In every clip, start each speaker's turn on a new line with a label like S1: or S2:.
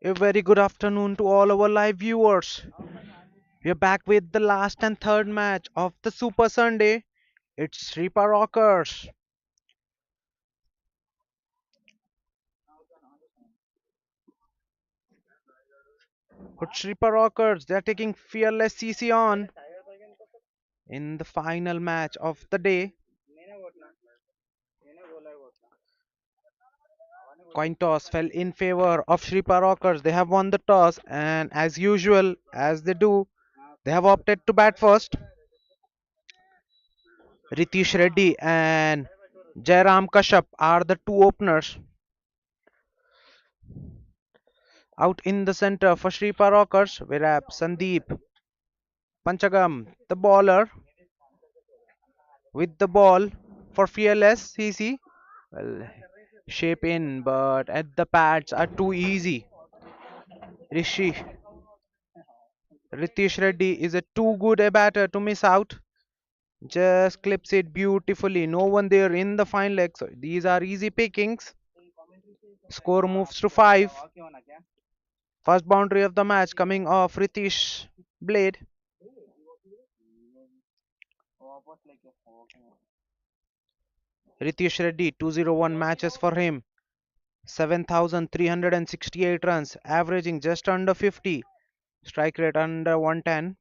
S1: A very good afternoon to all our live viewers. We are back with the last and third match of the Super Sunday. It's Shreepa Rockers. But Shreepa Rockers, they are taking Fearless CC on in the final match of the day. Coin toss fell in favor of Shreepa Rockers. They have won the toss, and as usual, as they do, they have opted to bat first. Ritesh Reddy and Jairam Kashyap are the two openers. Out in the center for Shreepa Rockers, we have Sandeep Panchagam, the bowler, with the ball for Fearless CC. Well, shape in, but at the pads are too easy. Rishi Ritesh Reddy is a too good a batter to miss out. Just clips it beautifully. No one there in the fine leg. So these are easy pickings. Score moves to 5. First boundary of the match coming off Ritesh Blade. Ritesh Reddy 201 matches for him. 7,368 runs, averaging just under 50. Strike rate under 110.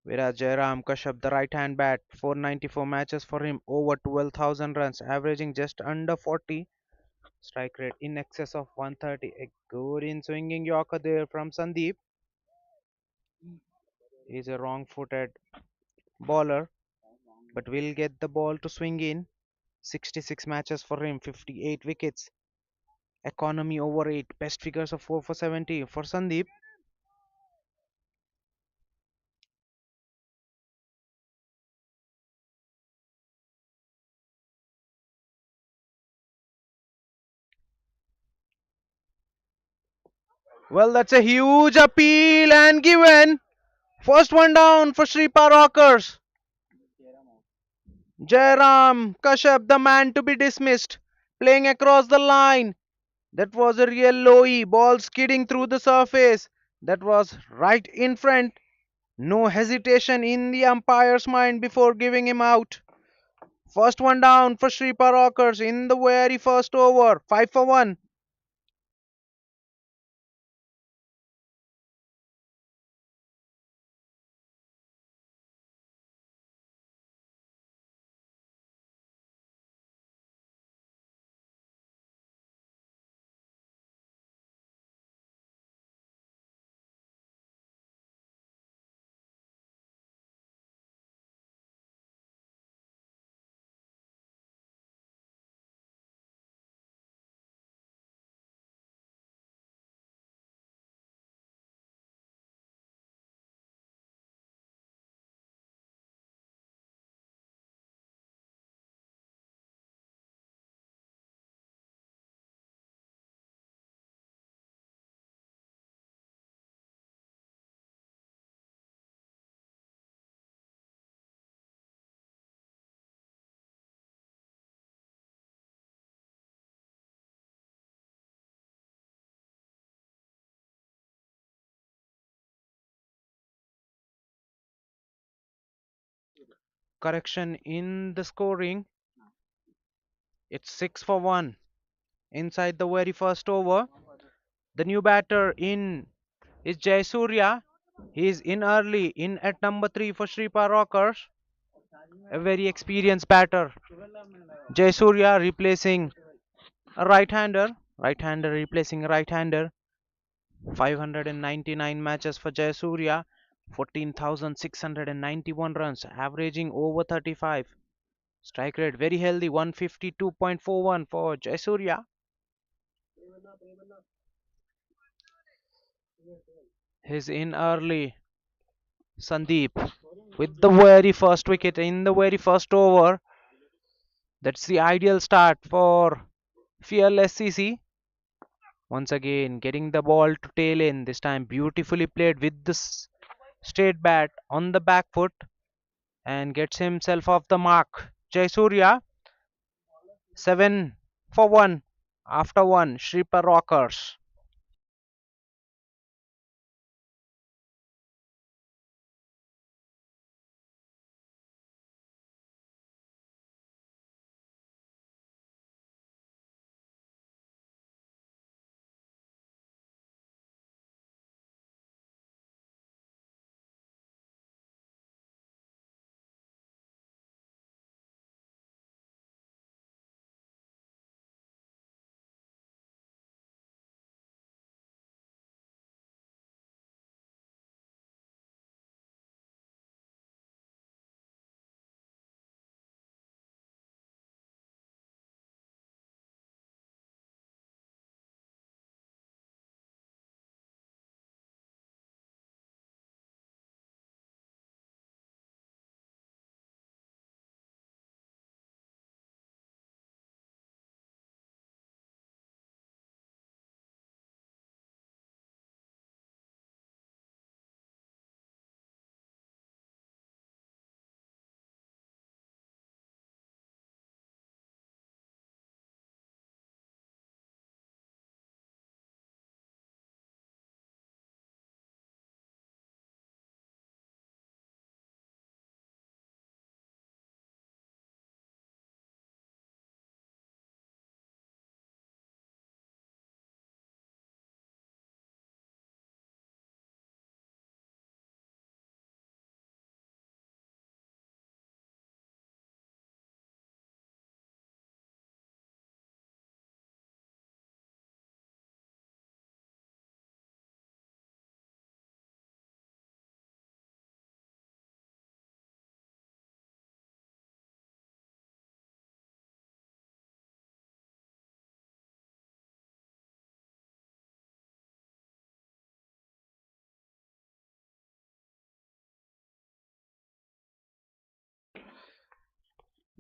S1: Whereas Jairam Kashyap, the right hand bat, 494 matches for him, over 12,000 runs, averaging just under 40. Strike rate in excess of 130. A good in swinging Yorker there from Sandeep. He's a wrong footed bowler, but will get the ball to swing in. 66 matches for him, 58 wickets. Economy over 8. Best figures of 4 for 70 for Sandeep. Well, that's a huge appeal and given. First one down for Shreepa Rockers. Jairam Kashyap, the man to be dismissed, playing across the line. That was a real lowy ball skidding through the surface. That was right in front. No hesitation in the umpire's mind before giving him out. First one down for Shreepa Rockers in the very first over. 5 for 1. Correction in the scoring. It's 6 for 1 inside the very first over. The new batter in is Jayasuriya. He is in early, in at number 3 for Shreepa Rockers. A very experienced batter. Jayasuriya replacing a right-hander. Right-hander replacing a right-hander. 599 matches for Jayasuriya. 14,691 runs, averaging over 35. Strike rate very healthy, 152.41 for Jayasuriya. He's in early. Sandeep with the very first wicket in the very first over. That's the ideal start for Fearless CC. Once again, getting the ball to tail in. This time, beautifully played with the straight bat on the back foot and gets himself off the mark. Jayasuriya, 7 for 1. After one, Shreepa Rockerz.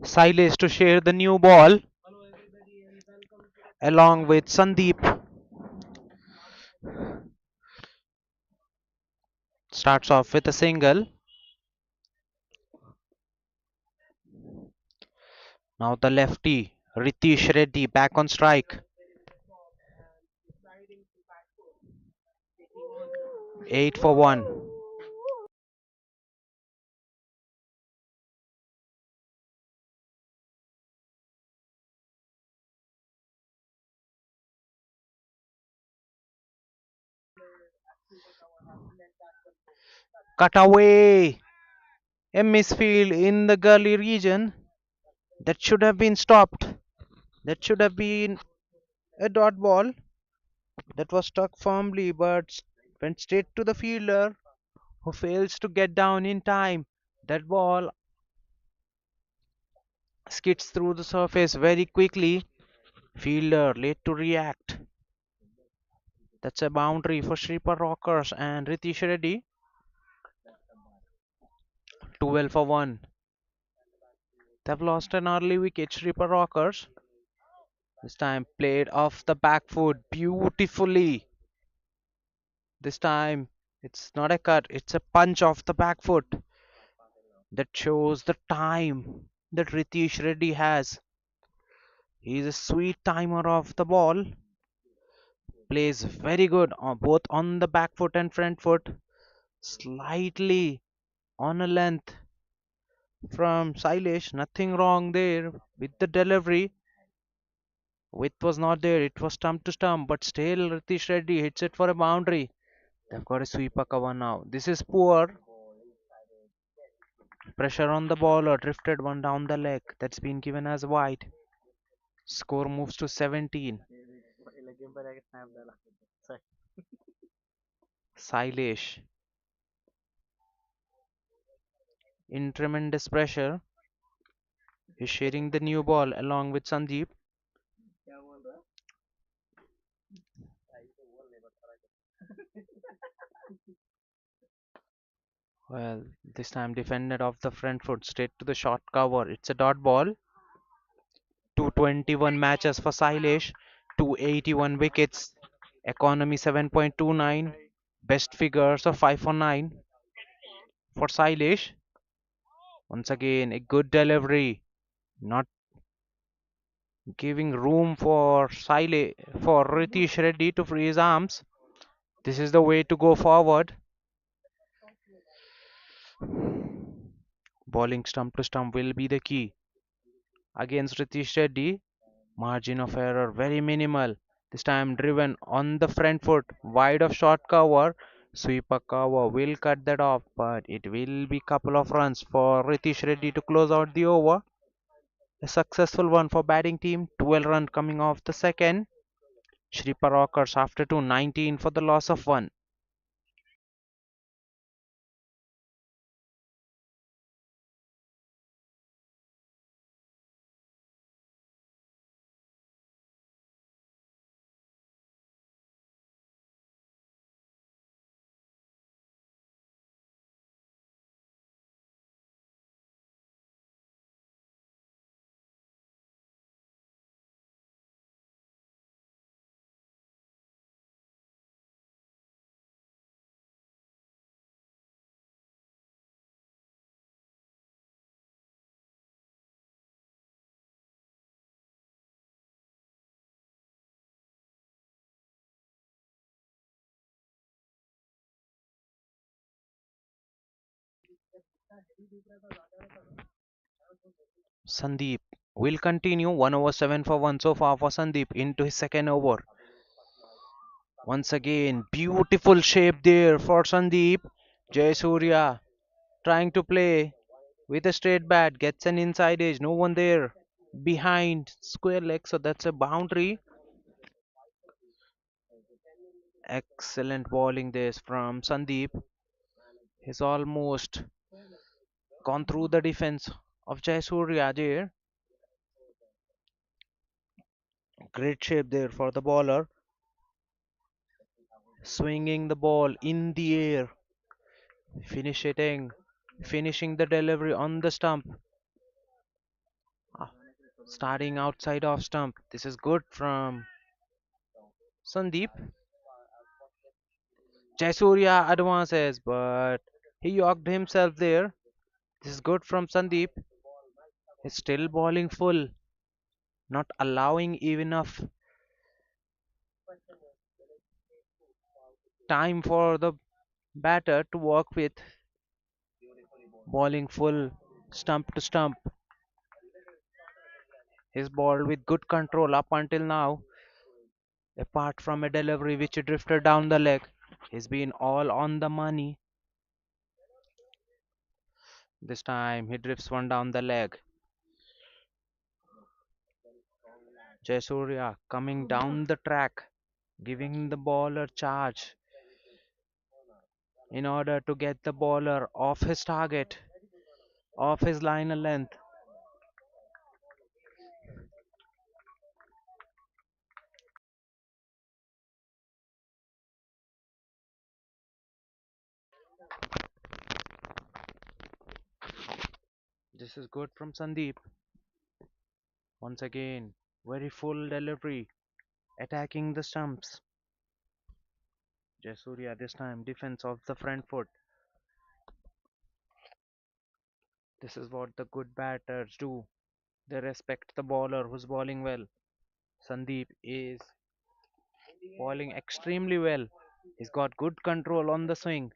S1: Silas to share the new ball along with Sandeep. Starts off with a single. Now the lefty, Ritish Reddy, back on strike. 8 for 1. Cut away! A misfield in the gully region. That should have been stopped. That should have been a dot ball that was stuck firmly but went straight to the fielder who fails to get down in time. That ball skids through the surface very quickly. Fielder late to react. That's a boundary for Shreepa Rockers and Ritish Reddy. 12 for 1. They've lost an early wicket, Shreepa Rockers. This time played off the back foot beautifully. This time it's not a cut, it's a punch off the back foot that shows the time that Ritish Reddy has. He's a sweet timer of the ball. Plays very good on both on the back foot and front foot. Slightly on a length from Sailesh. Nothing wrong there with the delivery. Width was not there. It was stump to stump, but still Ritish Reddy hits it for a boundary. They've got a sweeper cover now. This is poor. Pressure on the ball or drifted one down the leg. That's been given as wide. Score moves to 17. Sailesh in tremendous pressure. He's sharing the new ball along with Sandeep. Well, this time defended off the front foot straight to the short cover. It's a dot ball. 221 matches for Sailesh. 281 wickets. Economy 7.29. Best figures of 5 for 9 for Sailesh. Once again, a good delivery. Not giving room for Ritesh Reddy to free his arms. This is the way to go forward. Bowling stump to stump will be the key against Ritesh Reddy. Margin of error very minimal. This time driven on the front foot, wide of short cover. Sweeper cover will cut that off, but it will be couple of runs for Ritesh Reddy to close out the over. A successful one for batting team. 12 run coming off the second. Shreepa Rockerz after 219 for the loss of one. Sandeep will continue 1 over 7 for 1 so far for Sandeep into his second over. Once again, beautiful shape there for Sandeep. Jayasuriya trying to play with a straight bat, gets an inside edge, no one there behind square leg, so that's a boundary. Excellent bowling there from Sandeep. He's almost gone through the defense of Jayasuriya there. Great shape there for the bowler, swinging the ball in the air, finishing, finishing the delivery on the stump. Ah, starting outside off stump. This is good from Sandeep. Jayasuriya advances, but he yorked himself there. This is good from Sandeep. He's still bowling full, not allowing even enough time for the batter to work with. Bowling full, stump to stump. He's bowled with good control up until now, apart from a delivery which drifted down the leg. He's been all on the money. This time he drifts one down the leg. Jayasuriya coming down the track, giving the bowler charge in order to get the bowler off his target, off his line of length. This is good from Sandeep. Once again, very full delivery, attacking the stumps. Jayasuriya this time defense of the front foot. This is what the good batters do. They respect the bowler who's bowling well. Sandeep is bowling extremely well. He's got good control on the swing.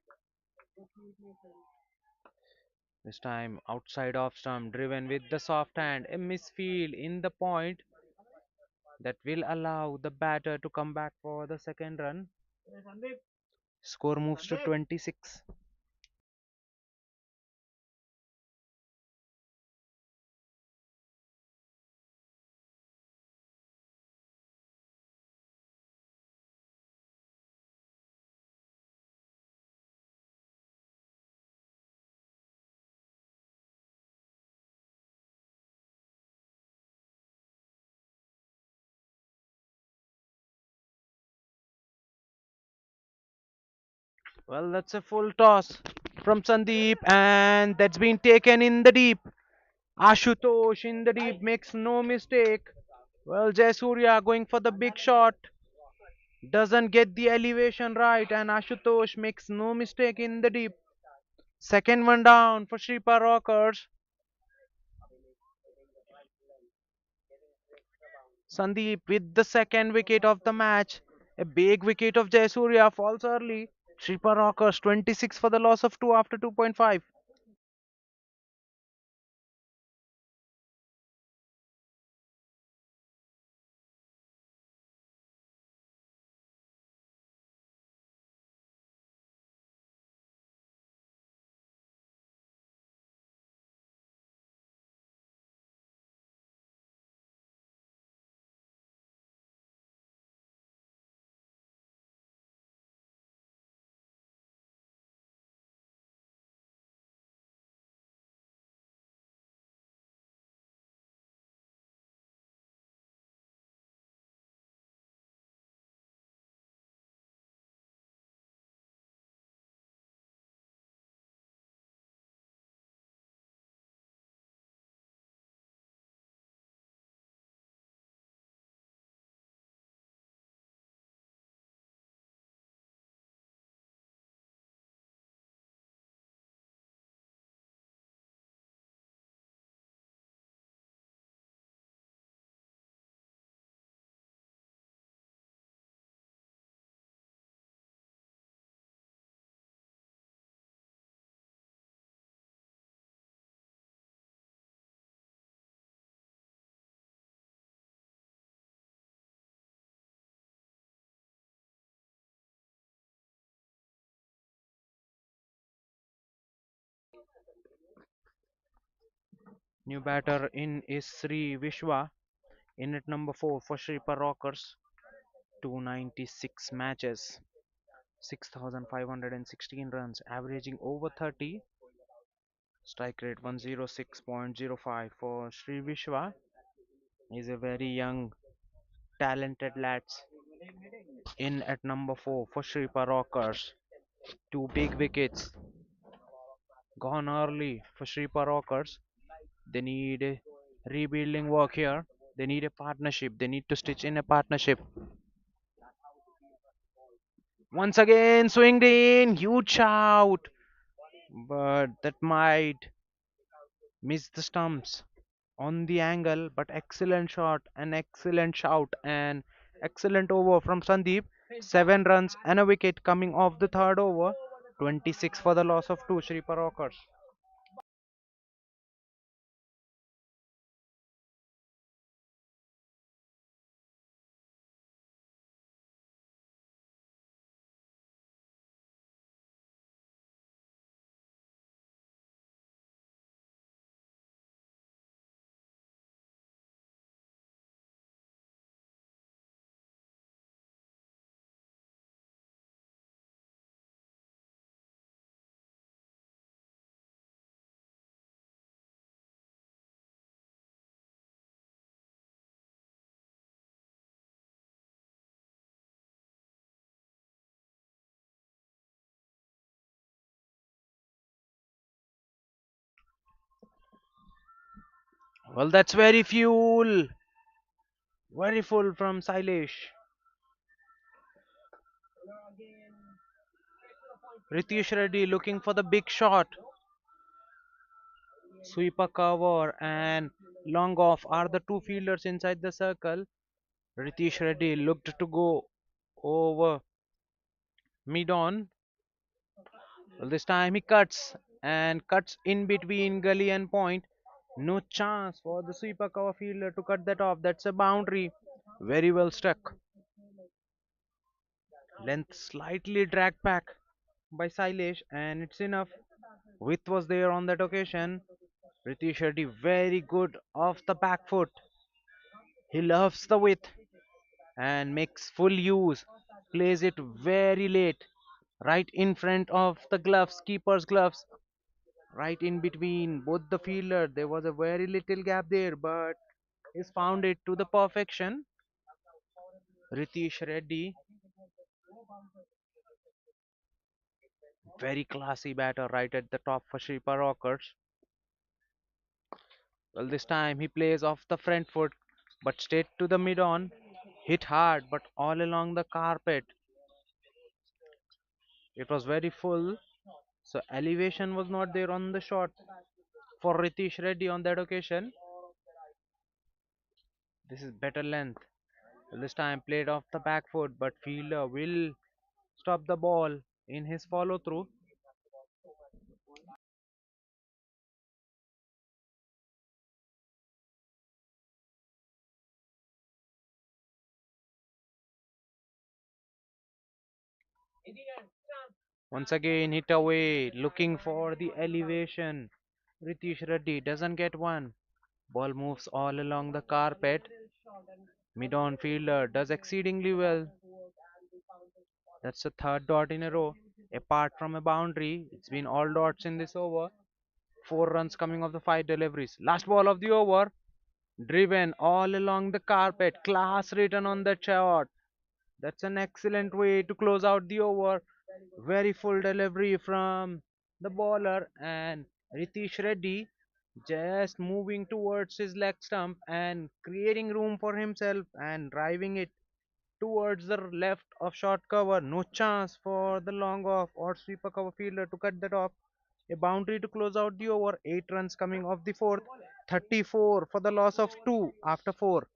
S1: This time outside off stump, driven with the soft hand, a misfield in the point that will allow the batter to come back for the second run. Score moves to 26. Well, that's a full toss from Sandeep, and that's been taken in the deep. Ashutosh in the deep makes no mistake. Well, Jayasuriya going for the big shot, doesn't get the elevation right, and Ashutosh makes no mistake in the deep. Second one down for Shreepa Rockers. Sandeep with the second wicket of the match. A big wicket of Jayasurya falls early. Shreepa Rockers 26 for the loss of 2 after 2.5. New batter in is Sri Vishwa in at number 4 for Shreepa Rockers. 296 matches, 6,516 runs, averaging over 30. Strike rate 106.05 for Sri Vishwa. He's a very young, talented lads. In at number 4 for Shreepa Rockers. Two big wickets gone early for Shreepa Rockers. They need a rebuilding work here. They need a partnership. They need to stitch in a partnership. Once again, swinged in, huge shout, but that might miss the stumps on the angle. But excellent shot, an excellent shout, and excellent over from Sandeep. 7 runs and a wicket coming off the third over. 26 for the loss of 2. Shreepa Rockers. Well, that's very fuel. Very full from Sailesh. Ritesh Reddy looking for the big shot. Sweeper cover and long off are the two fielders inside the circle. Ritesh Reddy looked to go over mid on. Well, this time he cuts and cuts in between gully and point. No chance for the sweeper cover fielder to cut that off. That's a boundary. Very well struck. Length slightly dragged back by Sailesh, and it's enough. Width was there on that occasion. Ritesh Reddy very good off the back foot. He loves the width and makes full use. Plays it very late, right in front of the gloves, keeper's gloves, right in between both the fielder. There was a very little gap there, but he's found it to the perfection. Ritesh Reddy, very classy batter right at the top for Shreepa Rockers. Well, this time he plays off the front foot, but straight to the mid on. Hit hard, but all along the carpet. It was very full, so elevation was not there on the shot for Ritesh Reddy on that occasion. This is better length. This time played off the back foot, but fielder will stop the ball in his follow through. Once again, hit away, looking for the elevation. Ritesh Reddy doesn't get one. Ball moves all along the carpet. Mid-on fielder does exceedingly well. That's the third dot in a row. Apart from a boundary, it's been all dots in this over. 4 runs coming off the 5 deliveries. Last ball of the over. Driven all along the carpet. Class written on the shot. That's an excellent way to close out the over. Very full delivery from the bowler, and Ritesh Reddy just moving towards his leg stump and creating room for himself and driving it towards the left of short cover. No chance for the long off or sweeper cover fielder to cut that off. A boundary to close out the over. 8 runs coming off the fourth. 34 for the loss of 2 after 4.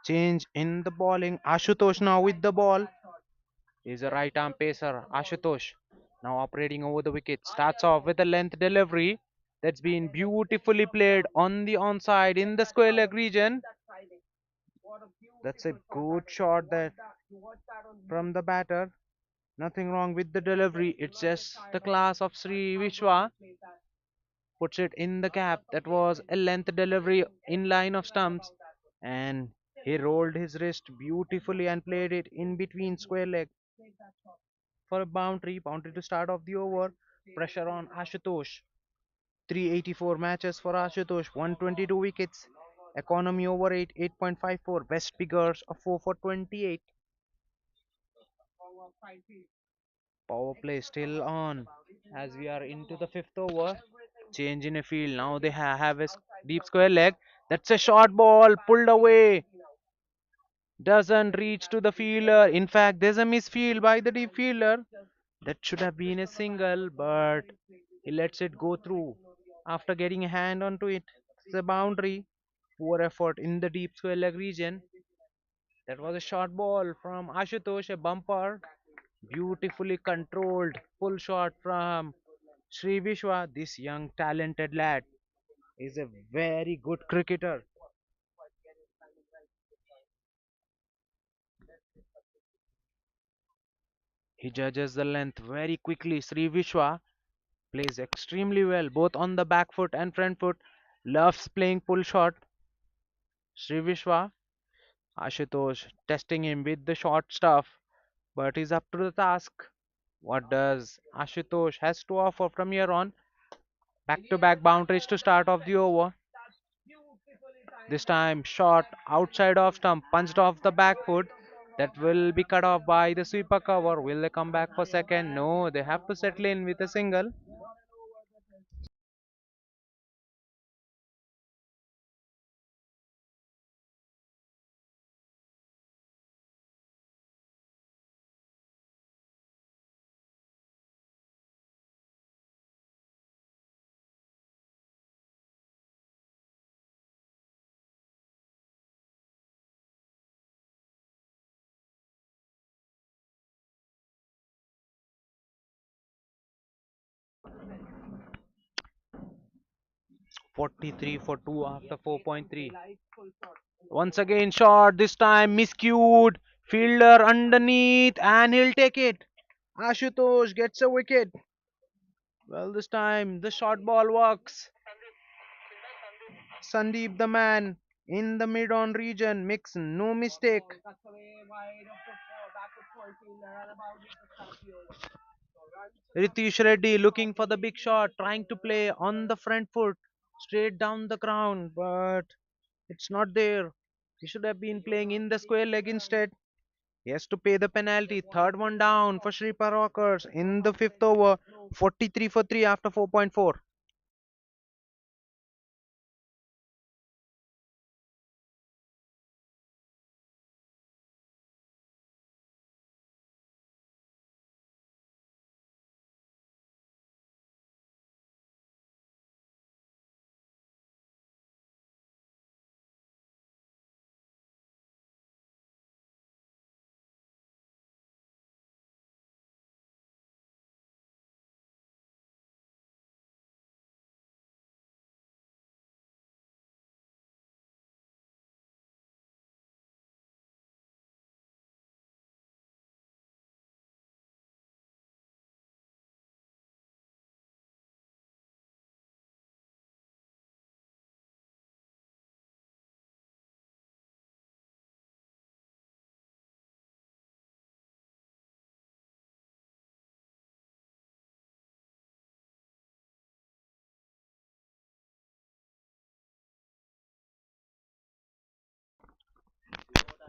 S1: Change in the bowling. Ashutosh now with the ball. Is a right arm pacer. Ashutosh now operating over the wicket. Starts off with a length delivery that's been beautifully played on the onside in the square leg region. That's a good shot that from the batter. Nothing wrong with the delivery. It's just the class of Sri Vishwa puts it in the gap. That was a length delivery in line of stumps, and he rolled his wrist beautifully and played it in between square leg for a boundary. Boundary to start off the over. Pressure on Ashutosh. 384 matches for Ashutosh. 122 wickets. Economy over 8. 8.54. Best figures of 4 for 28. Power play still on as we are into the fifth over. Change in a field. Now they have a deep square leg. That's a short ball pulled away. Doesn't reach to the fielder. In fact, there's a misfield by the deep fielder. That should have been a single, but he lets it go through after getting a hand onto it. It's a boundary. Poor effort in the deep square leg region. That was a short ball from Ashutosh, a bumper. Beautifully controlled pull shot from Sri Vishwa. This young talented lad is a very good cricketer. He judges the length very quickly. Sri Vishwa plays extremely well both on the back foot and front foot. Loves playing pull shot. Sri Vishwa, Ashutosh testing him with the short stuff, but he's up to the task. What does Ashutosh has to offer from here on? Back to back boundaries to start off the over. This time shot outside of stump, punched off the back foot. That will be cut off by the sweeper cover. Will they come back for second? No, they have to settle in with a single. 43 for 2 after 4.3. Once again, shot. This time miscued. Fielder underneath, and he'll take it. Ashutosh gets a wicket. Well, this time the short ball works. Sandeep, the man in the mid on region, makes no mistake. Ritish Reddy looking for the big shot, trying to play on the front foot, straight down the ground, but it's not there. He should have been playing in the square leg instead. He has to pay the penalty. Third one down for Shreepa Rockerz in the fifth over. 43 for 3 after 4.4.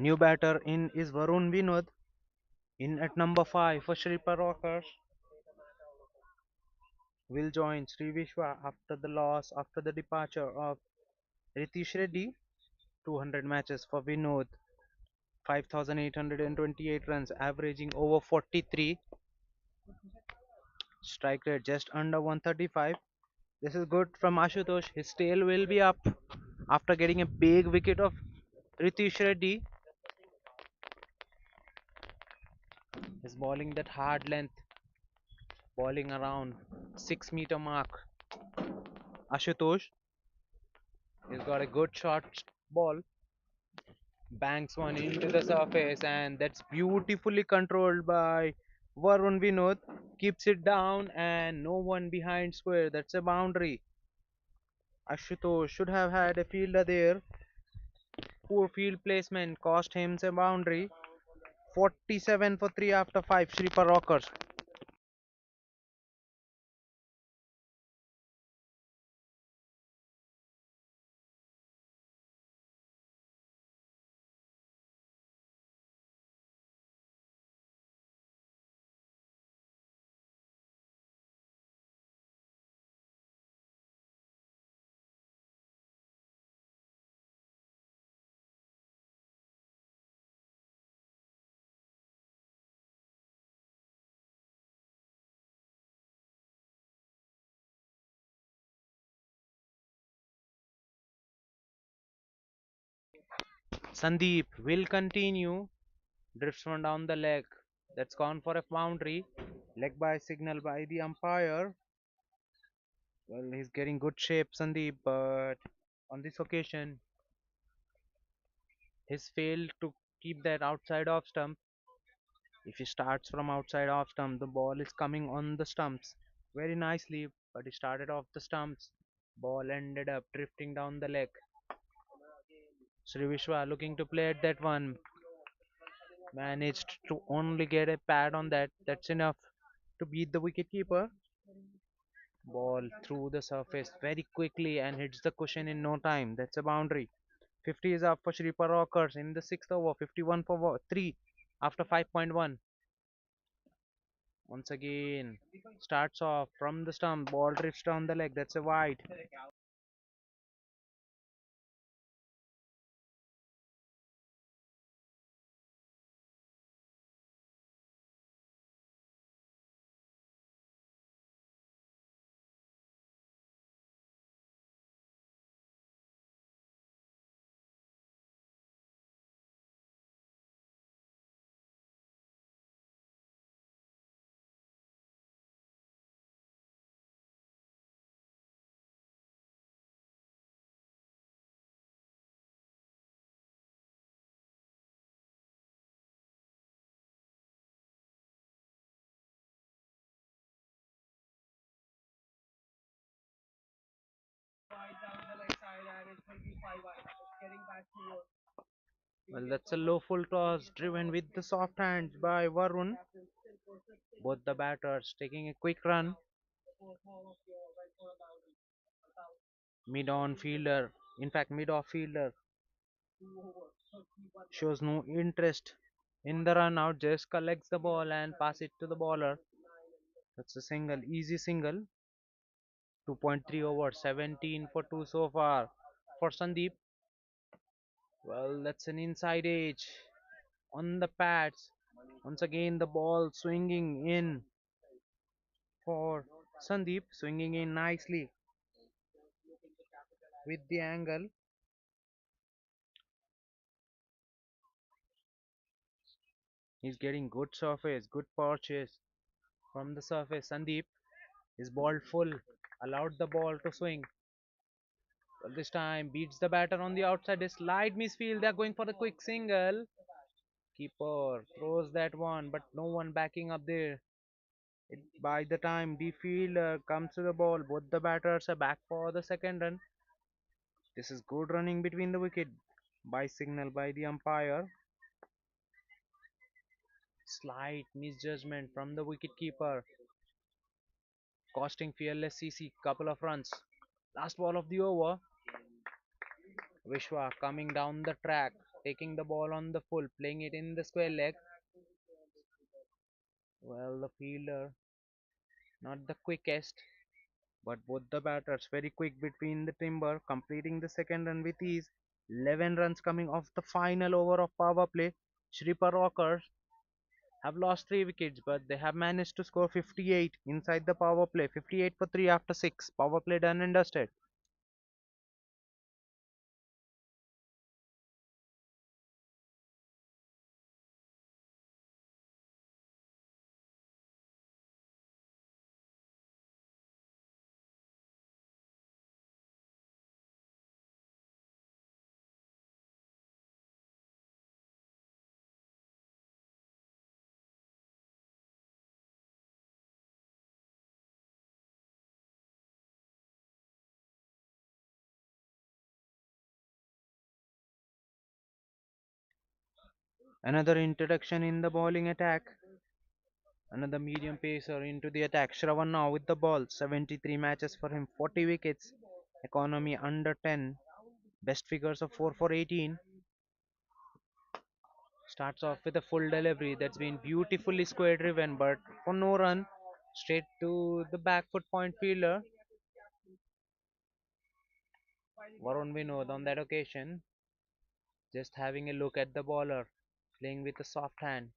S1: New batter in is Varun Vinod. In at number 5 for Shreepa Rockerz. Will join Sri Vishwa after the loss, after the departure of Ritish Reddy. 200 matches for Vinod. 5,828 runs, averaging over 43. Strike rate just under 135. This is good from Ashutosh. His tail will be up after getting a big wicket of Ritish Reddy. He's bowling that hard length, bowling around 6 meter mark. Ashutosh, he's got a good short ball, banks one into the surface, and that's beautifully controlled by Varun Vinod. Keeps it down, and no one behind square. That's a boundary. Ashutosh should have had a fielder there. Poor field placement cost him a boundary. 47 for 3 after 5. Shreepa Rockerz. Sandeep will continue. Drifts one down the leg. That's gone for a boundary. Leg by signal by the umpire. Well, he's getting good shape, Sandeep, but on this occasion, he's failed to keep that outside off stump. If he starts from outside off stump, the ball is coming on the stumps very nicely, but he started off the stumps. Ball ended up drifting down the leg. Sri Vishwa looking to play at that one, managed to only get a pad on that. That's enough to beat the wicketkeeper. Ball through the surface very quickly and hits the cushion in no time. That's a boundary. 50 is up for Shreepa Rockers in the sixth over. 51 for 3 after 5.1. Once again, starts off from the stump. Ball drifts down the leg. That's a wide. Well, that's a low full toss driven with the soft hands by Varun. Both the batters taking a quick run. Mid-on fielder, in fact, mid-off fielder shows no interest in the run out, just collects the ball and pass it to the bowler. That's a single, easy single. 2.3 over, 17 for 2 so far for Sandeep. Well, that's an inside edge on the pads. Once again, the ball swinging in for Sandeep, swinging in nicely with the angle. He's getting good surface, good purchase from the surface. Sandeep is ball full, allowed the ball to swing. Well, this time beats the batter on the outside. A slight misfield. They're going for the quick single. Keeper throws that one, but no one backing up there. By the time the fielder comes to the ball, both the batters are back for the second run. This is good running between the wicket by signal by the umpire. Slight misjudgment from the wicketkeeper, costing fearless CC couple of runs. Last ball of the over. Vishwa coming down the track, taking the ball on the full, playing it in the square leg. Well, the fielder not the quickest, but both the batters very quick between the timber, completing the second run with ease. 11 runs coming off the final over of power play. Shreepa Rockerz have lost 3 wickets, but they have managed to score 58 inside the power play. 58 for 3 after 6. Power play done and dusted. Another introduction in the bowling attack. Another medium pacer into the attack. Shravan now with the ball. 73 matches for him, 40 wickets. Economy under 10. Best figures of 4 for 18. Starts off with a full delivery that's been beautifully square driven, but for no run. Straight to the back foot point fielder. Varun Vinod on that occasion. Just having a look at the bowler. Playing with a soft hand.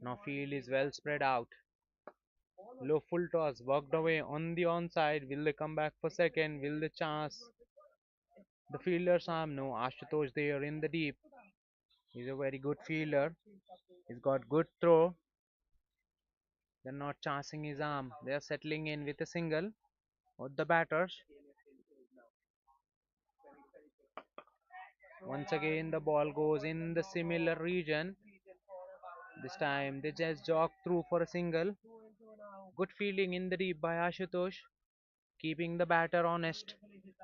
S1: Now field is well spread out. Low full toss, worked away on the onside. Will they come back for second? Will the chance? The fielder's arm, no. Ashutosh there in the deep. He's a very good fielder. He's got good throw. They're not chancing his arm. They're settling in with a single. With the batters. Once again, the ball goes in the similar region. This time they just jog through for a single. Good fielding in the deep by Ashutosh, keeping the batter honest,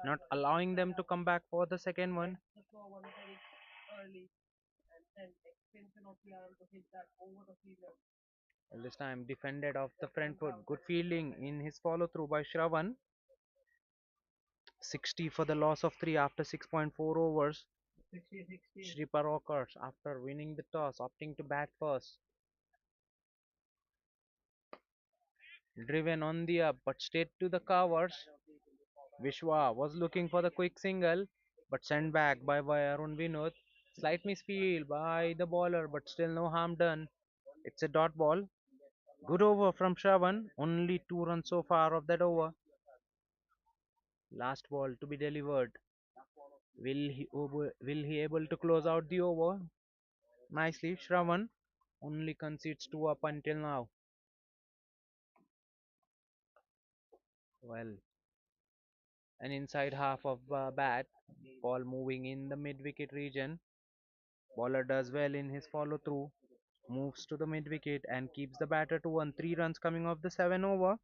S1: not allowing them to come back for the second one. Well, this time defended off the front foot. Good fielding in his follow through by Shravan. 60 for the loss of 3 after 6.4 overs. Shreepa Rockerz, after winning the toss, opting to bat first. Driven on the up, but straight to the covers. Vishwa was looking for the quick single, but sent back by Varun Vinod. Slight misfield by the bowler, but still no harm done. It's a dot ball. Good over from Shravan. Only 2 runs so far of that over. Last ball to be delivered. Will he able to close out the over? Nicely, Shravan only concedes 2 up until now. Well, an inside half of bat. Ball moving in the mid wicket region. Bowler does well in his follow through. Moves to the mid wicket and keeps the batter to 1. 3 runs coming off the 7 over.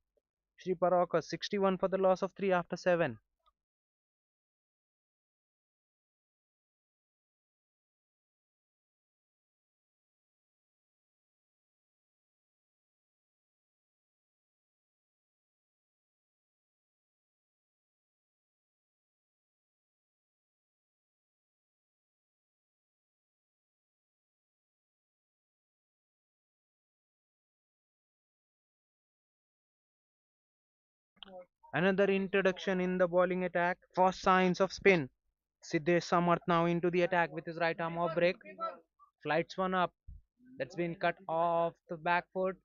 S1: Shreepa Rockerz 61 for the loss of 3 after 7. Another introduction in the bowling attack. First signs of spin. Siddesh Samarth now into the attack with his right arm off break. Flights one up. That's been cut off the back foot.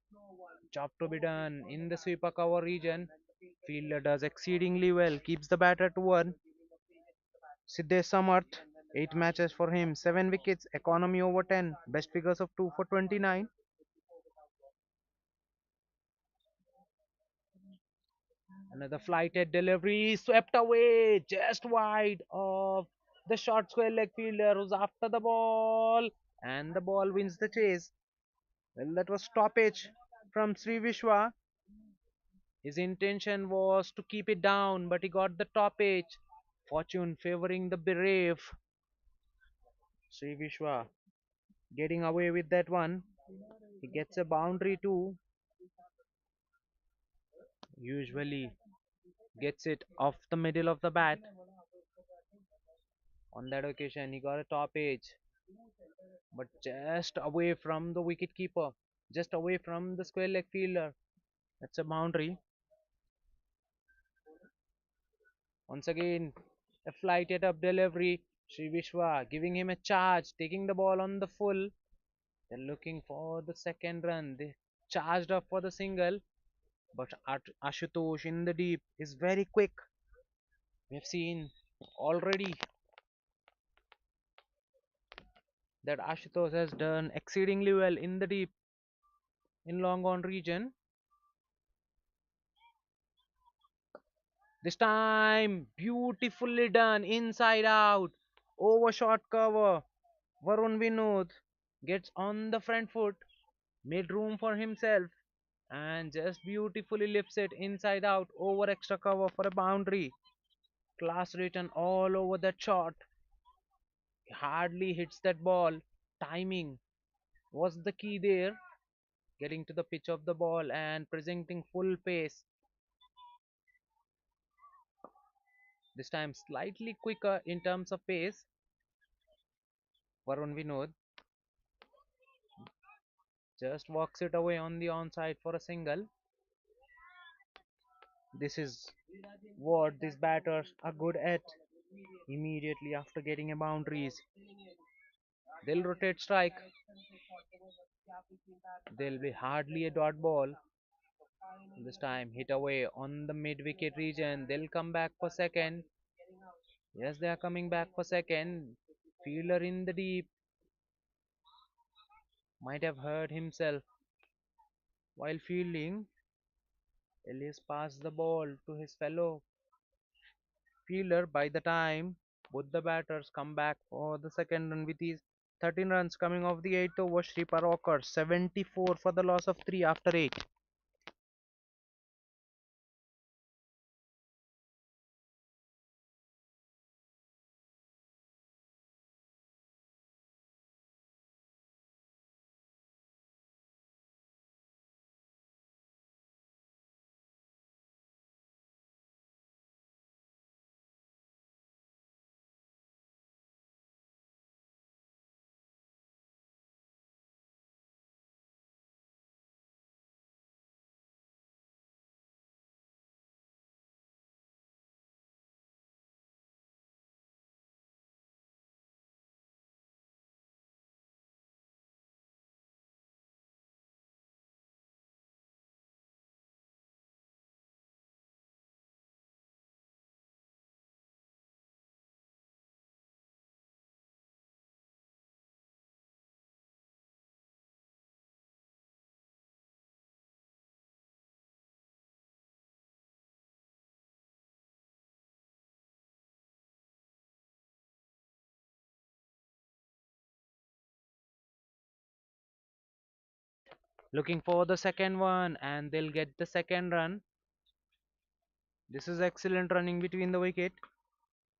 S1: Job to be done in the sweeper cover region. Fielder does exceedingly well. Keeps the batter to one. Siddesh Samarth. 8 matches for him. 7 wickets. Economy over 10. Best figures of 2 for 29. Another flighted delivery. Swept away. Just wide of the short square leg fielder who's after the ball. And the ball wins the chase. Well, that was stoppage from Sri Vishwa. His intention was to keep it down, but he got the toppage. Fortune favoring the brave. Sri Vishwa getting away with that one. He gets a boundary too. Usually gets it off the middle of the bat. On that occasion, he got a toppage, but just away from the wicket keeper, just away from the square leg fielder. That's a boundary. Once again, a flighted up delivery. Sri Vishwa giving him a charge, taking the ball on the full. They're looking for the second run. They charged up for the single, but Ashutosh in the deep is very quick. We've seen already that Ashutosh has done exceedingly well in the deep in long on region. This time, beautifully done inside out, over short cover. Varun Vinod gets on the front foot, made room for himself, and just beautifully lifts it inside out over extra cover for a boundary. Class written all over that shot. He hardly hits that ball. Timing was the key there. Getting to the pitch of the ball and presenting full pace. This time slightly quicker in terms of pace. Varun Vinod just walks it away on the onside for a single. This is what these batters are good at. Immediately after getting a boundaries, they'll rotate strike. There'll be hardly a dot ball. This time hit away on the mid wicket region. They'll come back for second. Yes, they are coming back for second. Fielder in the deep might have hurt himself while fielding. Elias passed the ball to his fellow fielder. By the time both the batters come back for the second run with his 13 runs coming off the 8th over, Shreepa Rockerz 74 for the loss of 3 after 8. Looking for the second one, and they'll get the second run. This is excellent running between the wicket.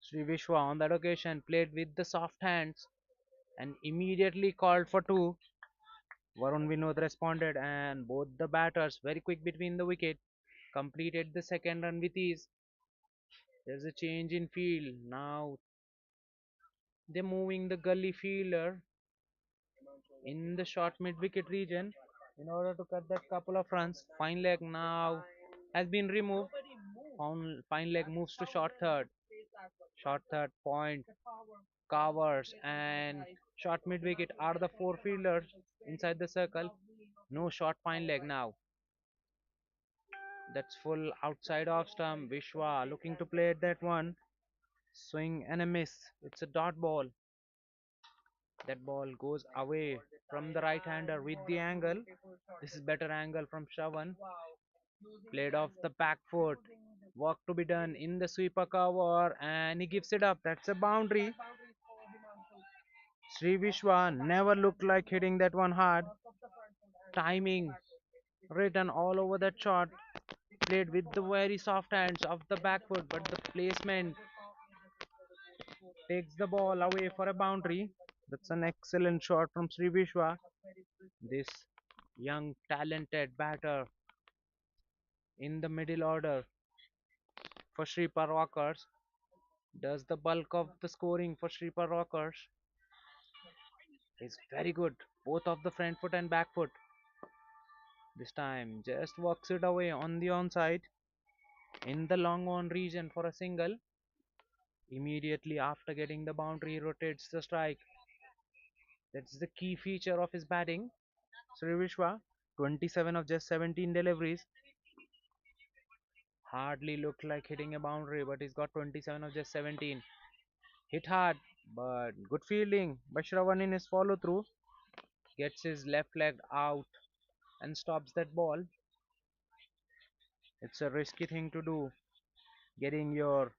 S1: Sri Vishwa on that occasion played with the soft hands and immediately called for two. Varun Vinod responded and both the batters very quick between the wicket completed the second run with ease. There's a change in field. Now they're moving the gully fielder in the short mid wicket region in order to cut that couple of runs. Fine leg now has been removed. Fine leg moves to short third. Short third point covers and short mid wicket are the four fielders inside the circle. No short fine leg now. That's full outside off stump. Vishwa looking to play at that one. Swing and a miss. It's a dot ball. That ball goes away from the right hander with the angle. This is better angle from Shravan. Played off the back foot. Work to be done in the sweeper cover and he gives it up. That's a boundary. Sri Vishwa never looked like hitting that one hard. Timing written all over that shot. Played with the very soft hands of the back foot, but the placement takes the ball away for a boundary. That's an excellent shot from Sri Vishwa. This young talented batter in the middle order for Shreepa Rockerz does the bulk of the scoring for Shreepa Rockerz. Is very good. Both of the front foot and back foot. This time just works it away on the onside in the long on region for a single. Immediately after getting the boundary, rotates the strike. That's the key feature of his batting. Sri Vishwa, 27 of just 17 deliveries. Hardly looked like hitting a boundary, but he's got 27 of just 17. Hit hard, but good fielding by Shravan in his follow through. Gets his left leg out and stops that ball. It's a risky thing to do, getting your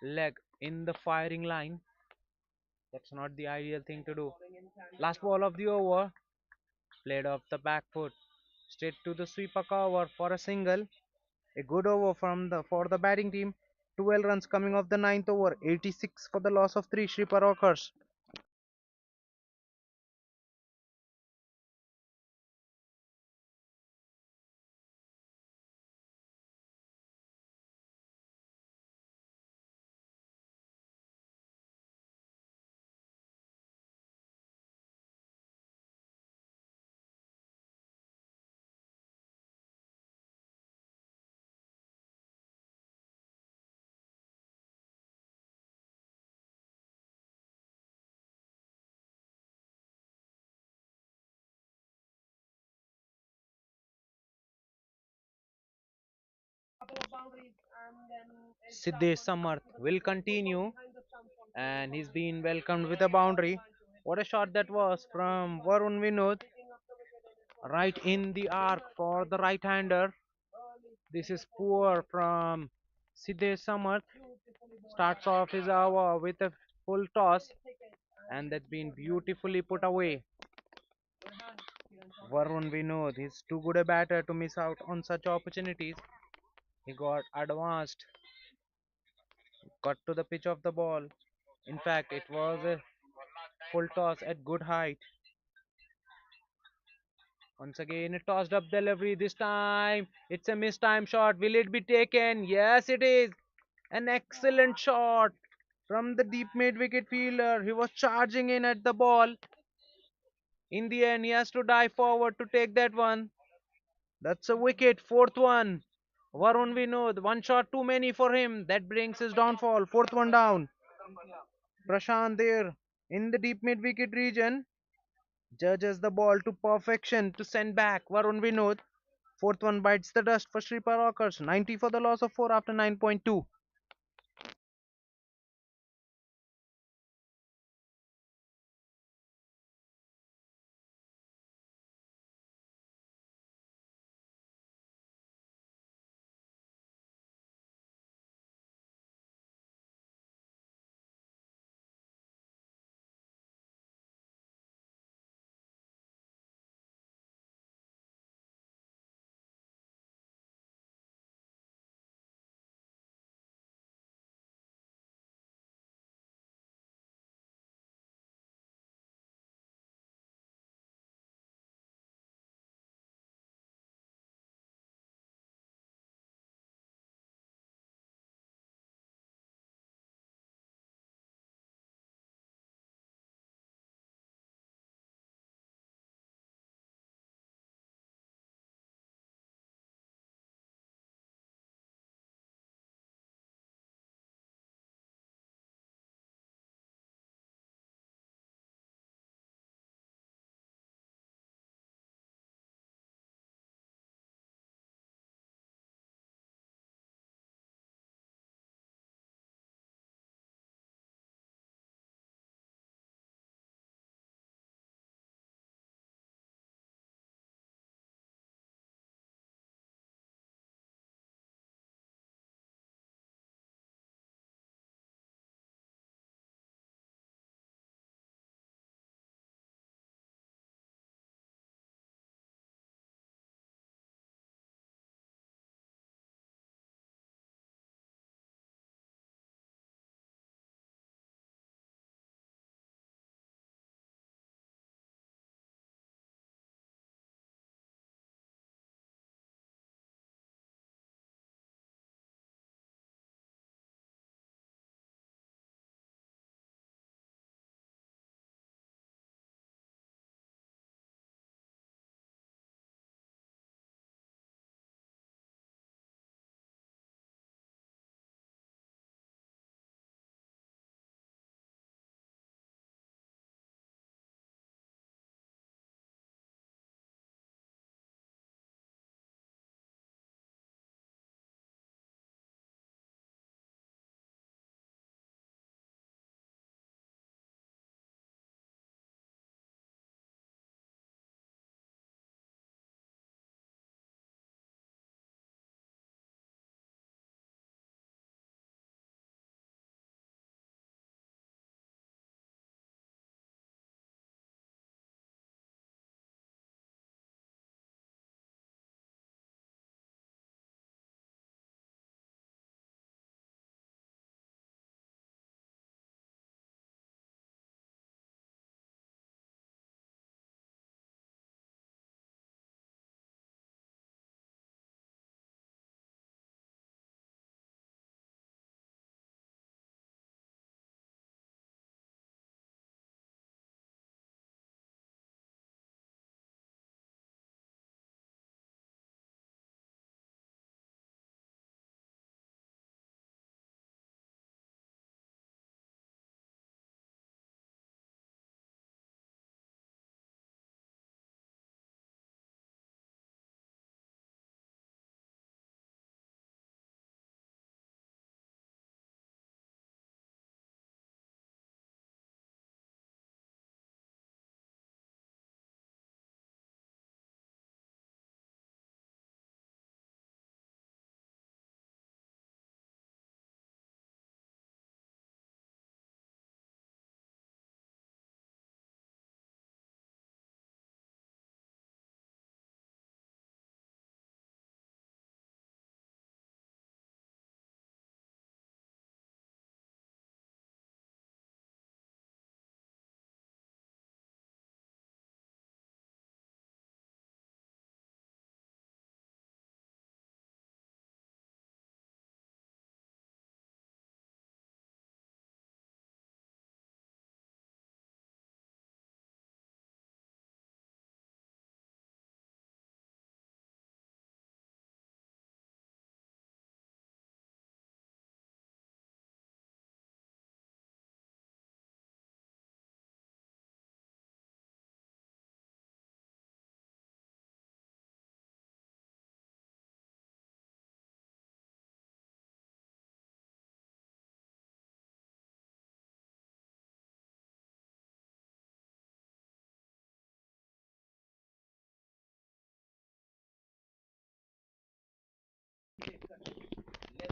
S1: leg in the firing line. That's not the ideal thing to do. Last ball of the over, played off the back foot, straight to the sweeper cover for a single. A good over from the for the batting team. 12 runs coming off the ninth over, 86 for the loss of three. Shreepa Rockers. Siddesh Samarth will continue and he's been welcomed with a boundary. What a shot that was from Varun Vinod right in the arc for the right hander. This is poor from Siddesh Samarth. Starts off his hour with a full toss and that's been beautifully put away. Varun Vinod is too good a batter to miss out on such opportunities. He got advanced, got to the pitch of the ball. In fact, it was a full toss at good height. Once again, a tossed up delivery. This time, it's a missed time shot. Will it be taken? Yes, it is. An excellent shot from the deep mid wicket fielder. He was charging in at the ball. In the end, he has to dive forward to take that one. That's a wicket, fourth one. Varun Vinod, one shot too many for him. That brings his downfall. Fourth one down. Prashant there in the deep mid wicket region judges the ball to perfection to send back Varun Vinod. Fourth one bites the dust for Shreepa Rockers. 90 for the loss of 4 after 9.2.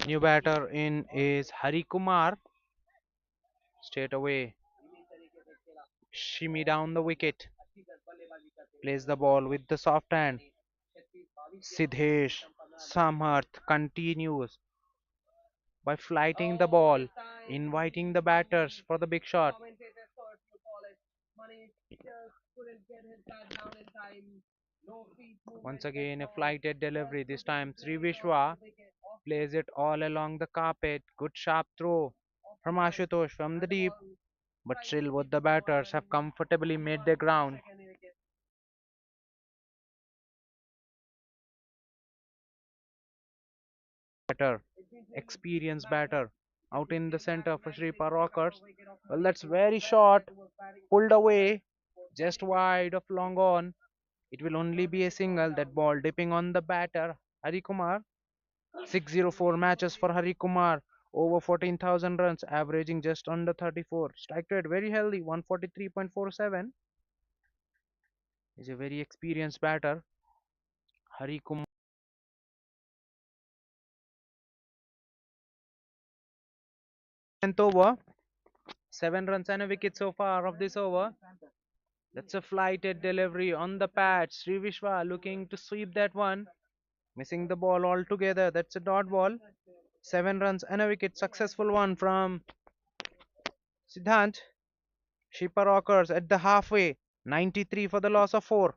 S1: New batter in is Hari Kumar. Straight away, shimmy down the wicket. Plays the ball with the soft hand. Sidhesh Samharth continues by flighting the ball, inviting the batters for the big shot. Once again, a flighted delivery. This time, Sri Vishwa plays it all along the carpet. Good sharp throw from Ashutosh from the deep, but still both the batters have comfortably made their ground. Batter, experienced batter, out in the center for Shreepa Rockers. Well, that's very short, pulled away, just wide of long on. It will only be a single. That ball dipping on the batter, Hari Kumar. 604 matches for Hari Kumar, over 14,000 runs, averaging just under 34. Strike rate very healthy, 143.47. He's a very experienced batter. Hari Kumar. 10th over, 7 runs and a wicket so far of this over. That's a flighted delivery on the patch. Sri Vishwa looking to sweep that one, missing the ball altogether. That's a dot ball. 7 runs and a wicket. Successful one from Siddhant. Shipper Rockers at the halfway. 93 for the loss of 4.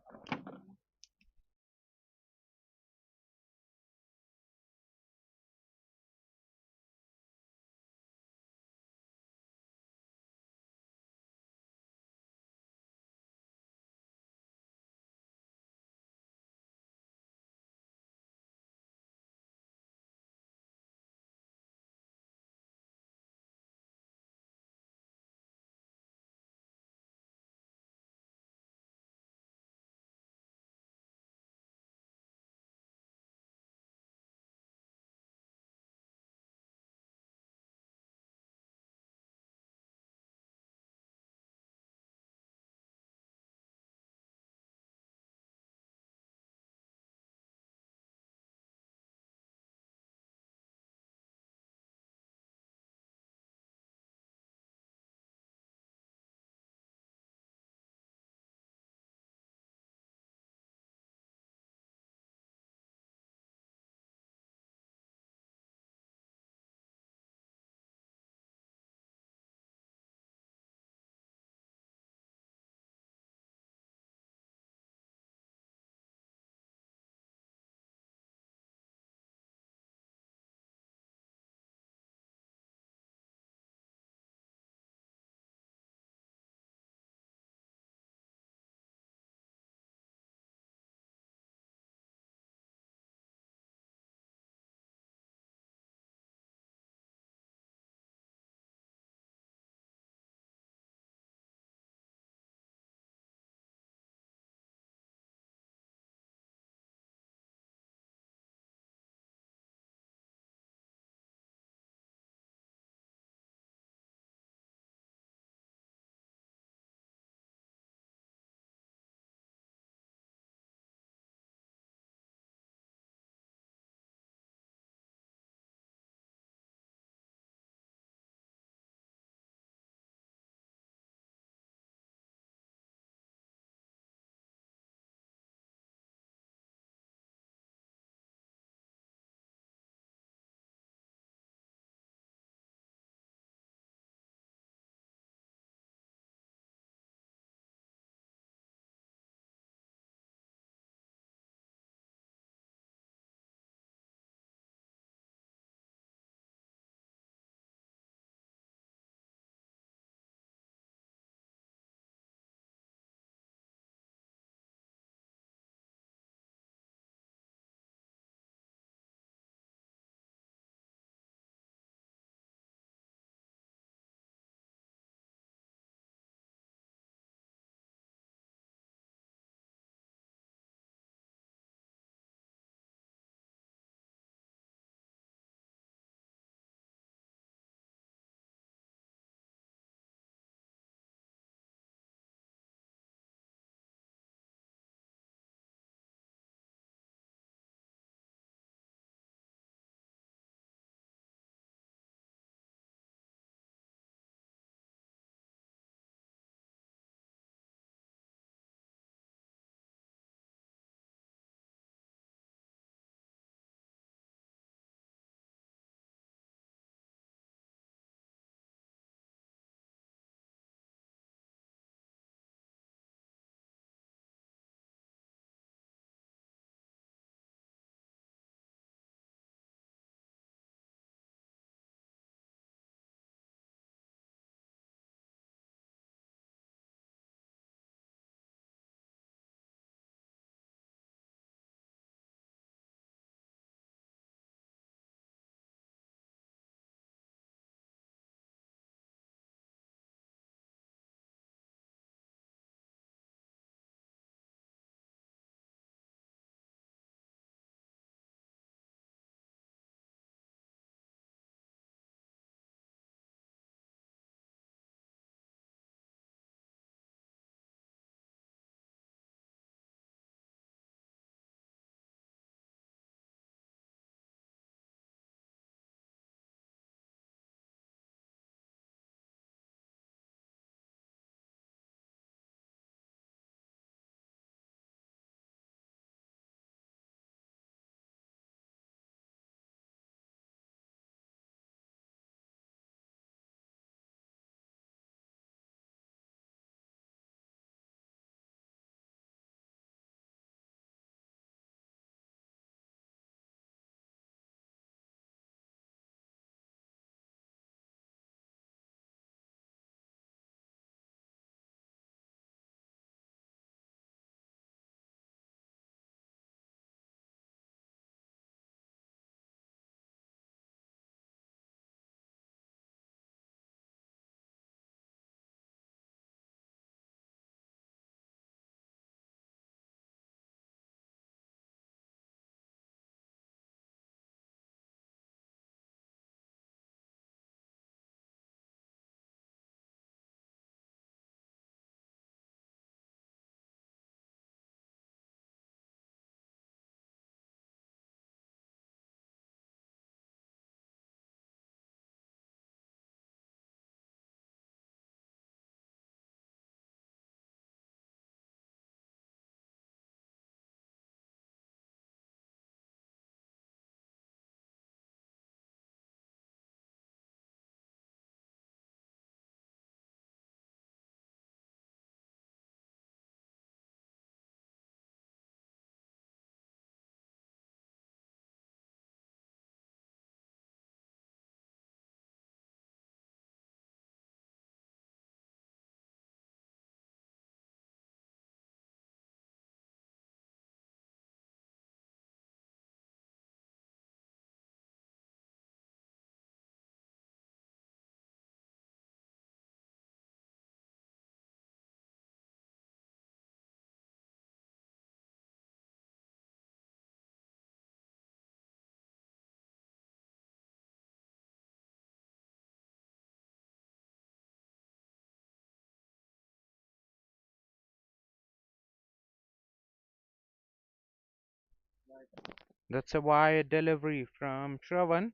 S1: That's a wide delivery from Shravan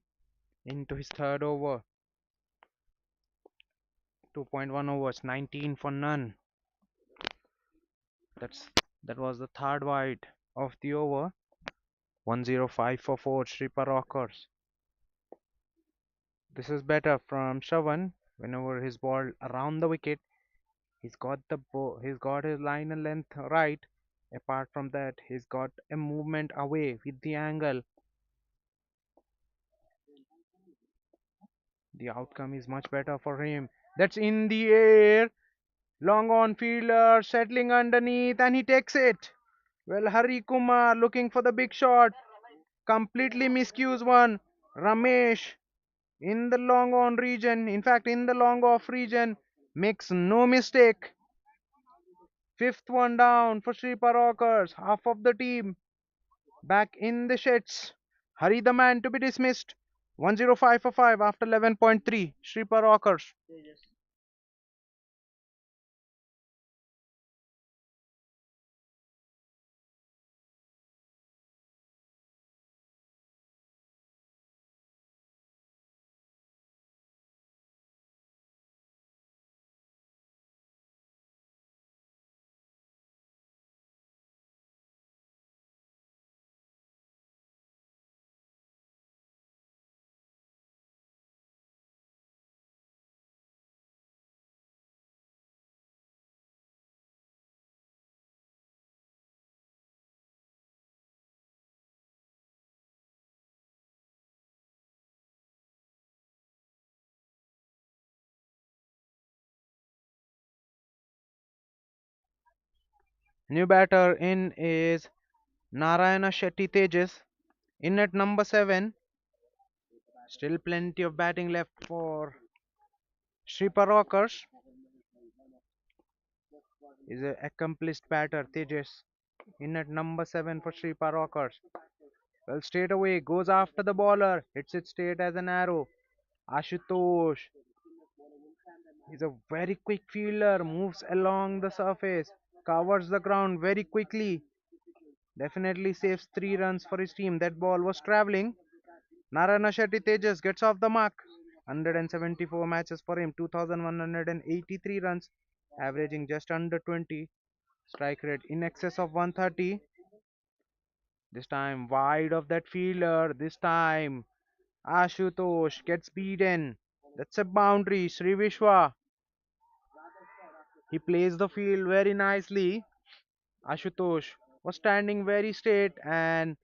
S1: into his third over. 2.1 overs, 19 for none. That's that was the third wide of the over. 105 for 4, Shreepa Rockers. This is better from Shravan. Whenever his ball around the wicket, he's got his line and length right. Apart from that, he's got a movement away with the angle. The outcome is much better for him. That's in the air. Long on fielder settling underneath and he takes it. Well, Hari Kumar looking for the big shot. Completely miscues one. Ramesh in the long on region, in fact, in the long off region, makes no mistake. Fifth one down for Shreepa Rockers. Half of the team back in the sheds. Hurry the man to be dismissed. 105 for 5 after 11.3. Shreepa Rockers. New batter in is Narayana Shetty Tejas. In at number 7. Still plenty of batting left for Shreepa Rockers. Is an accomplished batter Tejas. In at number 7 for Shreepa Rockers. Well, straight away goes after the bowler, hits it straight as an arrow. Ashutosh is a very quick fielder, moves along the surface, covers the ground very quickly. Definitely saves 3 runs for his team. That ball was traveling. Narayana Shetty Tejas gets off the mark. 174 matches for him, 2183 runs, averaging just under 20. Strike rate in excess of 130. This time wide of that fielder. This time Ashutosh gets beaten. That's a boundary. Sri Vishwa. He plays the field very nicely. Ashutosh was standing very straight and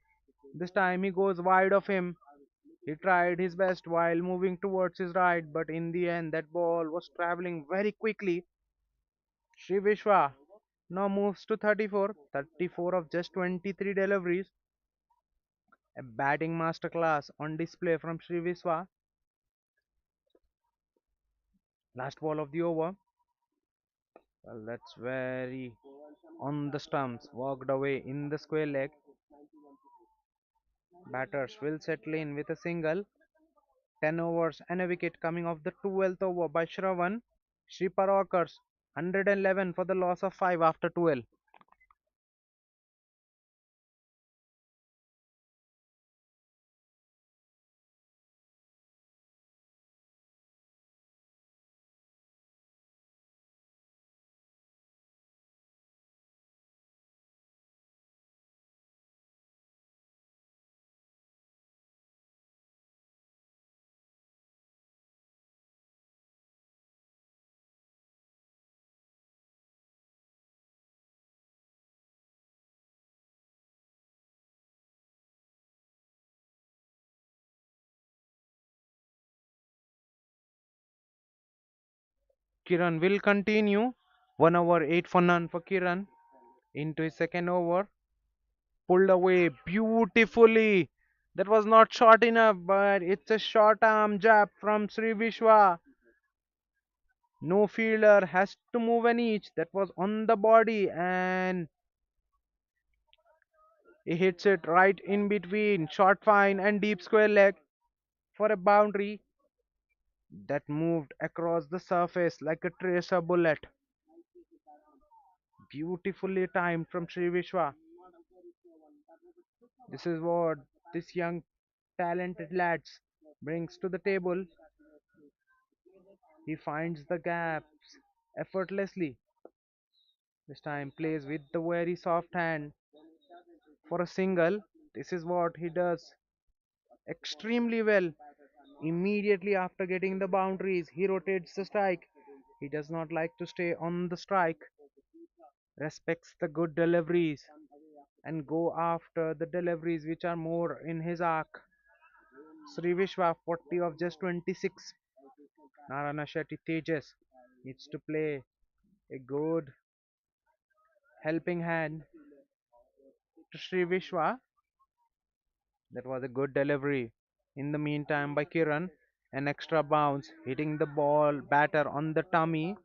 S1: this time he goes wide of him. He tried his best while moving towards his right, but in the end that ball was traveling very quickly. Sri Vishwa now moves to 34, 34 of just 23 deliveries. A batting masterclass on display from Sri Vishwa. Last ball of the over. Well, that's very on the stumps, walked away in the square leg. Batters will settle in with a single. 10 overs and a wicket coming off the 12th over by Shravan. Shreepa Rockers 111 for the loss of 5 after 12. Kiran will continue. 1 over 8 for none for Kiran. Into his second over. Pulled away beautifully. That was not short enough, but it's a short arm jab from Sri Vishwa. No fielder has to move an inch. That was on the body and he hits it right in between short fine and deep square leg for a boundary that moved across the surface like a tracer bullet. Beautifully timed from Sri Vishwa. This is what this young talented lads brings to the table. He finds the gaps effortlessly. This time plays with the very soft hand for a single. This is what he does extremely well. Immediately after getting the boundaries, he rotates the strike. He does not like to stay on the strike, respects the good deliveries, and go after the deliveries which are more in his arc. Sri Vishwa 40 of just 26. Narana Shetty Tejas needs to play a good helping hand to Sri Vishwa. That was a good delivery. In the meantime, by Kiran, an extra bounce, hitting the ball batter on the tummy.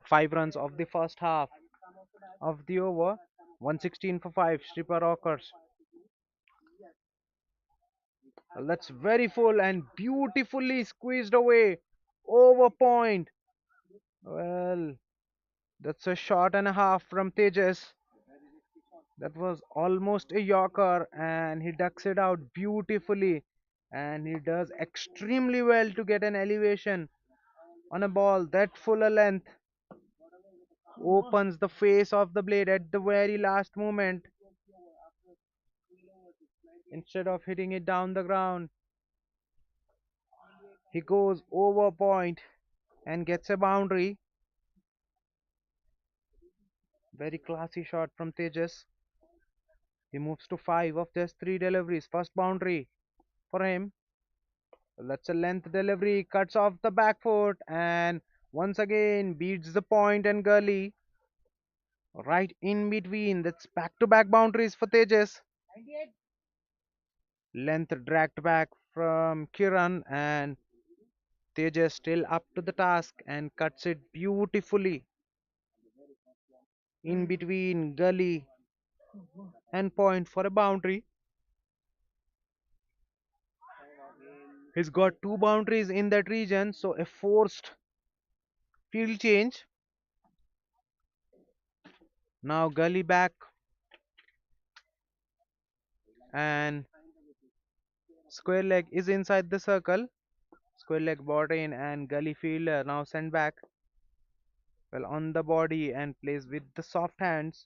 S1: 5 runs of the first half of the over. 116 for 5. Shreepa Rockers. That's very full and beautifully squeezed away. Over point. Well, that's a shot and a half from Tejas. That was almost a Yorker, and he ducks it out beautifully. And he does extremely well to get an elevation on a ball that full a length. Opens the face of the blade at the very last moment instead of hitting it down the ground. He goes over point and gets a boundary. Very classy shot from Tejas. He moves to 5 of just 3 deliveries. First boundary for him. That's a length delivery. Cuts off the back foot and once again beats the point and gully. Right in between. That's back to back boundaries for Tejas. Length dragged back from Kiran, and Tejas still up to the task and cuts it beautifully in between gully and point for a boundary. He's got two boundaries in that region, so a forced field change. Now gully back and square leg is inside the circle. Square leg brought in and gully fielder now sent back. Well on the body and plays with the soft hands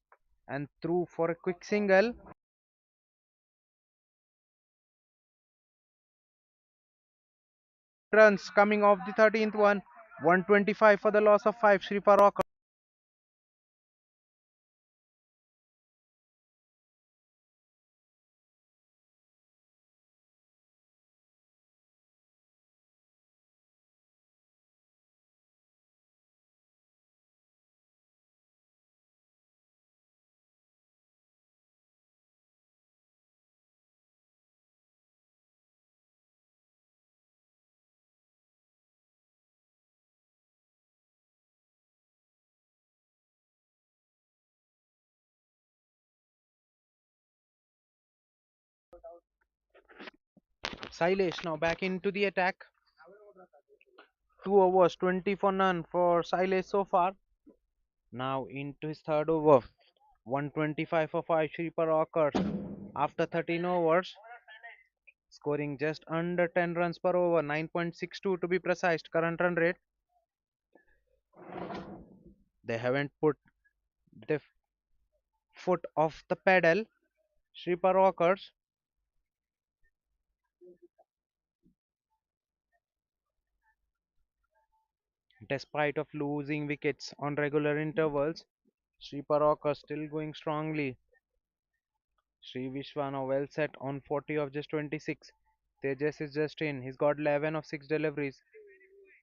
S1: and through for a quick single. Runs coming off the 13th one. 125 for the loss of 5. Shreepa Rocker. Silesh now back into the attack. 2 overs, 20 for none for Silesh so far. Now into his third over. 125 for 5. Shreepa Rockers after 13 overs, scoring just under 10 runs per over, 9.62 to be precise. Current run rate. They haven't put the foot off the pedal. Shreepa Rockers, despite of losing wickets on regular intervals, Shreepa Rockers still going strongly. Sri Vishwana well set on 40 of just 26. Tejas is just in. He's got 11 of 6 deliveries.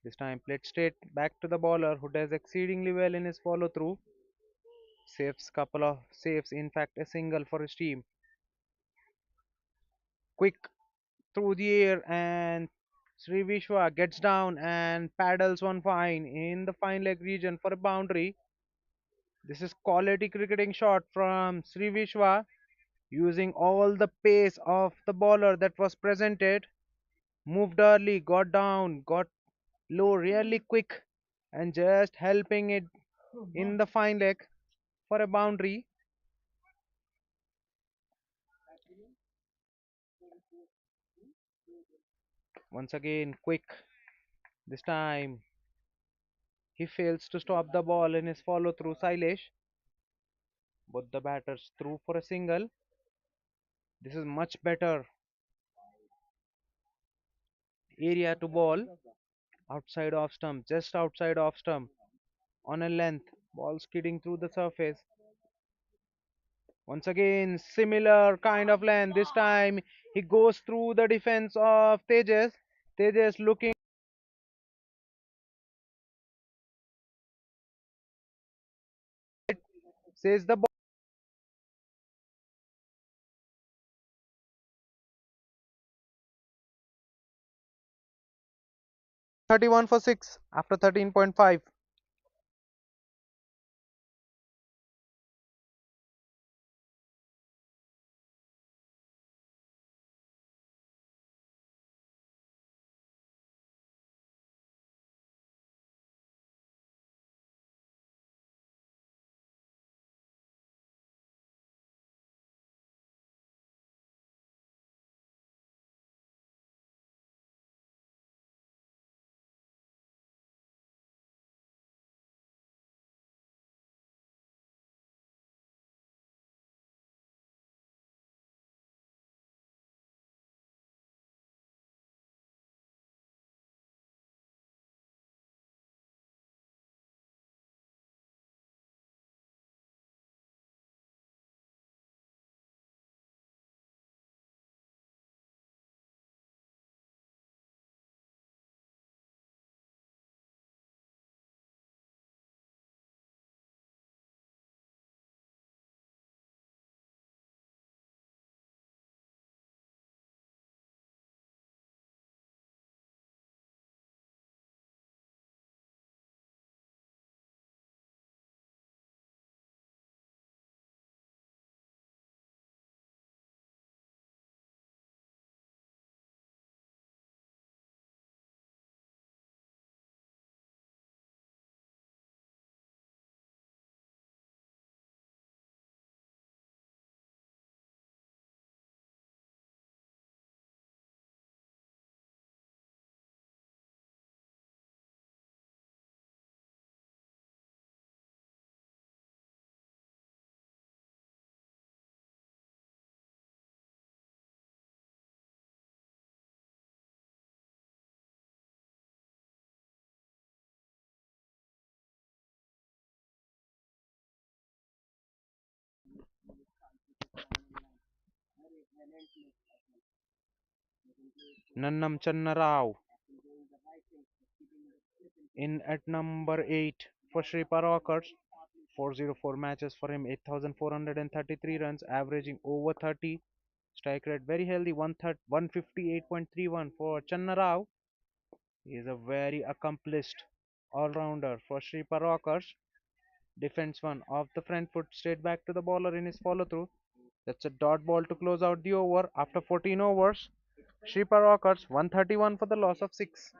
S1: This time played straight back to the bowler who does exceedingly well in his follow through. Saves couple of saves, in fact a single for his team. Quick through the air and Sri Vishwa gets down and paddles one fine in the fine leg region for a boundary. This is quality cricketing shot from Sri Vishwa using all the pace of the bowler that was presented. Moved early, got down, got low really quick, and just helping it in the fine leg for a boundary. Once again, quick. This time, he fails to stop the ball in his follow through. Sailesh. Both the batters through for a single. This is much better area to ball. Outside off stump, just outside off stump. On a length. Ball skidding through the surface. Once again, similar kind of length. This time, he goes through the defense of Tejas. Tejas looking, says the ball. 31 for 6 after 13.5. Nannam Channa Rao in at number 8 for Shreepa Rockerz. 404 matches for him, 8,433 runs, averaging over 30. Strike rate very healthy, 158.31 for Channa Rao. He is a very accomplished all-rounder for Shreepa Rockerz. Defense one off the front foot, straight back to the bowler in his follow-through. That's a dot ball to close out the over after 14 overs. Shreepa Rockerz 131 for the loss of 6.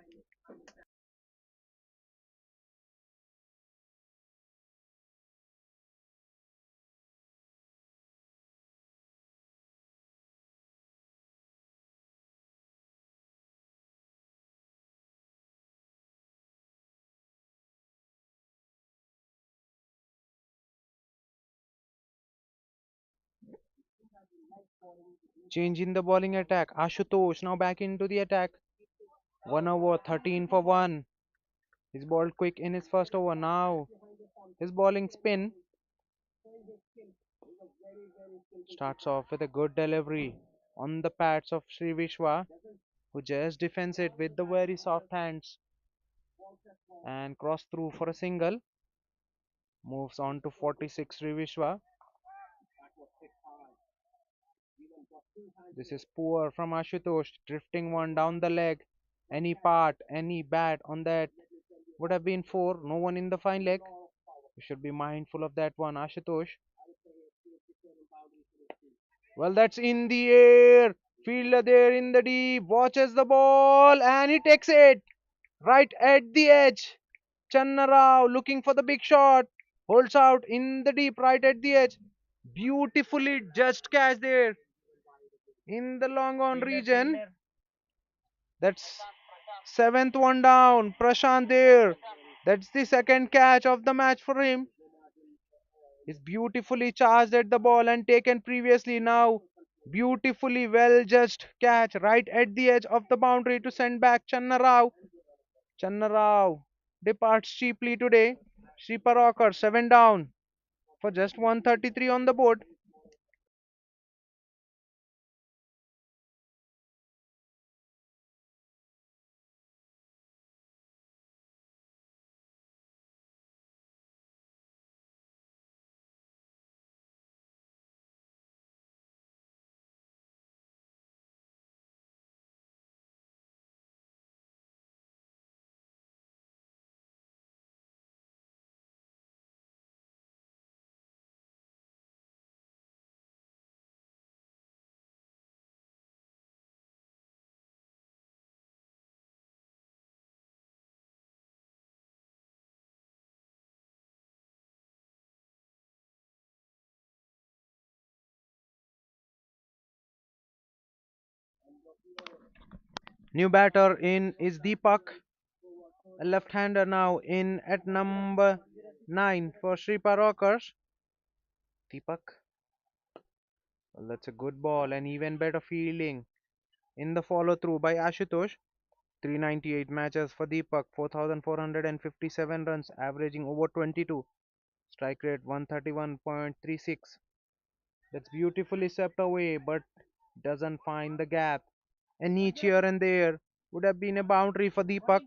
S1: Change in the bowling attack. Ashutosh now back into the attack. 1 over 13 for 1. He's bowled quick in his first over. Now his bowling spin starts off with a good delivery on the pads of Sri Vishwa, who just defends it with the very soft hands and cross through for a single. Moves on to 46 Sri Vishwa. This is poor from Ashutosh, drifting one down the leg. Any part, any bat on that would have been four. No one in the fine leg. You should be mindful of that one, Ashutosh. Well, that's in the air. Fielder there in the deep watches the ball and he takes it right at the edge. Channa Rao looking for the big shot. Holds out in the deep right at the edge. Beautifully judged catch there in the long on region. That's seventh one down. Prashant there. That's the second catch of the match for him. He's beautifully charged at the ball and taken previously. Now, beautifully well judged catch right at the edge of the boundary to send back Channa Rao. Channa Rao departs cheaply today. Shreepa Rocker 7 down for just 133 on the board. New batter in is Deepak, a left-hander now in at number 9 for Shreepa Rockers. Deepak, well, that's a good ball and even better fielding in the follow-through by Ashutosh. 398 matches for Deepak, 4,457 runs, averaging over 22. Strike rate 131.36. That's beautifully swept away, but doesn't find the gap. And each here and there would have been a boundary for Deepak,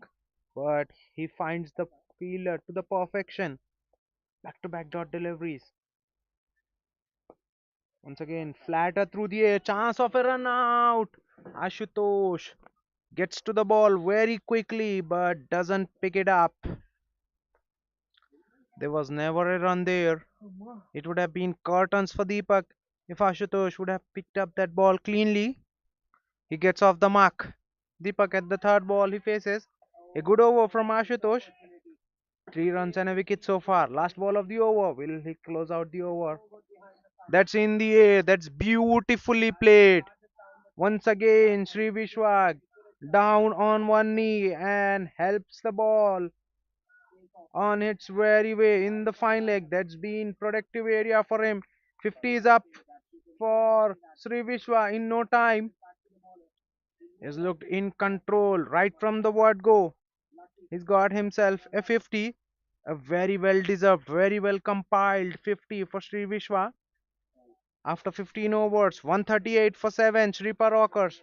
S1: but he finds the fielder to the perfection. Back to back dot deliveries. Once again, flatter through the air. Chance of a run out. Ashutosh gets to the ball very quickly but doesn't pick it up. There was never a run there. It would have been curtains for Deepak if Ashutosh would have picked up that ball cleanly. He gets off the mark. Deepak at the third ball he faces. A good over from Ashutosh. 3 runs and a wicket so far. Last ball of the over. Will he close out the over? That's in the air. That's beautifully played. Once again, Sri Vishwag down on one knee and helps the ball on its very way in the fine leg. That's been productive area for him. 50 is up for Sri Vishwa in no time. He's looked in control right from the word go. He's got himself a 50. A very well deserved, very well compiled 50 for Sri Vishwa. After 15 overs, 138 for 7, Shreepa Rockers.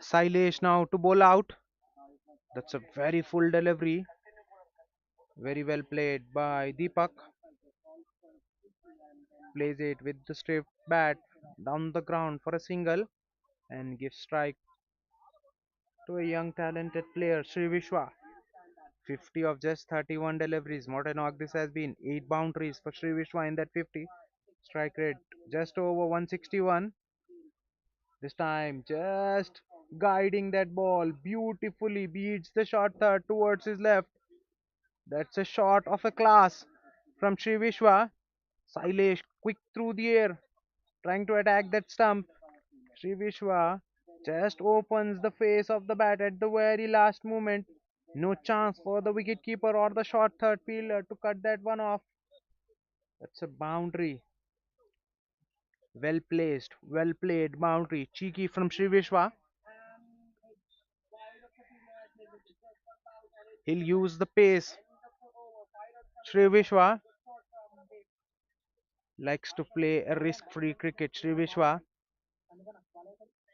S1: Sailesh now to bowl out. That's a very full delivery. Very well played by Deepak. Plays it with the straight bat down the ground for a single and gives strike to a young talented player, Sri Vishwa. 50 of just 31 deliveries. What a knock this has been. 8 boundaries for Sri Vishwa in that 50. Strike rate just over 161. This time just guiding that ball beautifully beats the short third towards his left. That's a shot of a class from Sri Vishwa. Sailesh quick through the air trying to attack that stump. Sri Vishwa just opens the face of the bat at the very last moment. No chance for the wicketkeeper or the short third fielder to cut that one off. That's a boundary. Well placed, well played boundary. Cheeky from Sri Vishwa. He'll use the pace. Sri Vishwa likes to play a risk-free cricket. Sri Vishwa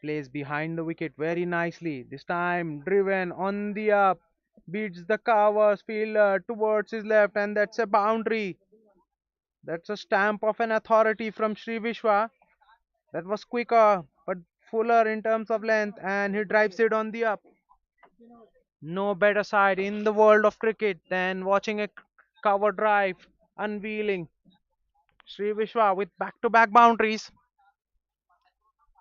S1: plays behind the wicket very nicely. This time driven on the up. Beats the covers fielder towards his left, and that's a boundary. That's a stamp of an authority from Sri Vishwa. That was quicker, but fuller in terms of length, and he drives it on the up. No better side in the world of cricket than watching a cover drive unveiling. Sri Vishwa with back-to-back boundaries.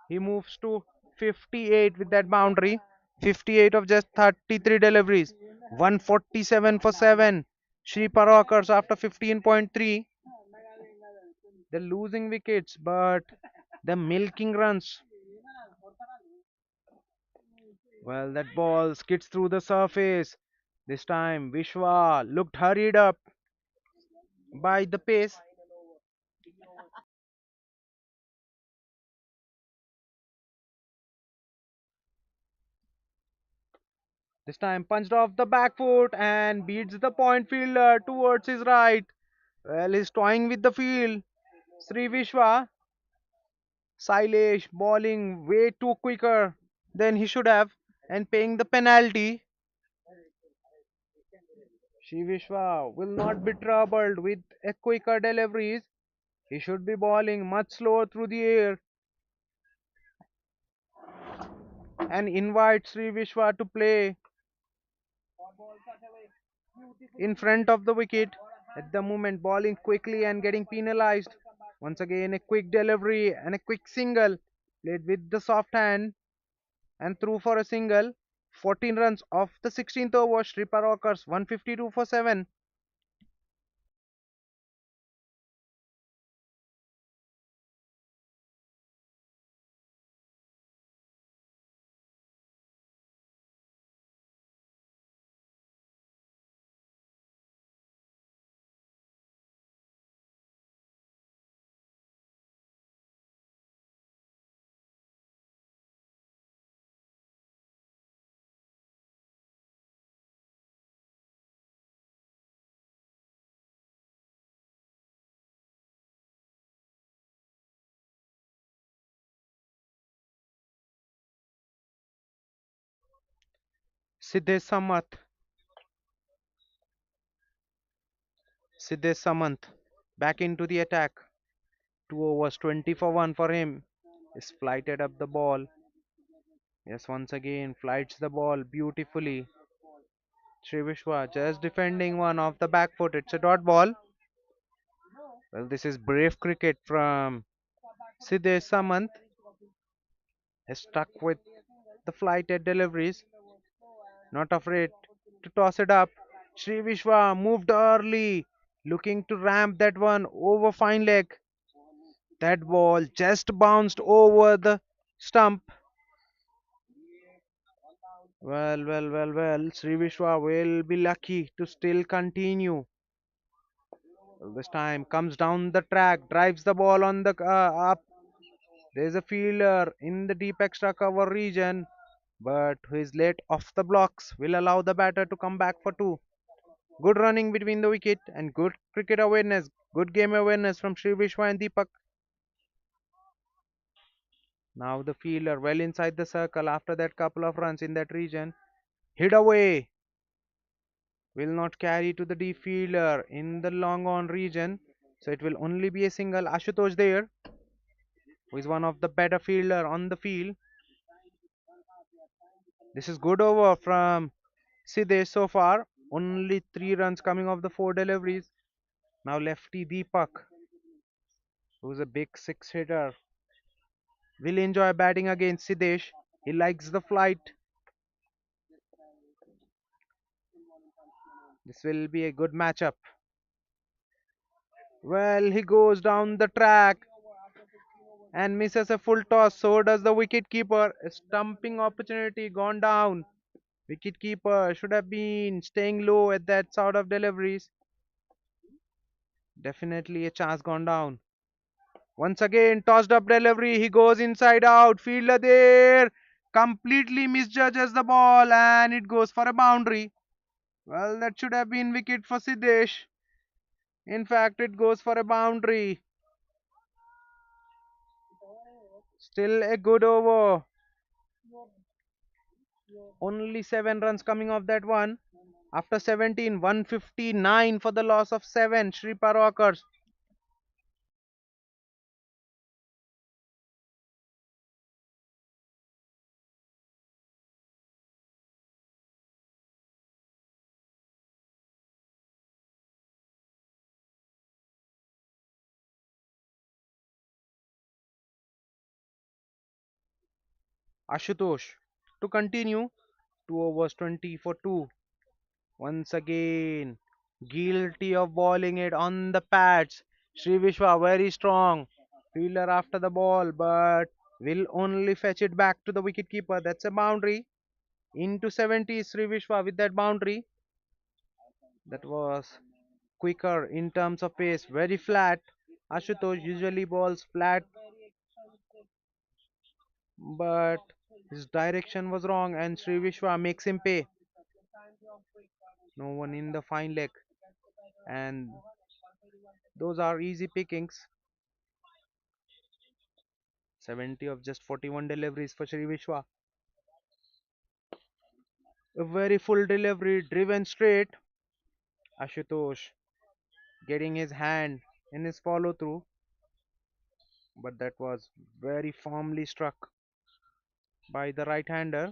S1: He moves to 58 with that boundary. 58 of just 33 deliveries. 147 for 7. Shreepa Rockerz after 15.3. They're losing wickets, but they're milking runs. Well, that ball skids through the surface. This time, Vishwa looked hurried up by the pace. This time, punched off the back foot and beats the point fielder towards his right. Well, he's toying with the field. Sri Vishwa, Sailesh bowling way too quicker than he should have and paying the penalty. Sri Vishwa will not be troubled with a quicker deliveries. He should be bowling much slower through the air and invite Sri Vishwa to play in front of the wicket. At the moment, bowling quickly and getting penalized. Once again, a quick delivery and a quick single played with the soft hand and threw for a single. 14 runs off the 16th over. Shreepa Rockerz 152 for 7. Siddesh Samat, Siddesh Samant back into the attack. 2 overs 20 for 1 for him. Is flighted up the ball. Yes, once again flights the ball beautifully. Shrivishwa just defending one off the back foot. It's a dot ball. Well, this is brave cricket from Siddesh Samant. Is stuck with the flighted deliveries. Not afraid to toss it up. Sri Vishwa moved early, looking to ramp that one over fine leg. That ball just bounced over the stump. Well. Sri Vishwa will be lucky to still continue. Well, this time comes down the track, drives the ball on the up. There's a fielder in the deep extra cover region, but who is late off the blocks will allow the batter to come back for two. Good running between the wicket and good cricket awareness, good game awareness from Sri Vishwa and Deepak. Now the fielder well inside the circle after that couple of runs in that region. Hit away. Will not carry to the deep fielder in the long on region. So it will only be a single. Ashutosh there, who is one of the better fielder on the field. This is good over from Siddesh so far. Only 3 runs coming off the 4 deliveries. Now lefty Deepak, who's a big six hitter, will enjoy batting against Siddesh. He likes the flight. This will be a good matchup. Well, he goes down the track and misses a full toss. So does the wicket keeper. A stumping opportunity gone down. Wicket keeper should have been staying low at that sort of deliveries. Definitely a chance gone down. Once again, tossed up delivery. He goes inside out. Fielder there completely misjudges the ball and it goes for a boundary. Well, that should have been wicket for Siddesh. In fact, it goes for a boundary. Still a good over. Only 7 runs coming off that one. After 17, 159 for the loss of 7. Shreepa Rockers. Ashutosh to continue 2 overs 20 for 2. Once again, guilty of bowling it on the pads. Sri Vishwa very strong. Fielder after the ball, but will only fetch it back to the wicketkeeper. That's a boundary. Into 70 Sri Vishwa with that boundary. That was quicker in terms of pace. Very flat. Ashutosh usually balls flat, but his direction was wrong, and Sri Vishwa makes him pay. No one in the fine leg, and those are easy pickings. 70 of just 41 deliveries for Sri Vishwa. A very full delivery, driven straight. Ashutosh getting his hand in his follow through, but that was very firmly struck by the right hander.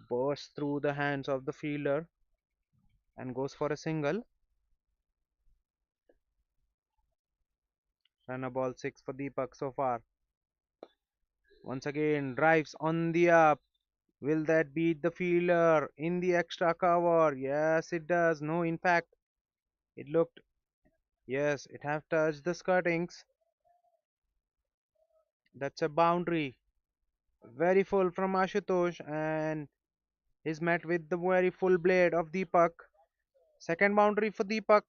S1: Bursts through the hands of the fielder and goes for a single. Run a ball 6 for Deepak so far. Once again, drives on the up. Will that beat the fielder in the extra cover? Yes, it does. No, in fact, it looked. Yes, it have touched the skirtings. That's a boundary. Very full from Ashutosh, and he's met with the very full blade of Deepak. Second boundary for Deepak,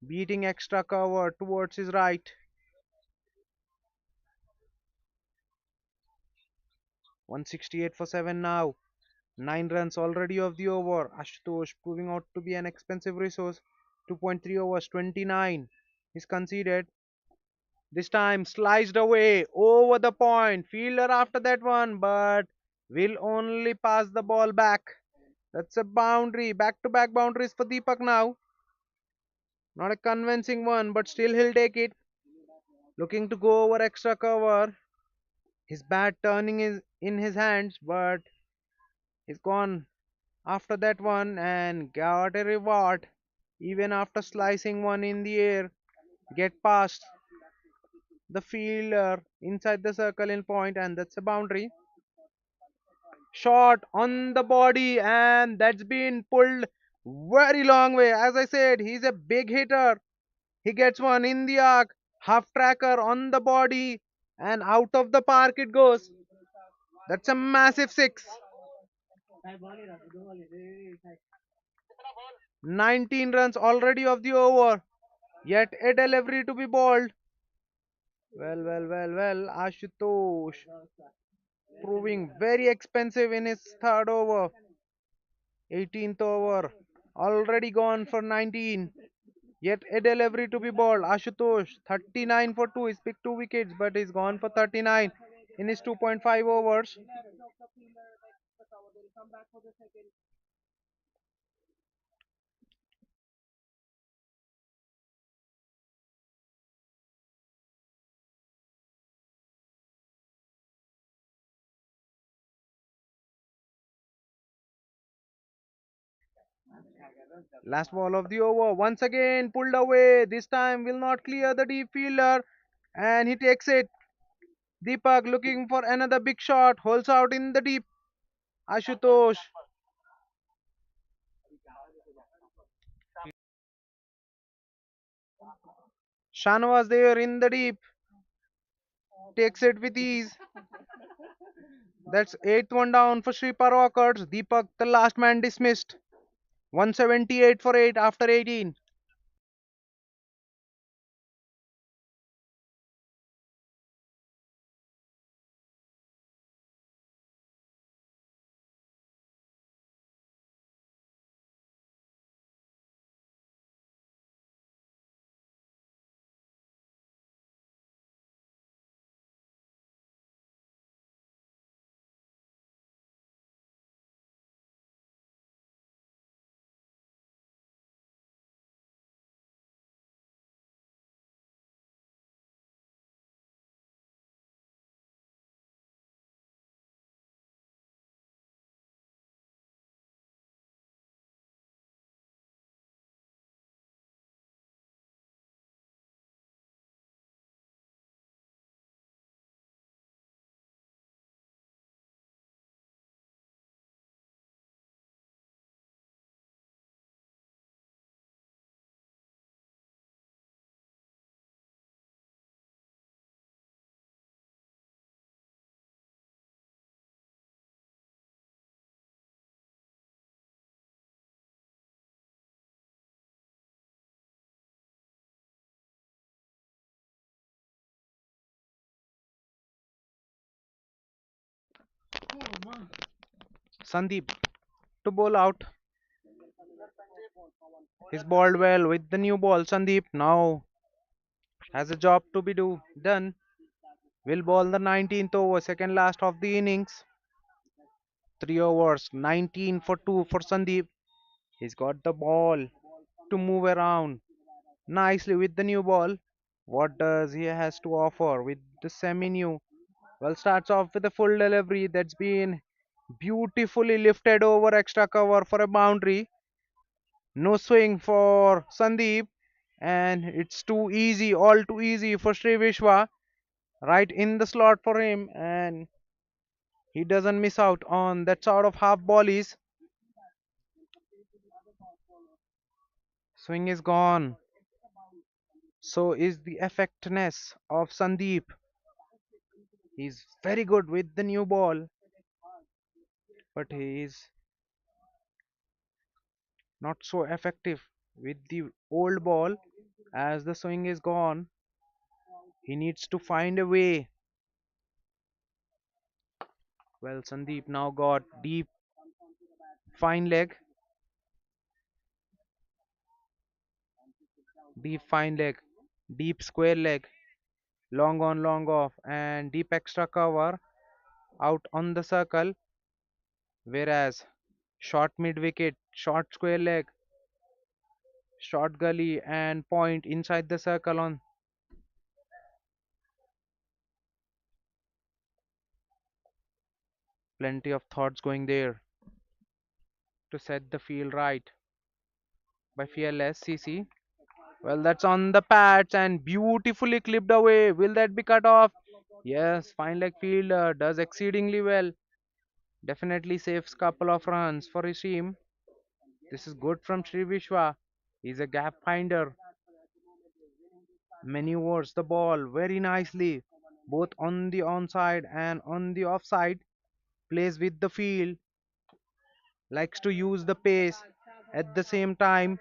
S1: beating extra cover towards his right. 168 for 7 now. 9 runs already of the over. Ashutosh proving out to be an expensive resource. 2.3 overs, 29. He's conceded. This time sliced away over the point. Fielder after that one, but will only pass the ball back. That's a boundary. Back to back boundaries for Deepak now. Not a convincing one, but still he'll take it. Looking to go over extra cover. His bat turning is in his hands, but he's gone after that one and got a reward. Even after slicing one in the air, get past the fielder inside the circle in point, and that's a boundary. Shot on the body, and that's been pulled very long way. As I said, he's a big hitter. He gets one in the arc, half tracker on the body, and out of the park it goes. That's a massive six. 19 runs already of the over, yet a delivery to be bowled. Well, Ashutosh proving very expensive in his third over. 18th over, already gone for 19. Yet a delivery to be bowled. Ashutosh, 39 for 2. He's picked 2 wickets, but he's gone for 39 in his 2.5 overs. Last ball of the over. Once again pulled away. This time will not clear the deep fielder. And he takes it. Deepak looking for another big shot. Holds out in the deep. Ashutosh. Shan was there in the deep. Takes it with ease. That's eighth one down for Shreepa Rockerz. Deepak, the last man, dismissed. 178 for 8 after 18. Sandeep to bowl out. He's bowled well with the new ball. Sandeep now has a job to be done. Will bowl the 19th over, second last of the innings. 3 overs, 19 for 2 for Sandeep. He's got the ball to move around nicely with the new ball. What does he has to offer with the semi-new? Well, starts off with a full delivery that's been beautifully lifted over extra cover for a boundary. No swing for Sandeep, and it's too easy, all too easy for Sri Vishwa. Right in the slot for him, and he doesn't miss out on that sort of half volleys. Swing is gone. So is the effectiveness of Sandeep. He's very good with the new ball, but he is not so effective with the old ball. As the swing is gone, he needs to find a way. Well, Sandeep now got deep fine leg, deep fine leg, deep square leg, long on, long off, and deep extra cover out on the circle. Whereas short mid wicket, short square leg, short gully, and point inside the circle on. Plenty of thoughts going there to set the field right by Fearless CC. Well, that's on the pads and beautifully clipped away. Will that be cut off? Yes, fine leg fielder does exceedingly well. Definitely saves couple of runs for his team. This is good from Sri Vishwa. He's a gap finder. Maneuvers the ball very nicely, both on the onside and on the offside. Plays with the field, likes to use the pace. At the same time,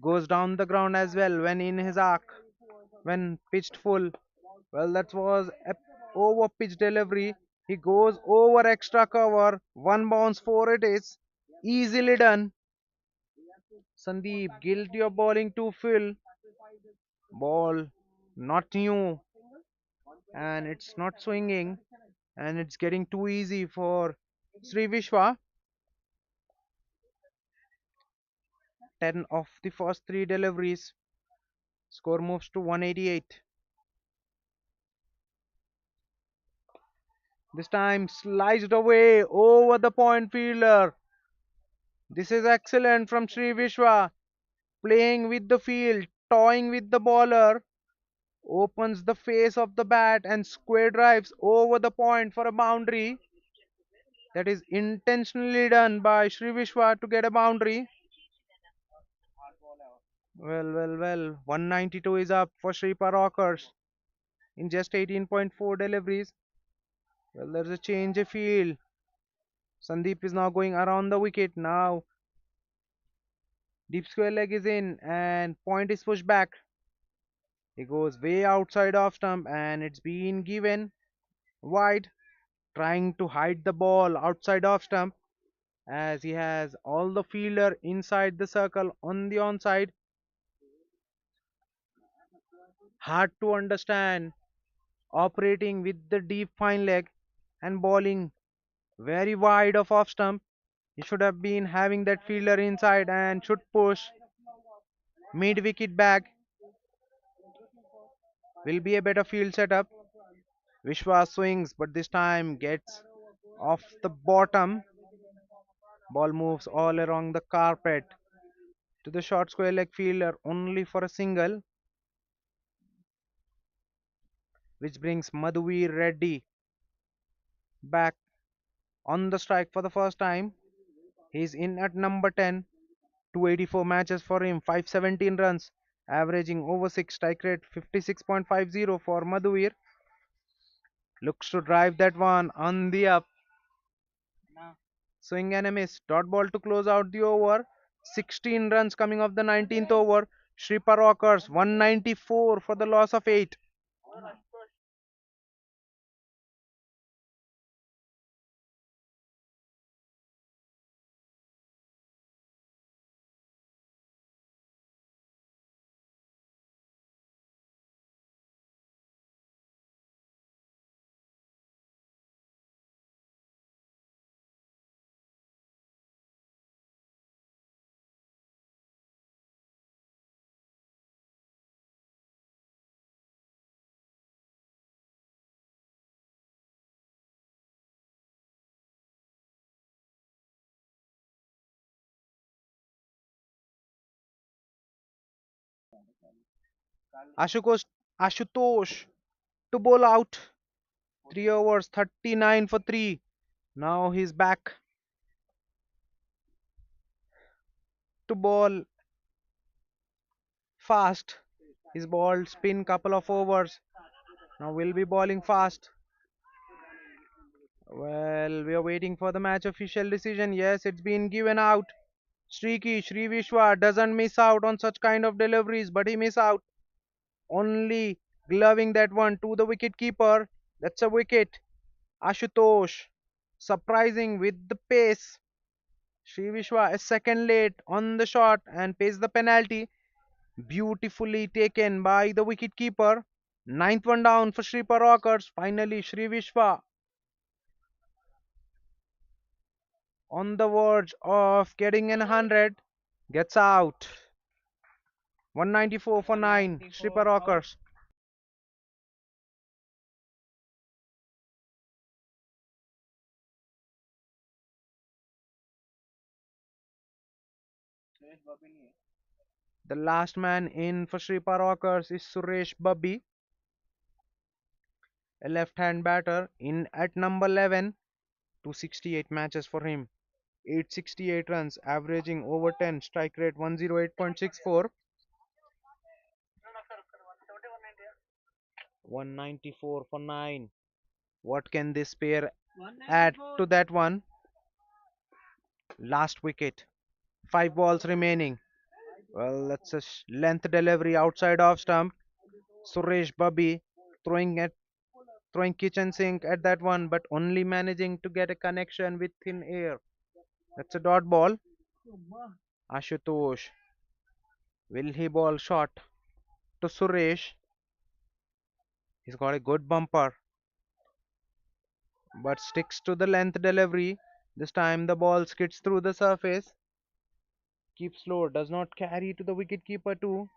S1: goes down the ground as well when in his arc, when pitched full. Well, that was a over pitch delivery. He goes over extra cover. One bounce for it is easily done. Sandeep guilty of bowling to Phil. Ball not new, and it's not swinging, and it's getting too easy for Sri Vishwa. 10 of the first 3 deliveries. Score moves to 188. This time sliced away over the point fielder. This is excellent from Sri Vishwa. Playing with the field, toying with the bowler, opens the face of the bat and square drives over the point for a boundary. That is intentionally done by Sri Vishwa to get a boundary. Well. 192 is up for Shreepa Rockers in just 18.4 deliveries. Well, there's a change of field. Sandeep is now going around the wicket. Now, deep square leg is in and point is pushed back. He goes way outside off stump and it's been given wide, trying to hide the ball outside off stump as he has all the fielder inside the circle on the onside. Hard to understand operating with the deep fine leg and bowling very wide of off stump. He should have been having that fielder inside and should push mid wicket back. Will be a better field setup. Vishwa swings, but this time gets off the bottom. Ball moves all along the carpet to the short square leg fielder only for a single, which brings Madhuvir Reddy back on the strike for the first time. He's in at number 10, 284 matches for him, 517 runs, averaging over 6, strike rate 56.50 for Madhuvir. Looks to drive that one on the up. Swing and a miss. Dot ball to close out the over. 16 runs coming off the 19th over. Shreepa Rockers 194 for the loss of 8. Ashutosh, Ashutosh to bowl out. 3 overs, 39 for 3. Now he's back to ball fast. His ball spin couple of overs. Now we'll be bowling fast. Well, we are waiting for the match official decision. Yes, it's been given out. Streaky Sri Vishwa doesn't miss out on such kind of deliveries, but he miss out only gloving that one to the wicket keeper. That's a wicket. Ashutosh surprising with the pace. Sri Vishwa is second late on the shot and pays the penalty. Beautifully taken by the wicket keeper. Ninth one down for Shreepa Rockers. Finally, Sri Vishwa on the verge of getting an 100 gets out. 194 for 9. Shreepa Rockers. The last man in for Shreepa Rockers is Suresh Babbi, a left-hand batter in at number 11. 268 matches for him. 868 runs, averaging over 10, strike rate 108.64. 194 for 9. What can this pair add to that one? Last wicket. 5 balls remaining. Well, that's a length delivery outside off stump. Suresh Babbi throwing at throwing kitchen sink at that one, but only managing to get a connection with thin air. That's a dot ball. Ashutosh. Will he ball short to Suresh? He's got a good bumper, but sticks to the length delivery. This time the ball skids through the surface. Keeps low, does not carry to the wicket keeper too.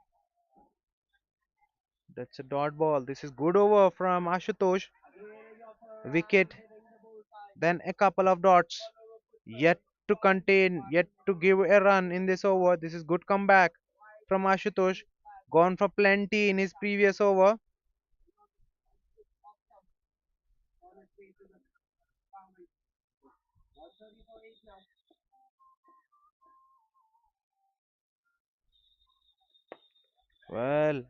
S1: That's a dot ball. This is good over from Ashutosh. Wicket, then a couple of dots. Yet to contain, yet to give a run in this over. This is good comeback from Ashutosh. Gone for plenty in his previous over. Well,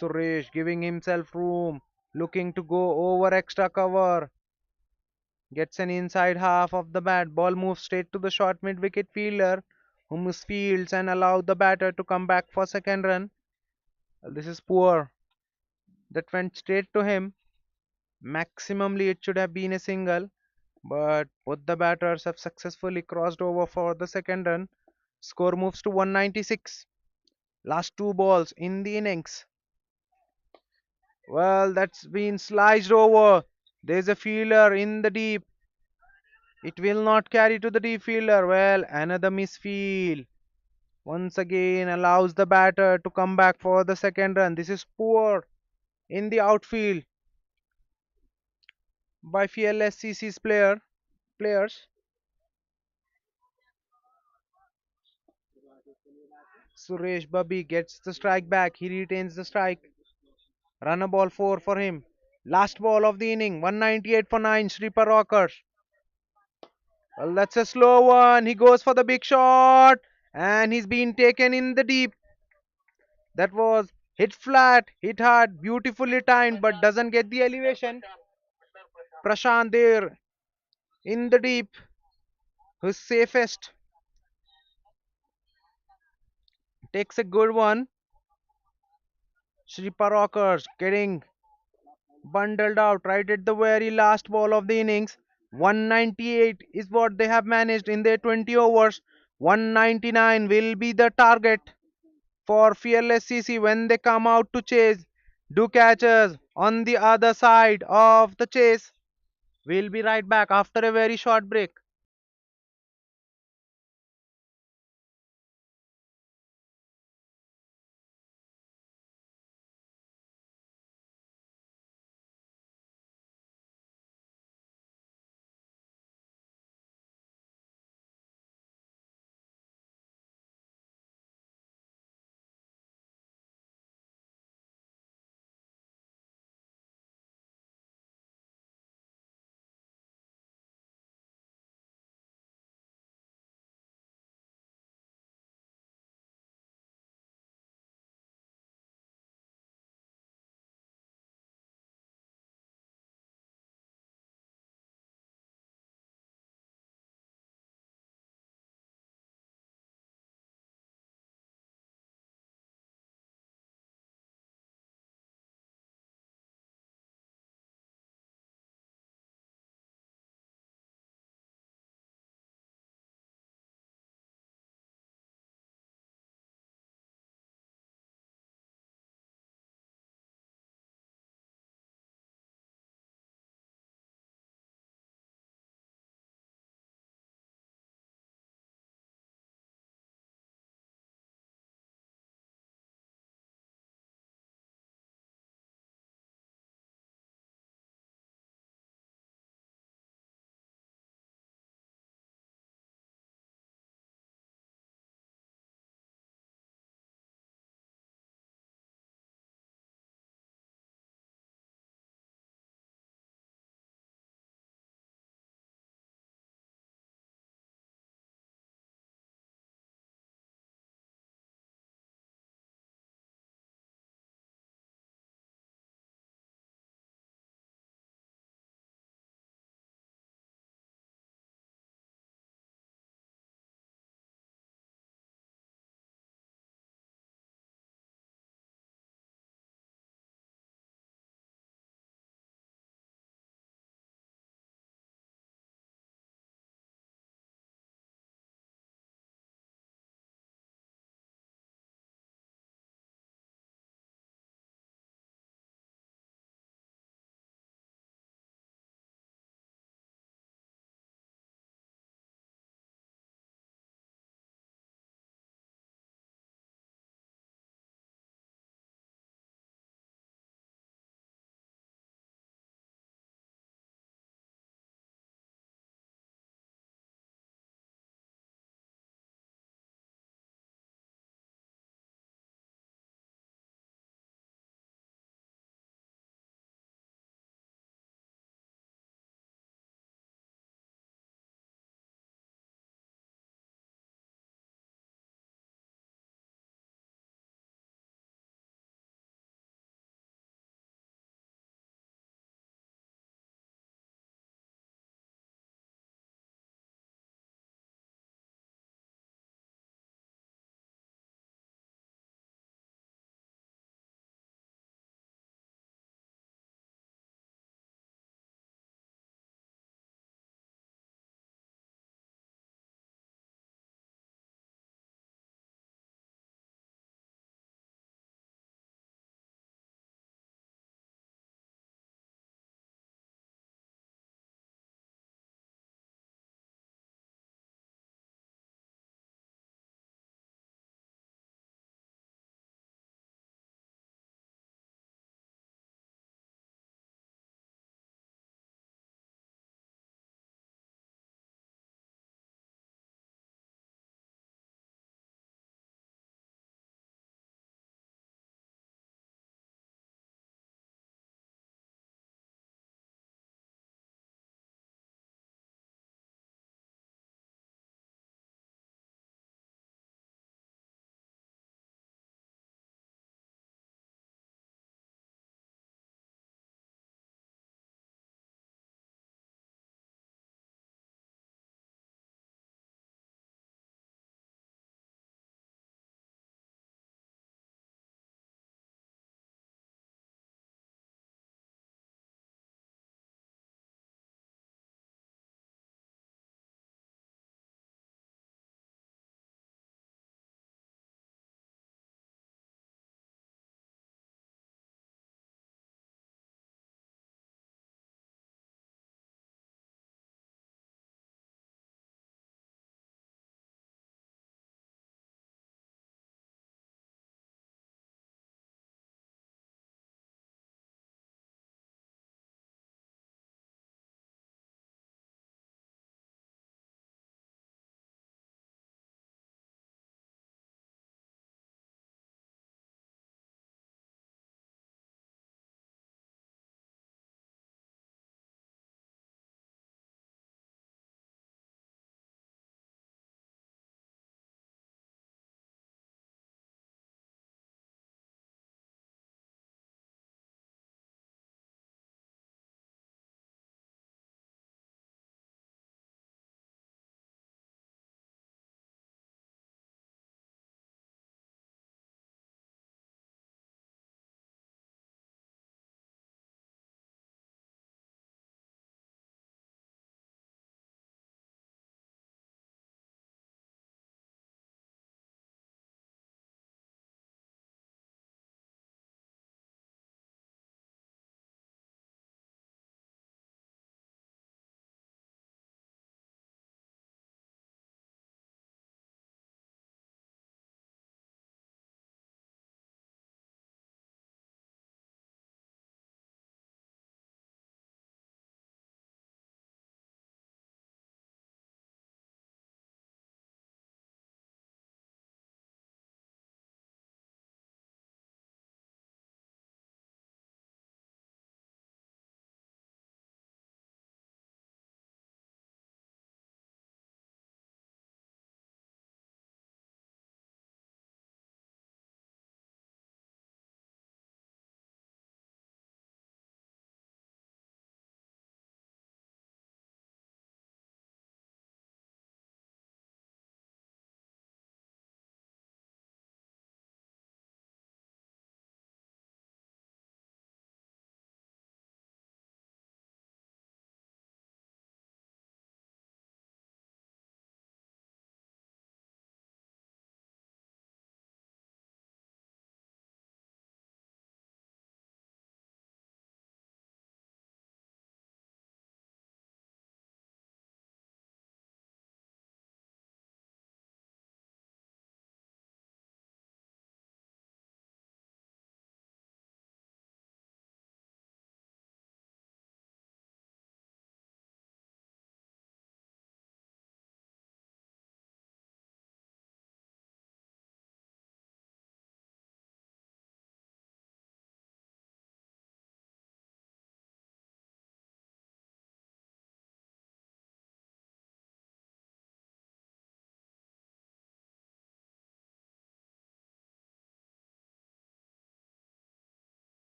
S1: Suresh giving himself room, looking to go over extra cover. Gets an inside half of the bat. Ball moves straight to the short mid wicket fielder, who misfields and allow the batter to come back for second run. Well, this is poor. That went straight to him. Maximally, it should have been a single, but both the batters have successfully crossed over for the second run. Score moves to 196. Last two balls in the innings. Well, that's been sliced over. There's a fielder in the deep. It will not carry to the deep fielder. Well, another misfield. Once again allows the batter to come back for the second run. This is poor in the outfield by FLSCC's players. Suresh Babbi gets the strike back. He retains the strike. Run a ball 4 for him. Last ball of the inning. 198 for 9. Shreepa Rockers. Well, that's a slow one. He goes for the big shot. And he's been taken in the deep. That was hit flat, hit hard, beautifully timed, but doesn't get the elevation. Prashant there in the deep, who's safest, takes a good one. Shripa Rockers getting bundled out right at the very last ball of the innings. 198 is what they have managed in their 20 overs. 199 will be the target for Fearless CC when they come out to chase. Do catchers on the other side of the chase. We'll be right back after a very short break.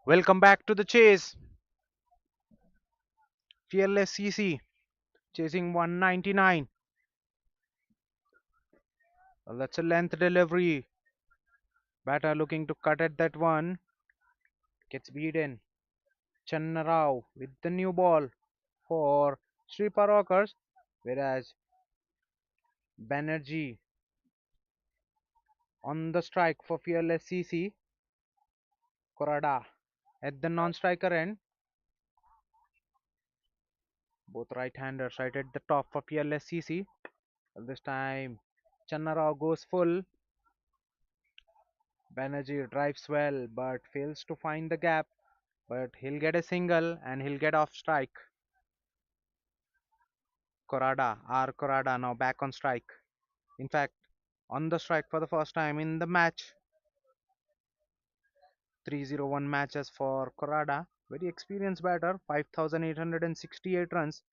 S1: Welcome back to the chase. Fearless CC chasing 199. Well, that's a length delivery. Batter looking to cut at that one. Gets beaten. Channa Rao with the new ball for Shreepa Rockers. Whereas Banerjee on the strike for Fearless CC. Korada at the non-striker end. Both right-handers right at the top for Fearless CC. Well, this time Channa Rao goes full. Banerjee drives well but fails to find the gap. But he'll get a single and he'll get off strike. Korada now back on strike. In fact, on the strike for the first time in the match. 301 matches for Korada. Very experienced batter, 5,868 runs,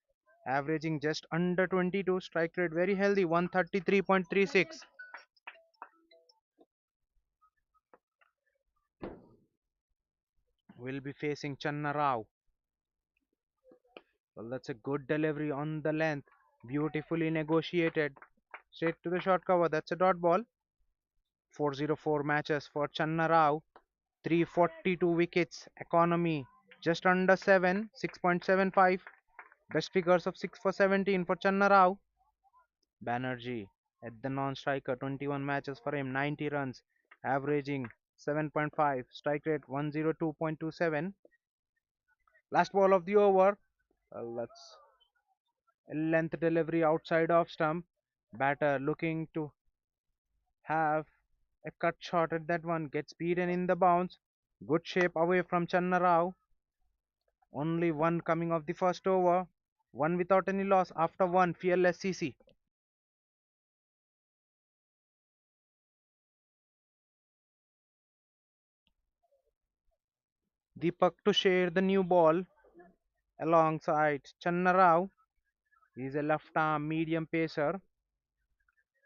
S1: averaging just under 22. Strike rate very healthy, 133.36. Will be facing Channa Rao. Well, that's a good delivery on the length. Beautifully negotiated. Straight to the short cover. That's a dot ball. 404 matches for Channa Rao. 342 wickets. Economy just under 7. 6.75. Best figures of 6 for 17 for Channa Rao. Banerjee at the non-striker. 21 matches for him. 90 runs. Averaging 7.5. Strike rate 102.27. Last ball of the over. Let's length delivery outside of stump. Batter looking to have a cut shot at that one. Gets beaten in the bounce. Good shape away from Channa Rao. Only one coming off the first over. One without any loss after one. Fearless CC. Deepak to share the new ball alongside Channa Rao. He's a left arm medium pacer.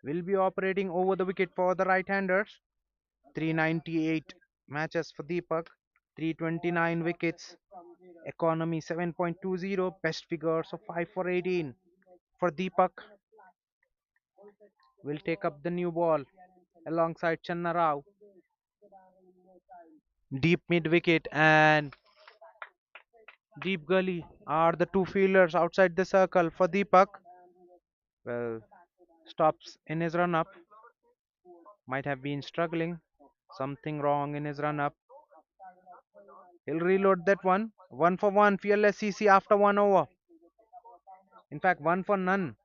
S1: Will be operating over the wicket for the right-handers. 398 matches for Deepak. 329 wickets. Economy 7.20. Best figures of 5 for 18. For Deepak, will take up the new ball alongside Channa Rao. Deep mid wicket and deep gully are the two fielders outside the circle for Deepak. Well, stops in his run up. Might have been struggling. Something wrong in his run up. He'll reload that one. One for one. Fearless CC after one over. In fact, one for none.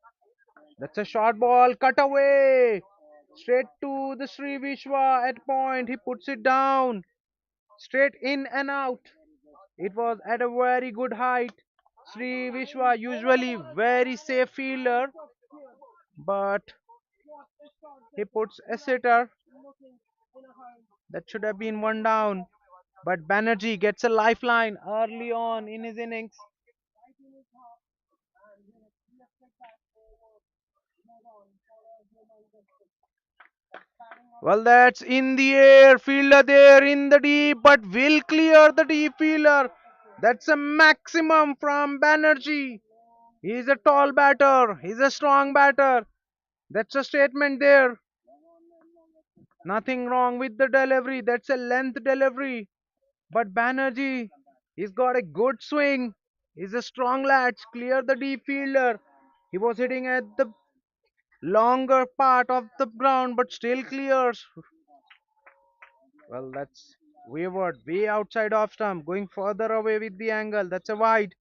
S1: That's a short ball. Cut away. Straight to the Sri Vishwa at point. He puts it down. Straight in and out. It was at a very good height. Sri Vishwa usually very safe fielder, but he puts a sitter that should have been one down. But Banerjee gets a lifeline early on in his innings. Well, that's in the air. Fielder there in the deep, but will clear the deep fielder. That's a maximum from Banerjee. He's a tall batter. He's a strong batter. That's a statement there. Nothing wrong with the delivery. That's a length delivery. But Banerjee, he's got a good swing. He's a strong lad. Clear the deep fielder. He was hitting at the longer part of the ground, but still clears. Well, that's wayward, way outside off stump, going further away with the angle. That's a wide.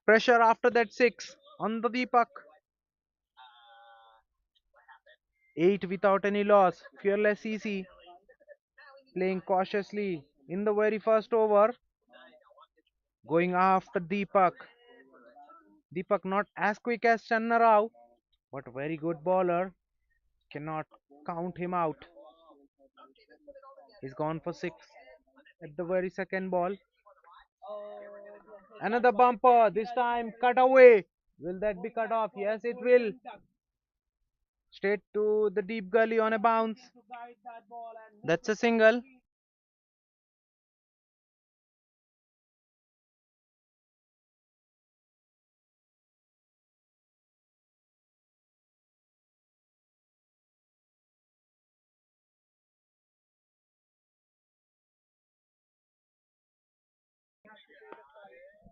S1: Pressure after that six on the Deepak. Eight without any loss. Fearless easy. Playing cautiously in the very first over. Going after Deepak. Deepak not as quick as Channa Rao, but very good bowler. Cannot count him out. He's gone for six at the very second ball. Another bumper. This time cut away. Will that be cut off? Yes, it will. Straight to the deep gully on a bounce. That's a single.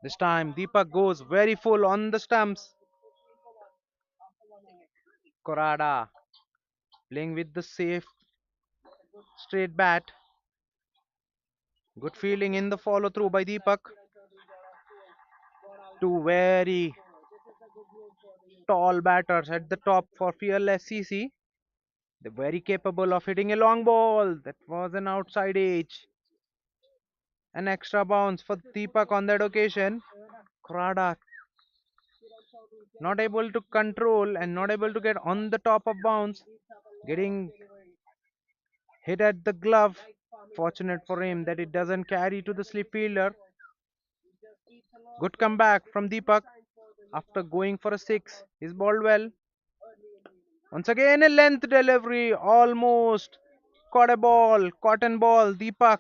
S1: This time Deepak goes very full on the stumps. Korada playing with the safe straight bat. Good feeling in the follow through by Deepak. Two very tall batters at the top for Fearless CC. They're very capable of hitting a long ball. That was an outside edge. An extra bounce for Deepak on that occasion. Korada not able to control and not able to get on the top of bounce. Getting hit at the glove. Fortunate for him that it doesn't carry to the slip fielder. Good comeback from Deepak after going for a six. He's bowled well. Once again, a length delivery, almost caught a ball, cotton ball. Deepak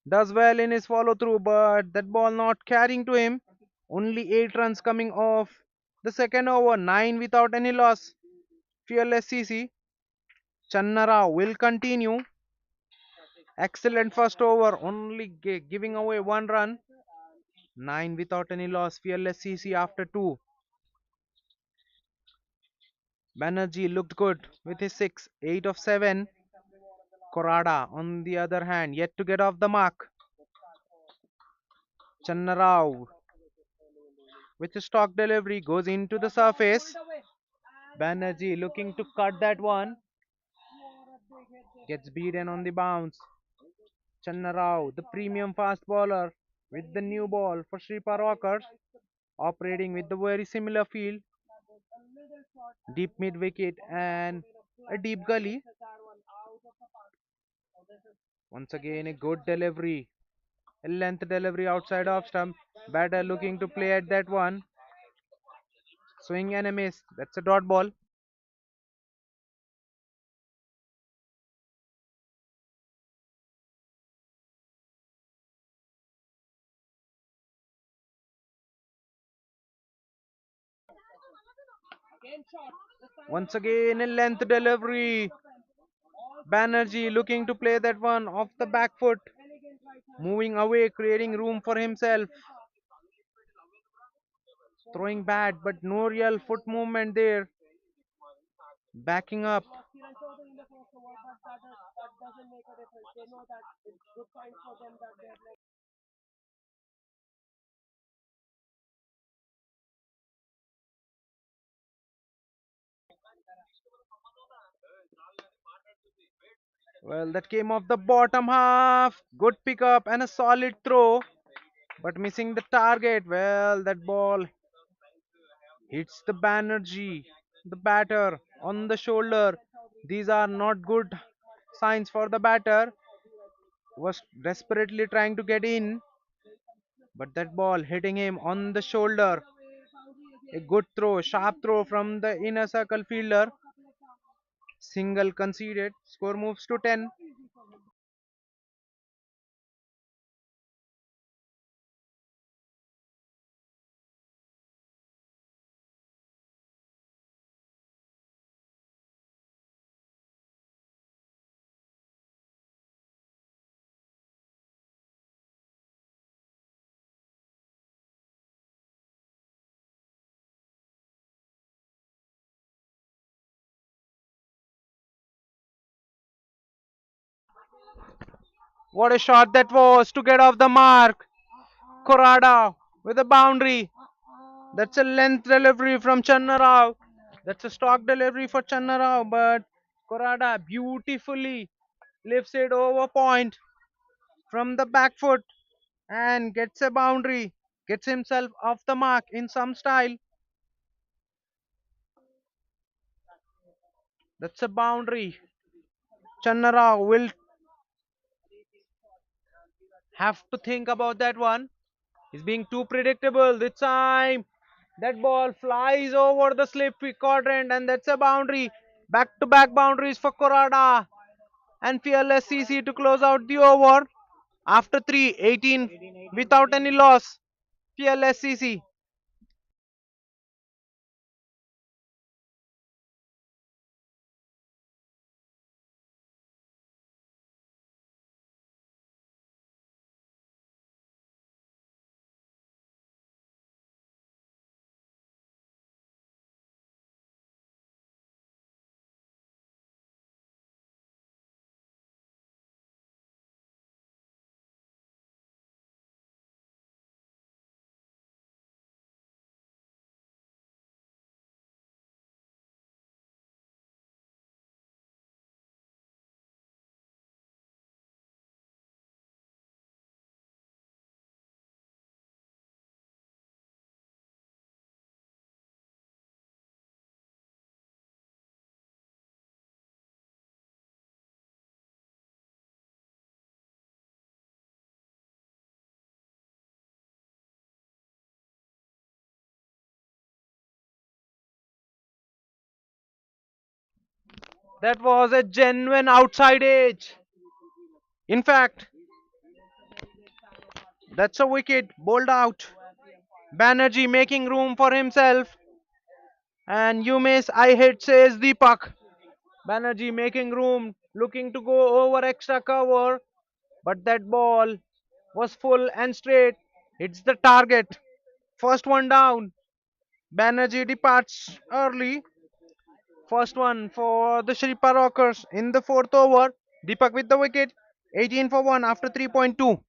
S1: does well in his follow through, but that ball not carrying to him. Only 8 runs coming off the second over, 9 without any loss. Fearless CC. Channara will continue. Excellent first over, only giving away 1 run. 9 without any loss. Fearless CC after 2. Banerjee looked good with his 6, 8 of 7. Korada, on the other hand, yet to get off the mark. Channarao with a stock delivery goes into the surface. Banerjee looking to cut that one. Gets beaten on the bounce. Channarao, the premium fast bowler, with the new ball for Shreepa Rockerz, operating with the very similar field. Deep mid wicket and a deep gully. Once again, a good delivery. A length delivery outside off stump. Batter looking to play at that one. Swing and a miss. That's a dot ball. Once again, a length delivery. Banerjee looking to play that one off the back foot. Moving away, creating room for himself. Throwing bad, but no real foot movement there. Backing up. Well, that came off the bottom half. Good pickup and a solid throw, but missing the target. Well, that ball hits the Banerjee, the batter, on the shoulder. These are not good signs for the batter. Was desperately trying to get in, but that ball hitting him on the shoulder. A good throw, sharp throw from the inner circle fielder. Single conceded. Score moves to 10. What a shot that was to get off the mark. Korada with a boundary. That's a length delivery from Channarao. That's a stock delivery for Channarao, but Korada beautifully lifts it over point from the back foot and gets a boundary. Gets himself off the mark in some style. That's a boundary. Channarao will have to think about that one. He's being too predictable this time. That ball flies over the slip quadrant, and that's a boundary. Back to back boundaries for Korada and Fearless CC to close out the over. After 3, 18 without any loss. Fearless CC. That was a genuine outside edge. In fact, that's a wicket bowled out. Banerjee making room for himself. And you miss, I hit, says Deepak. Banerjee making room, looking to go over extra cover. But that ball was full and straight. It's the target. First one down. Banerjee departs early. First one for the Shreepa Rockers in the fourth over. Deepak with the wicket. 18 for 1 after 3.2.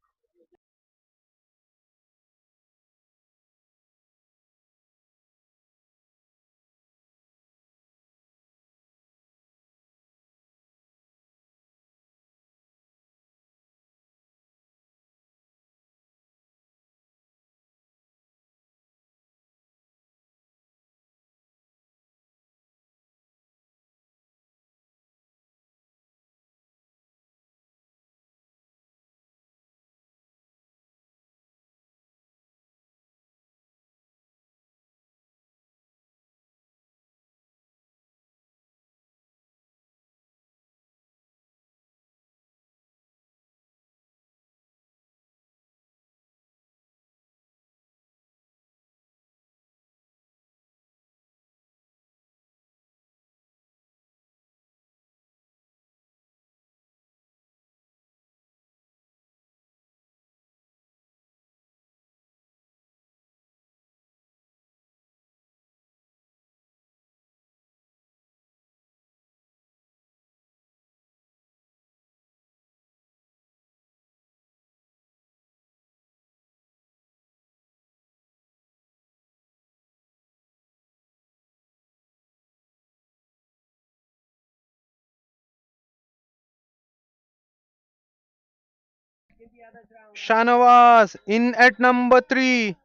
S1: Shanawaz in at number 3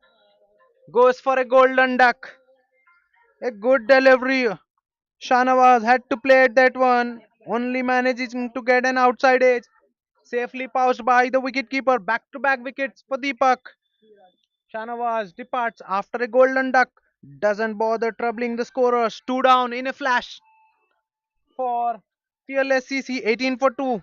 S1: goes for a golden duck. A good delivery. Shanawaz had to play at that one, only managing to get an outside edge. Safely paused by the wicketkeeper. Back to back wickets for Deepak. Shanawaz departs after a golden duck. Doesn't bother troubling the scorers. Two down in a flash for Fearless CC 18 for 2.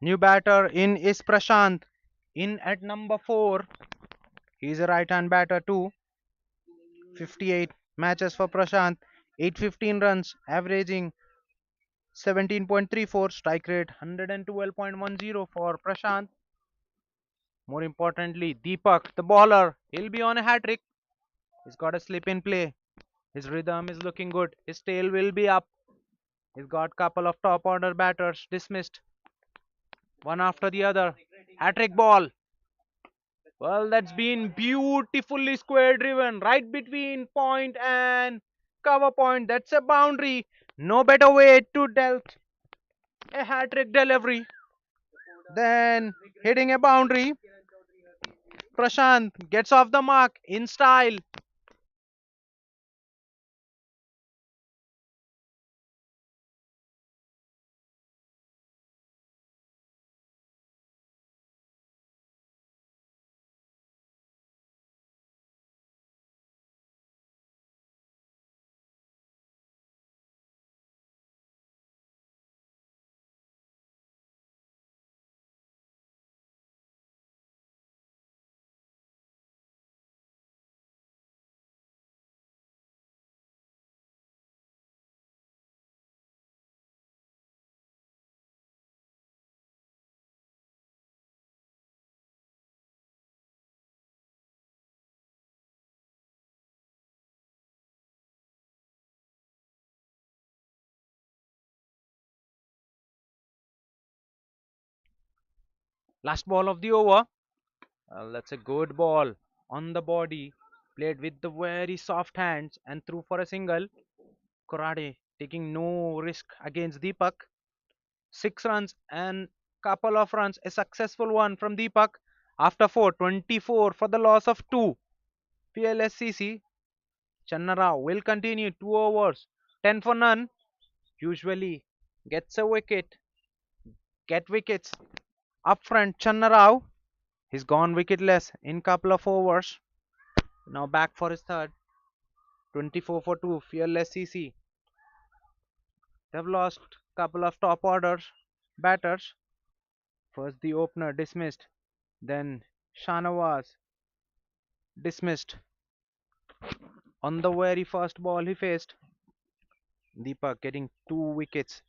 S1: New batter in is Prashant. In at number 4. He's a right hand batter too. 58 matches for Prashant. 815 runs, averaging 17.34, strike rate 112.10 for Prashant. More importantly, Deepak, the bowler, he'll be on a hat trick. He's got a slip in play. His rhythm is looking good. His tail will be up. He's got couple of top order batters dismissed, one after the other. Hat trick ball. Well, that's been beautifully square driven right between point and cover point. That's a boundary. No better way to dealt a hat trick delivery than hitting a boundary. Prashant gets off the mark in style. Last ball of the over. That's a good ball on the body, played with the very soft hands and through for a single. Korade taking no risk against Deepak. 6 runs and couple of runs, a successful one from Deepak after 4, 24 for the loss of 2. PLSCC Channarao will continue 2 overs, 10 for none. Usually gets a wicket, get wickets. Up front, Channarao, he's gone wicketless in couple of overs. Now back for his third, 24 for 2. Fearless CC. They've lost couple of top orders batters. First the opener dismissed, then Shanawaz dismissed. On the very first ball he faced, Deepak getting 2 wickets.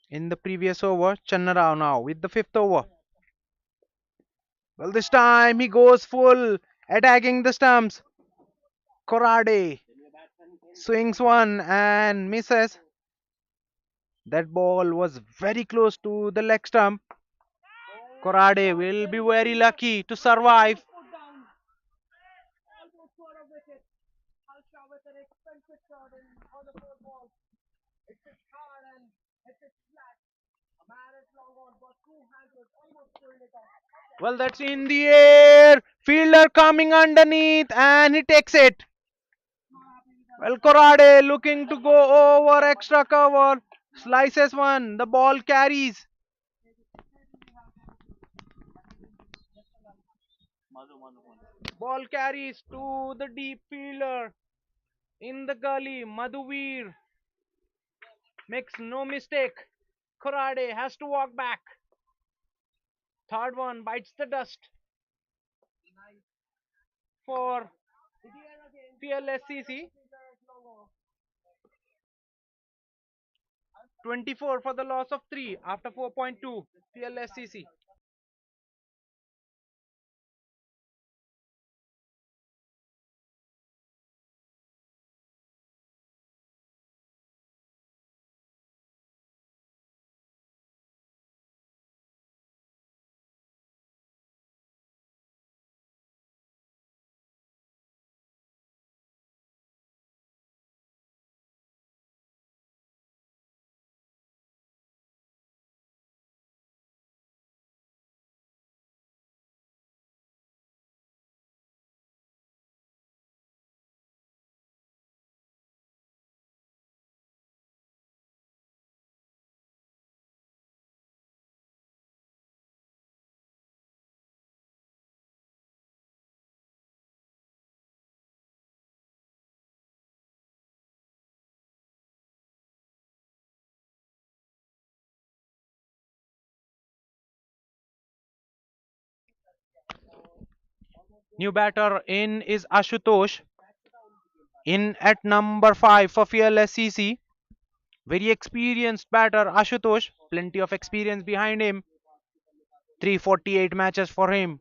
S1: In the previous over, Channarao now with the fifth over. Well, this time he goes full, attacking the stumps. Korade swings one and misses. That ball was very close to the leg stump. Korade will be very lucky to survive. Well, that's in the air. Fielder coming underneath and he takes it. Well, Korade looking to go over extra cover. Slices one. The ball carries. Ball carries to the deep fielder in the gully. Madhuvir makes no mistake. Korade has to walk back. Third one bites the dust for PLSCC. 24 for the loss of 3 after 4.2. PLSCC. New batter in is Ashutosh. In at number 5 for PLSCC. Very experienced batter Ashutosh. Plenty of experience behind him. 348 matches for him.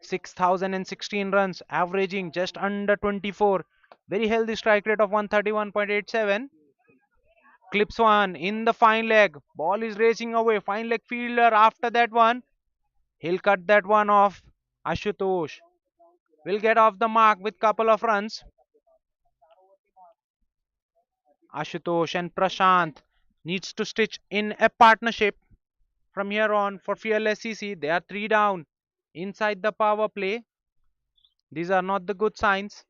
S1: 6,016 runs, averaging just under 24. Very healthy strike rate of 131.87. Clips one in the fine leg. Ball is racing away. Fine leg fielder after that one. He'll cut that one off. Ashutosh will get off the mark with couple of runs. Ashutosh and Prashant needs to stitch in a partnership from here on for Fearless CC. They are 3 down inside the power play. These are not the good signs.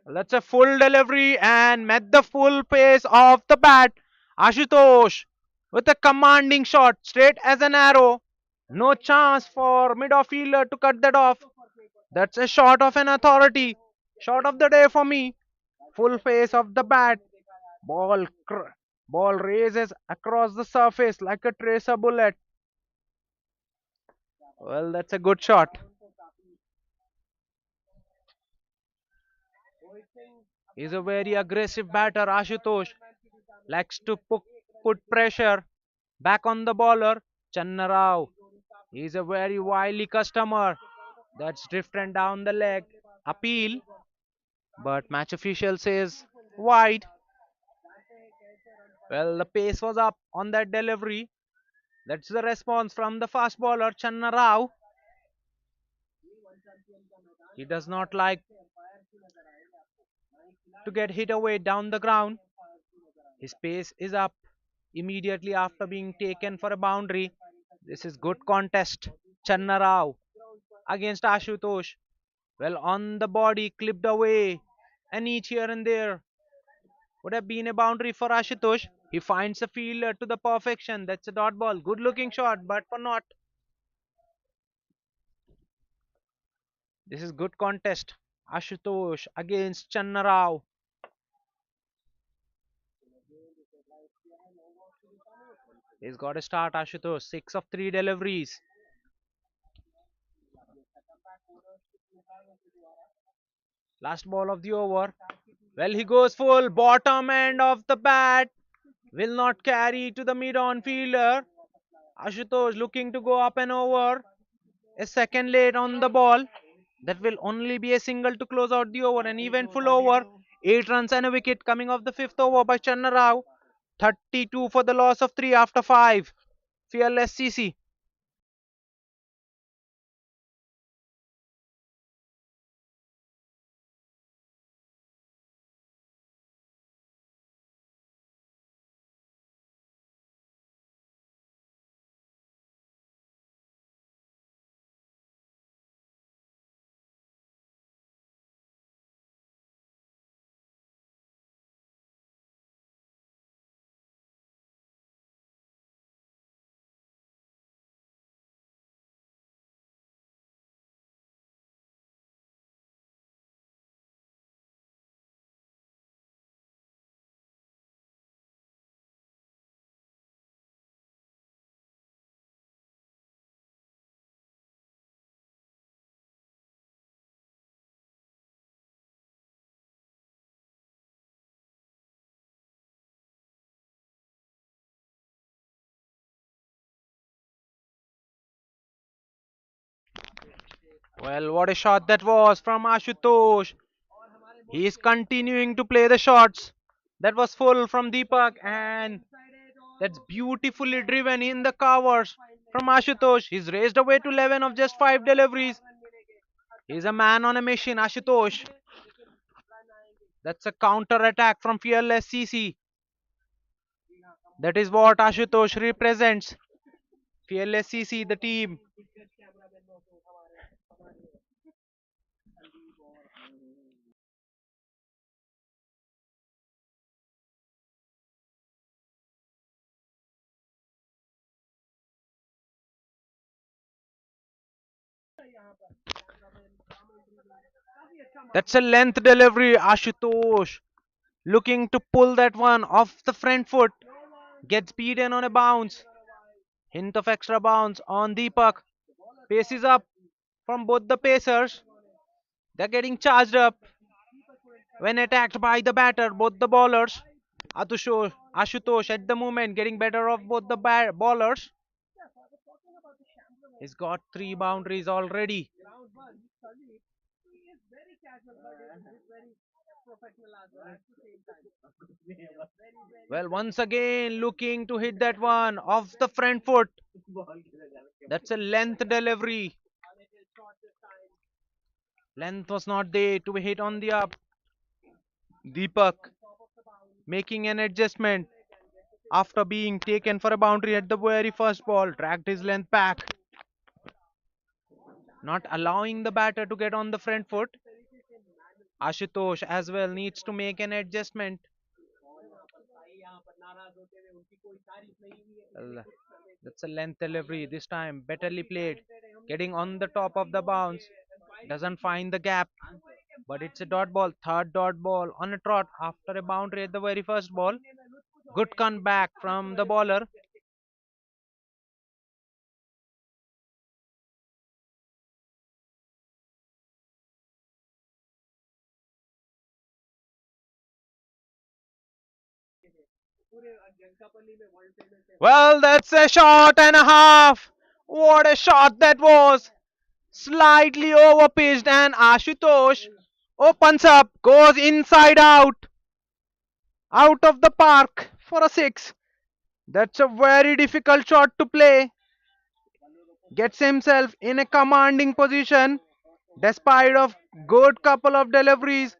S1: That's a full delivery and met the full pace of the bat. Ashutosh with a commanding shot straight as an arrow. No chance for mid-off fielder to cut that off. That's a shot of an authority. Shot of the day for me. Full face of the bat. Ball ball raises across the surface like a tracer bullet. Well, that's a good shot. He's a very aggressive batter, Ashutosh. Likes to put pressure back on the bowler. Channarao. He's a very wily customer. That's drifting down the leg. Appeal. But match official says wide. Well, the pace was up on that delivery. That's the response from the fast bowler Channa Rao. He does not like to get hit away down the ground. His pace is up immediately after being taken for a boundary. This is good contest. Channa Rao against Ashutosh. Well, on the body, clipped away, and each here and there would have been a boundary for Ashutosh. He finds a fielder to the perfection. That's a dot ball. Good looking shot, but for not. This is good contest. Ashutosh against Channa Rao. He's got a start, Ashutosh. 6 of 3 deliveries. Last ball of the over. Well, he goes full. Bottom end of the bat. Will not carry to the mid-on fielder. Ashutosh looking to go up and over. A second late on the ball. That will only be a single to close out the over. An even full over. 8 runs and a wicket coming off the fifth over by Channa Rao. 32 for the loss of 3 after 5. Fearless CC. Well, what a shot that was from Ashutosh. He is continuing to play the shots. That was full from Deepak, and that's beautifully driven in the covers from Ashutosh. He's raised away to 11 of just 5 deliveries. He's a man on a mission, Ashutosh. That's a counter attack from Fearless CC. That is what Ashutosh represents. Fearless CC, the team. That's a length delivery, Ashutosh. Looking to pull that one off the front foot. Gets beaten on a bounce. Hint of extra bounce on Deepak. Pace is up from both the pacers. They're getting charged up when attacked by the batter, both the bowlers. Ashutosh at the moment getting better of both the bowlers. He's got 3 boundaries already. Well, once again looking to hit that one off the front foot. That's a length delivery. Length was not there to hit on the up. Deepak making an adjustment after being taken for a boundary at the very first ball. Dragged his length back, not allowing the batter to get on the front foot. Ashutosh as well needs to make an adjustment. Well, that's a length delivery this time, betterly played. Getting on the top of the bounce, doesn't find the gap, but it's a dot ball, third dot ball on a trot after a boundary at the very first ball. Good comeback from the bowler. Well, that's a shot and a half. What a shot that was! Slightly over pitched, and Ashutosh opens up, goes inside out. out of the park for a six. That's a very difficult shot to play. Gets himself in a commanding position despite of good couple of deliveries.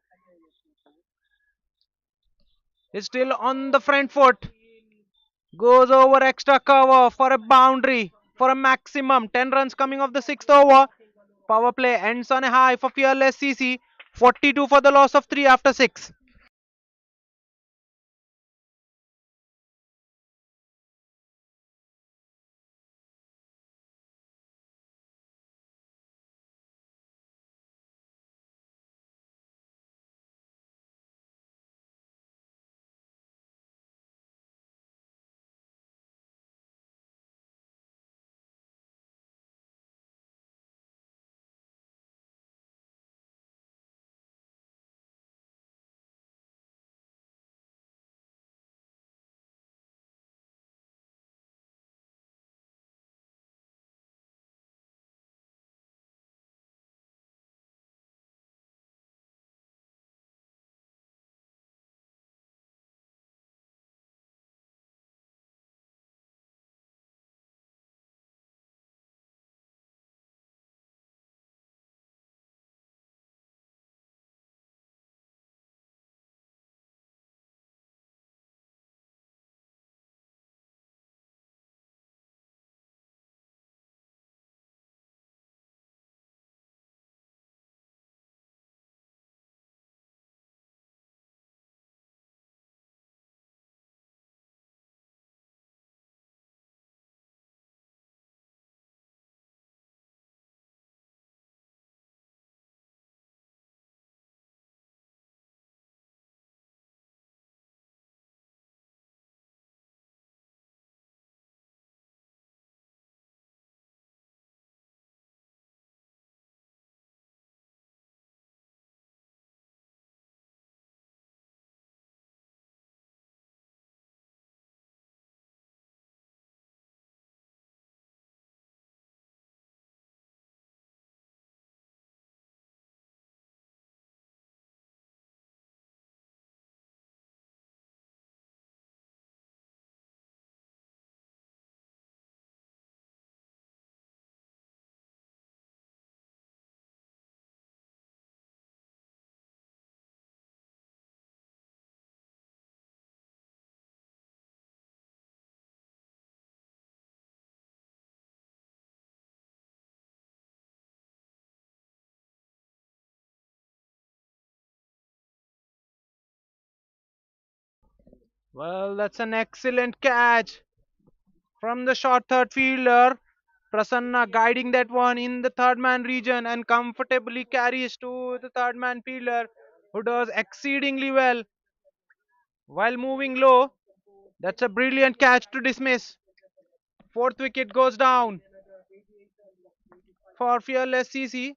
S1: He's still on the front foot. Goes over extra cover for a boundary for a maximum 10 runs coming off the sixth over. Power play ends on a high for Fearless CC. 42 for the loss of 3 after 6. Well, that's an excellent catch from the short third fielder. Prasanna guiding that one in the third man region and comfortably carries to the third man fielder who does exceedingly well while moving low. That's a brilliant catch to dismiss. Fourth wicket goes down for Fearless CC.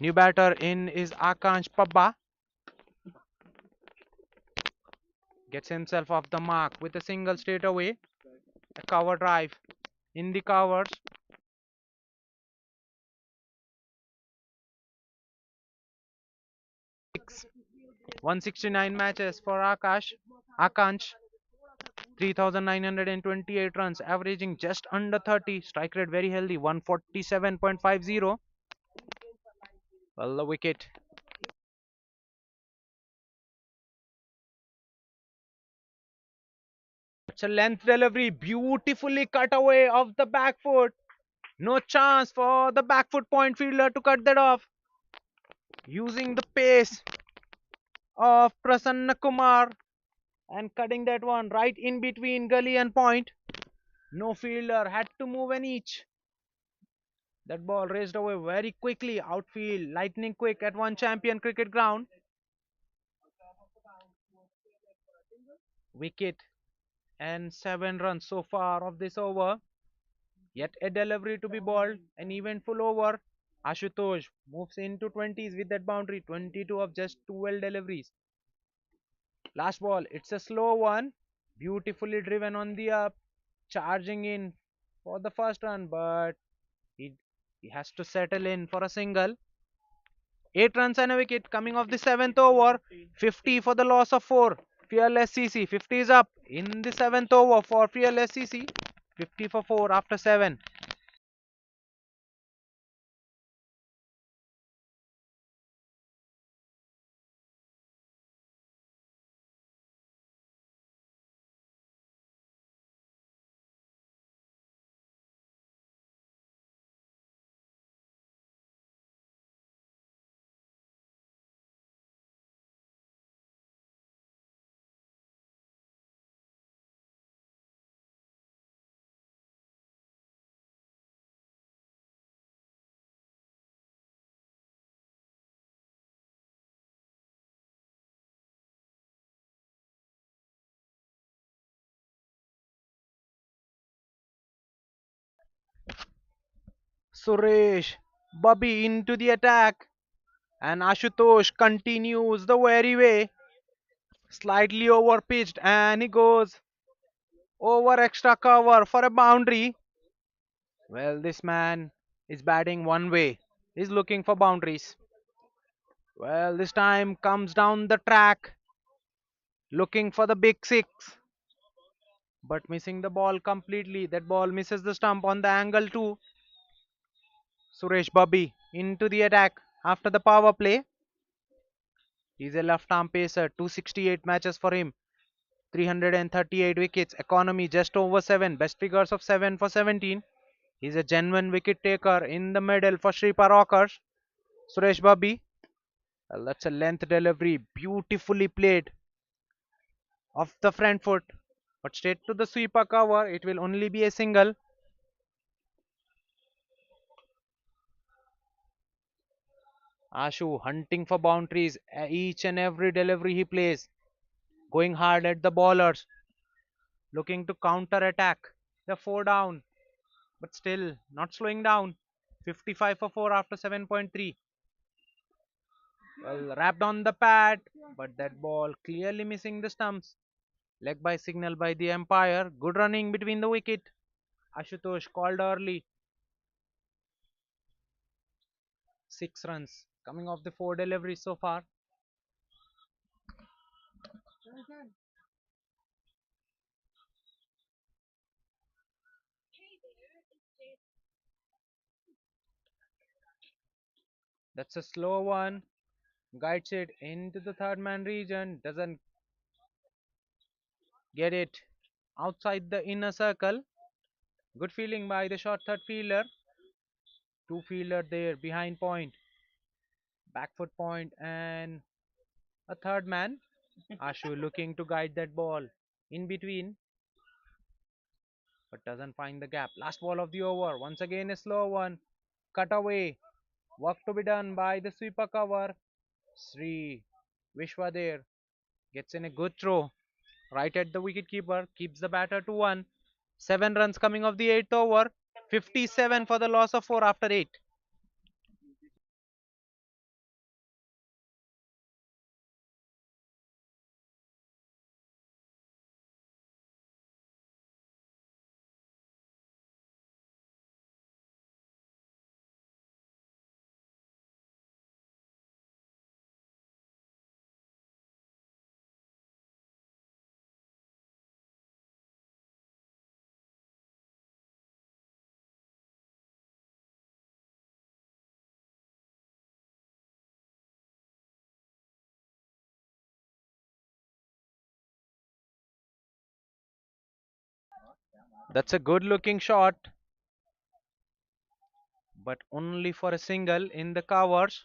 S1: New batter in is Akansh Pabba. Gets himself off the mark with a single straight away. A cover drive in the covers. 169 matches for Akansh. 3,928 runs, averaging just under 30. Strike rate very healthy, 147.50. Well, the wicket. It's a length delivery, beautifully cut away off the back foot. No chance for the back foot point fielder to cut that off. Using the pace of Prasanna Kumar and cutting that one right in between gully and point. No fielder had to move an inch. That ball raced away very quickly. Outfield lightning quick at one champion cricket ground. Wicket and 7 runs so far of this over. Yet a delivery to be bowled. An eventful over. Ashutosh moves into 20s with that boundary. 22 of just 12 deliveries. Last ball. It's a slow one. Beautifully driven on the up. Charging in for the first run. But he, he has to settle in for a single. 8 runs and a wicket coming off the seventh over. 50 for the loss of 4. Fearless CC. 50 is up in the seventh over for Fearless CC. 50 for 4 after 7. Suresh, Bobby into the attack, and Ashutosh continues the weary way. Slightly over pitched, and he goes over extra cover for a boundary. Well, this man is batting one way. He's looking for boundaries. Well, this time comes down the track, looking for the big six, but missing the ball completely. That ball misses the stump on the angle too. Suresh Bobby into the attack after the power play. He's a left arm pacer, 268 matches for him, 338 wickets, economy just over 7, best figures of 7 for 17. He's a genuine wicket taker in the middle for Shreepa Rockerz. Suresh Bobby. Well, that's a length delivery, beautifully played off the front foot, but straight to the sweeper cover. It will only be a single. Ashu hunting for boundaries each and every delivery he plays, going hard at the bowlers, looking to counter attack. The 4 down, but still not slowing down. 55 for 4 after 7.3. Well, wrapped on the pad, but that ball clearly missing the stumps. Leg by signal by the umpire. Good running between the wicket. Ashutosh called early. 6 runs coming off the 4 deliveries so far. That's a slow one. Guides it into the third man region. Doesn't get it outside the inner circle. Good feeling by the short third fielder. Two fielder there behind point. Back foot point and a third man. Ashu looking to guide that ball in between, but doesn't find the gap. Last ball of the over. Once again a slow one. Cut away. Work to be done by the sweeper cover. Sri Vishwa there gets in a good throw right at the wicketkeeper. Keeps the batter to 1. 7 runs coming off the 8th over. 57 for the loss of 4 after 8. That's a good looking shot, but only for a single in the covers.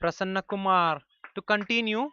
S1: Prasanna Kumar to continue.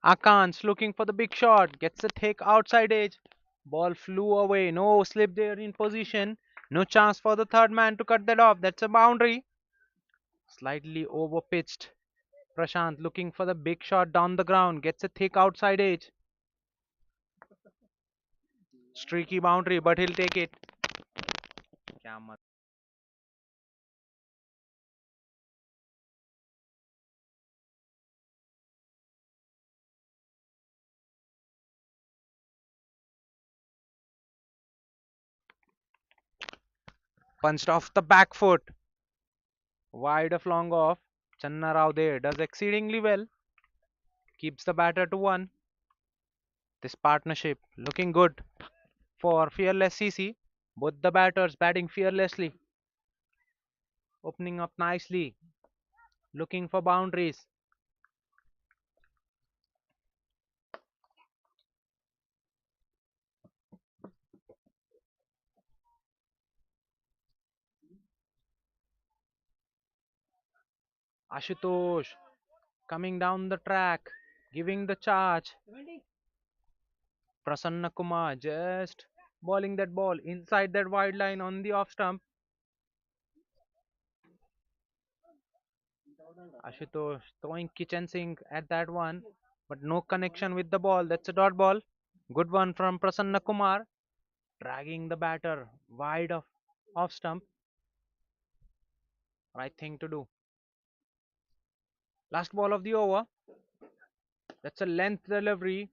S1: Akans looking for the big shot, gets a take outside edge. Ball flew away, no slip there in position. No chance for the third man to cut that off. That's a boundary. Slightly over pitched. Prashant looking for the big shot down the ground, gets a thick outside edge. Streaky boundary, but he'll take it. क्या मत- Punched off the back foot. Wide of long off. Channa Rao there does exceedingly well. Keeps the batter to one. This partnership looking good for Fearless CC. Both the batters batting fearlessly, opening up nicely, looking for boundaries. Ashutosh coming down the track, giving the charge. Prasanna Kumar just bowling that ball inside that wide line on the off stump. Ashutosh throwing kitchen sink at that one, but no connection with the ball. That's a dot ball. Good one from Prasanna Kumar, dragging the batter wide of off stump. Right thing to do. Last ball of the over. That's a length delivery.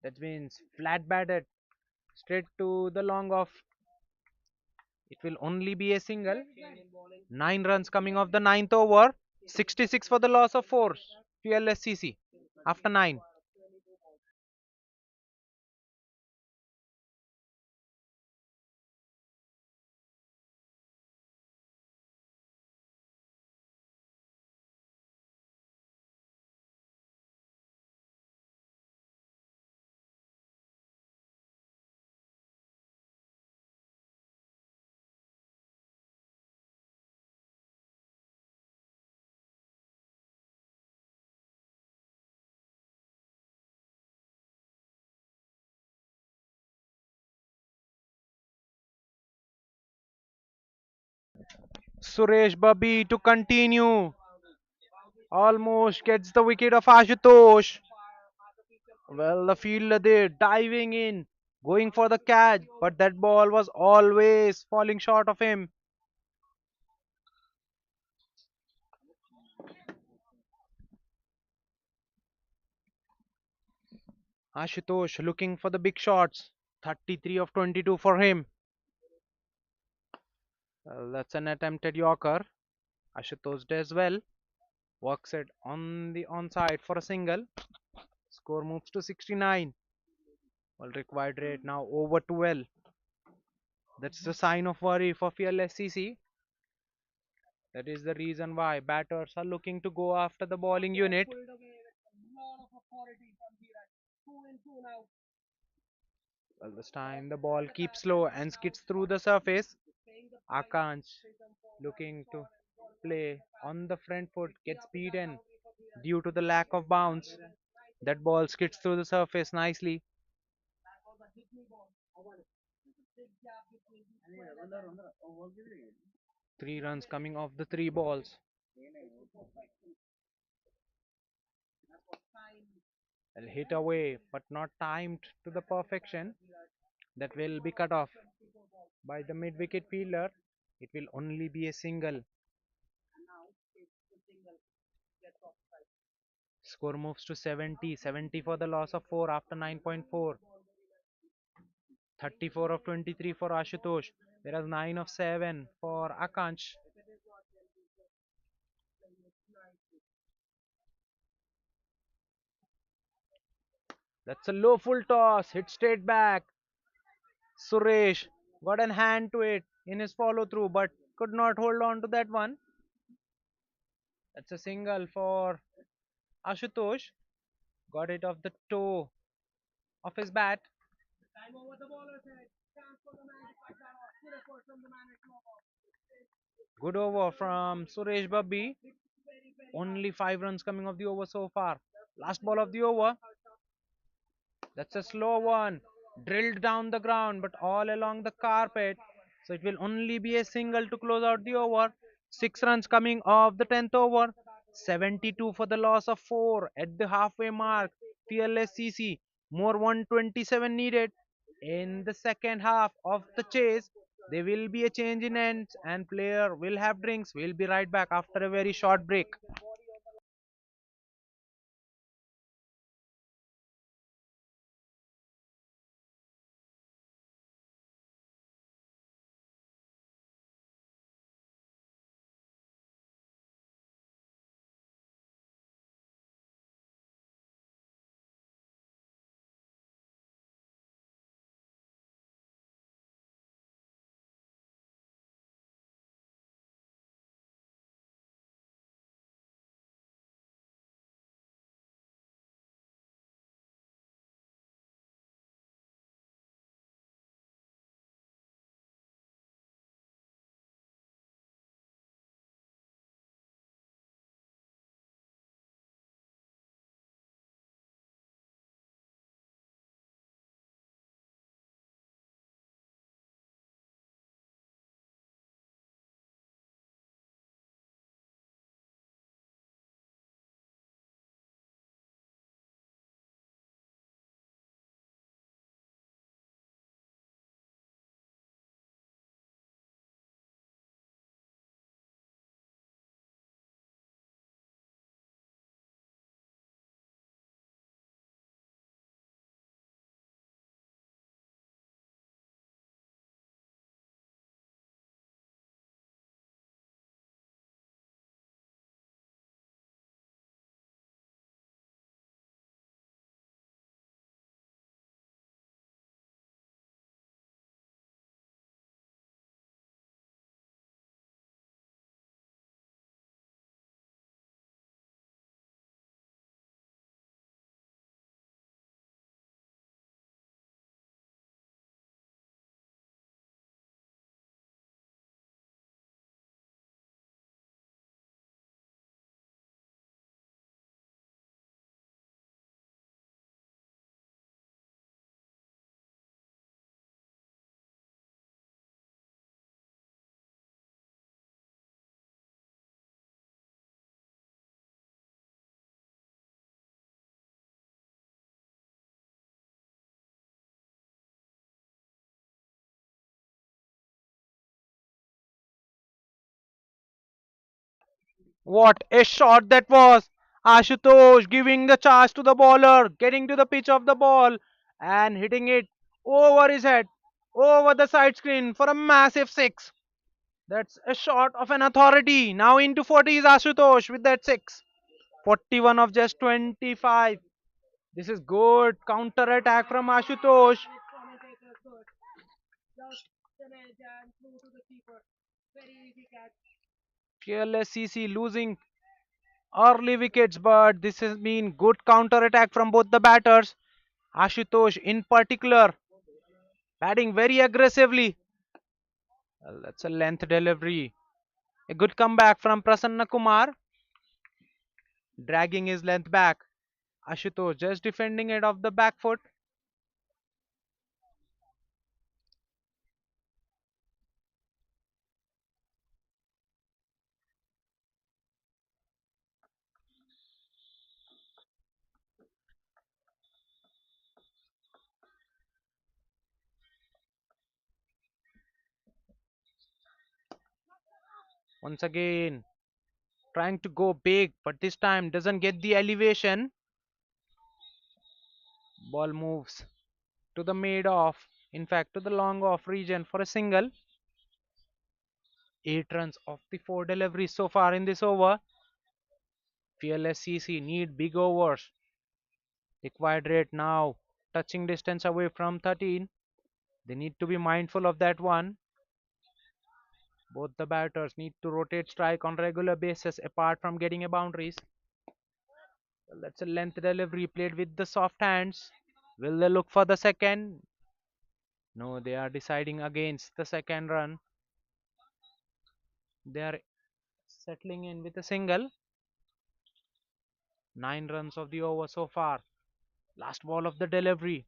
S1: That means flat batted straight to the long off. It will only be a single. 9 runs coming off the ninth over. 66 for the loss of 4. Fearless CC after 9. Suresh Babi to continue. Almost gets the wicket of Ashutosh. Well, the fielder there diving in, going for the catch, but that ball was always falling short of him. Ashutosh looking for the big shots. 33 of 22 for him. Well, that's an attempted Yorker. Ashutosh does well. Works it on the onside for a single. Score moves to 69. Well, required rate now over 12. That's the sign of worry for Fearless CC. That is the reason why batters are looking to go after the bowling unit. Well, this time the ball keeps low and skids through the surface. Akansh looking to play on the front foot gets beaten due to the lack of bounce. That ball skids through the surface nicely. 3 runs coming off the 3 balls. Well, hit away, but not timed to the perfection. That will be cut off by the mid wicket fielder. It will only be a single. Score moves to 70. 70 for the loss of 4 after 9.4. 34 of 23 for Ashutosh. Whereas 9 of 7 for Akansh. That's a low full toss. Hit straight back. Suresh got an hand to it in his follow through but could not hold on to that one. That's a single for Ashutosh. Got it off the toe of his bat. Good over from Suresh Babbi. Only 5 runs coming off the over so far. Last ball of the over. That's a slow one. Drilled down the ground, but all along the carpet. So it will only be a single to close out the over. 6 runs coming off the 10th over. 72 for the loss of 4 at the halfway mark. Fearless CC. More 127 needed. In the second half of the chase, there will be a change in ends and player will have drinks. We'll be right back after a very short break. What a shot that was! Ashutosh giving the charge to the bowler, getting to the pitch of the ball and hitting it over his head, over the side screen for a massive six. That's a shot of an authority. Now into 40 is Ashutosh with that six. 41 of just 25. This is good counter attack from Ashutosh. Fearless CC losing early wickets, but this has been good counter attack from both the batters. Ashutosh, in particular, batting very aggressively. Well, that's a length delivery. A good comeback from Prasanna Kumar, dragging his length back. Ashutosh just defending it off the back foot. Once again, trying to go big, but this time doesn't get the elevation. Ball moves to the mid off, in fact, to the long off region for a single. 8 runs off the 4 deliveries so far in this over. Fearless CC need big overs. Required rate now touching distance away from 13. They need to be mindful of that one. Both the batters need to rotate strike on regular basis apart from getting a boundaries. Well, that's a length delivery played with the soft hands. Will they look for the second? No, they are deciding against the second run. They are settling in with a single. 9 runs of the over so far. Last ball of the delivery.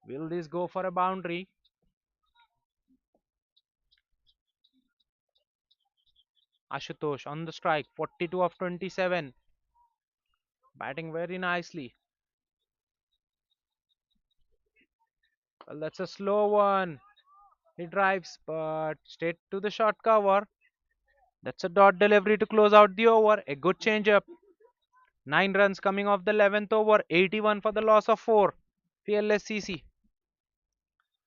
S1: Will this go for a boundary? Ashutosh on the strike, 42 of 27. Batting very nicely. Well, that's a slow one. He drives, but straight to the short cover. That's a dot delivery to close out the over. A good change up. 9 runs coming off the 11th over. 81 for the loss of 4. Fearless CC.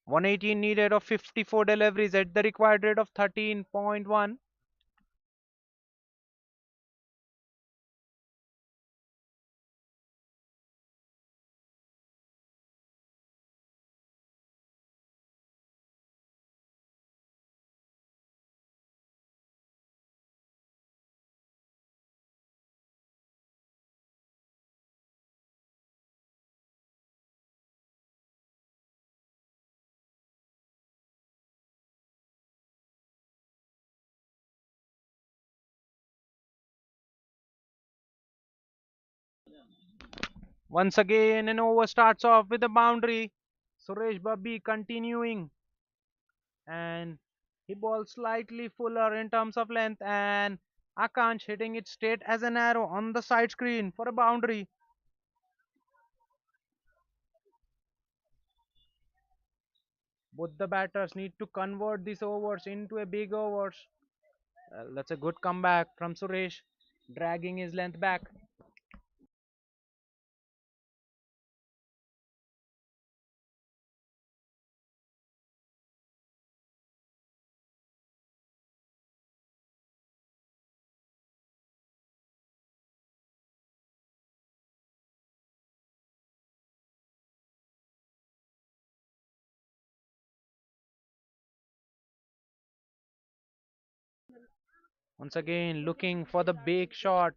S1: 118 needed of 54 deliveries at the required rate of 13.1. Once again, an over starts off with a boundary. Suresh Babbi continuing, and he bowls slightly fuller in terms of length, and Akansh hitting it straight as an arrow on the side screen for a boundary. Both the batters need to convert these overs into a big overs. Well, that's a good comeback from Suresh, dragging his length back. Once again, looking for the big shot,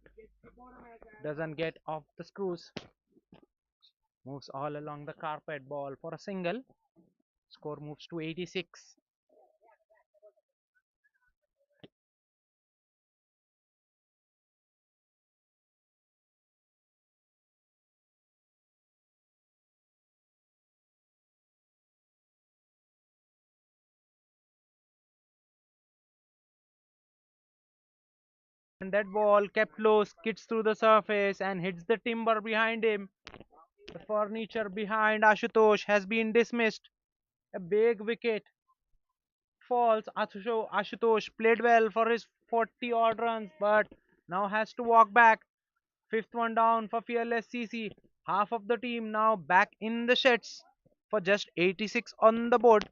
S1: doesn't get off the screws. Moves all along the carpet ball for a single. Score moves to 86. And that ball kept low, skids through the surface and hits the timber behind him. The furniture behind Ashutosh has been dismissed. A big wicket falls. Ashutosh played well for his 40 odd runs, but now has to walk back. Fifth one down for Fearless CC. Half of the team now back in the sheds for just 86 on the board.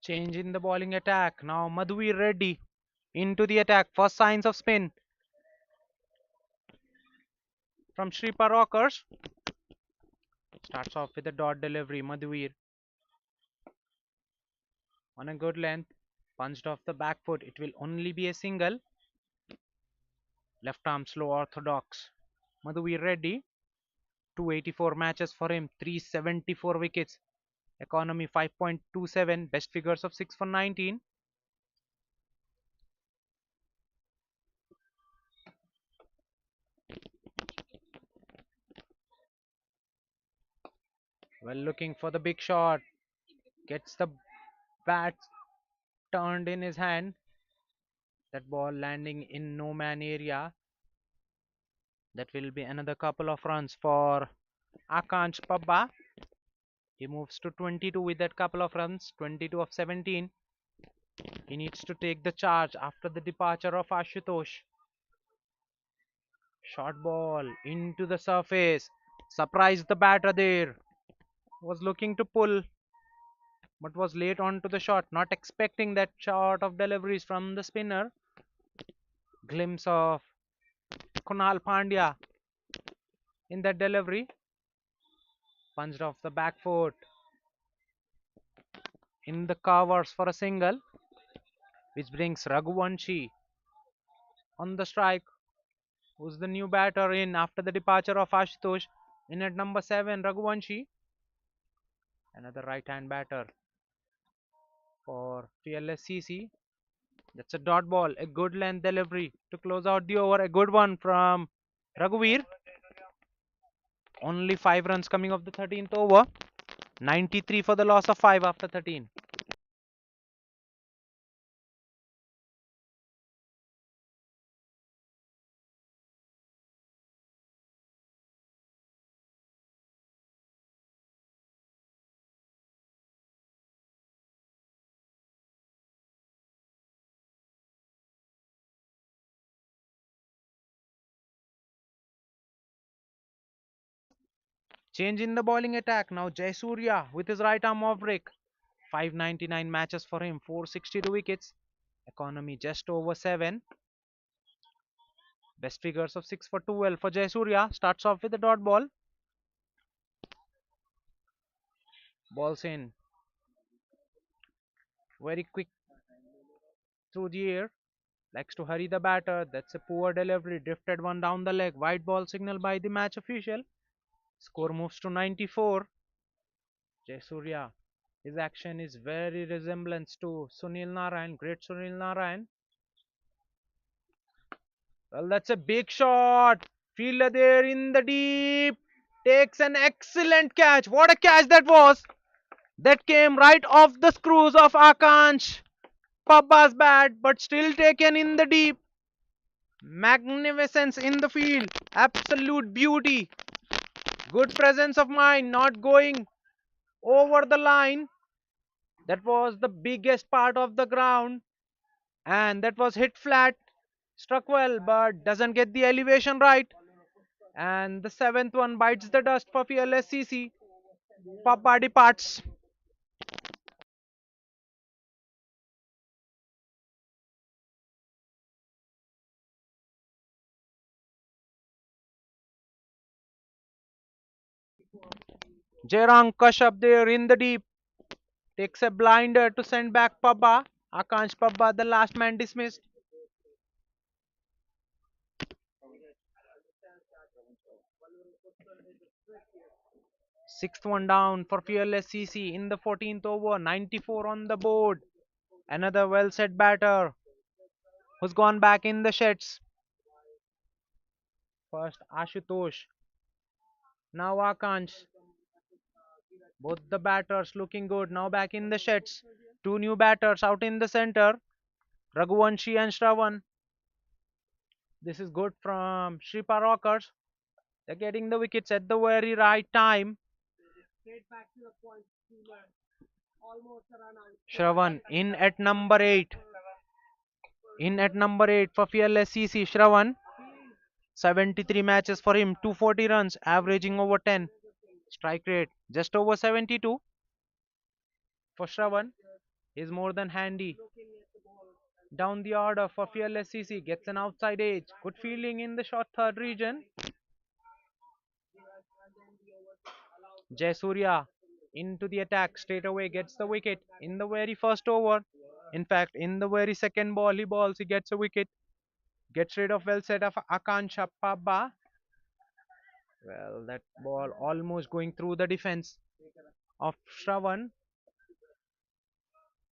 S1: Change in the bowling attack. Now Madhuvir Reddy into the attack. First signs of spin from Shreepa Rockerz. Starts off with a dot delivery. Madhuvir on a good length. Punched off the back foot. It will only be a single. Left arm slow orthodox. Madhuvir Reddy. 284 matches for him. 374 wickets. Economy 5.27. Best figures of 6 for 19. Well, looking for the big shot. Gets the bat turned in his hand. That ball landing in no man area. That will be another couple of runs for Akansh Pabba. He moves to 22 with that couple of runs, 22 of 17. He needs to take the charge after the departure of Ashutosh. Short ball into the surface. Surprised the batter there. Was looking to pull, but was late on to the shot. Not expecting that shot of deliveries from the spinner. Glimpse of Kunal Pandya in that delivery. Punched off the back foot in the covers for a single, which brings Raghuvanshi on the strike. Who's the new batter in after the departure of Ashutosh? In at number 7, Raghuvanshi. Another right-hand batter for PLSCC. That's a dot ball, a good length delivery to close out the over. A good one from Raghuveer. Only 5 runs coming off the 13th over. 93 for the loss of 5 after 13. Change in the bowling attack. Now Jayasuriya with his right arm off break. 599 matches for him, 462 wickets. Economy just over 7. Best figures of 6 for 12 for Jayasuriya. Starts off with a dot ball. Balls in. Very quick through the air. Likes to hurry the batter. That's a poor delivery. Drifted one down the leg. White ball signal by the match official. Score moves to 94. Jayasuriya. His action is very resemblance to Sunil Narayan. Great Sunil Narayan. Well, that's a big shot. Fielder there in the deep. Takes an excellent catch. What a catch that was. That came right off the screws of Akansh Pabba's bat, but still taken in the deep. Magnificence in the field. Absolute beauty. Good presence of mind. Not going over the line. That was the biggest part of the ground. And that was hit flat. Struck well, but doesn't get the elevation right. And the 7th one bites the dust for PLSCC. Papa departs. Jairang Kashyap there in the deep. Takes a blinder to send back Papa. Akansh Papa, the last man dismissed. 6th one down for PLSCC in the 14th over. 94 on the board. Another well set batter who's gone back in the sheds. First Ashutosh. Now Akansh. Both the batters looking good. Now back in the sheds. Two new batters out in the center. Raghuvanshi and Shravan. This is good from Shreepa Rockerz. They're getting the wickets at the very right time. Shravan in at number 8. In at number 8 for PLSCC. Shravan. 73 matches for him. 240 runs. Averaging over 10. Strike rate just over 72 for Shravan. is more than handy. Down the order for Fearless CC gets an outside edge. Good fielding in the short third region. Jayasuriya into the attack straight away gets the wicket in the very first over. In fact, in the very second ball, he gets a wicket. Gets rid of well set of Akansha Pabba. Well, that ball almost going through the defense of Shravan.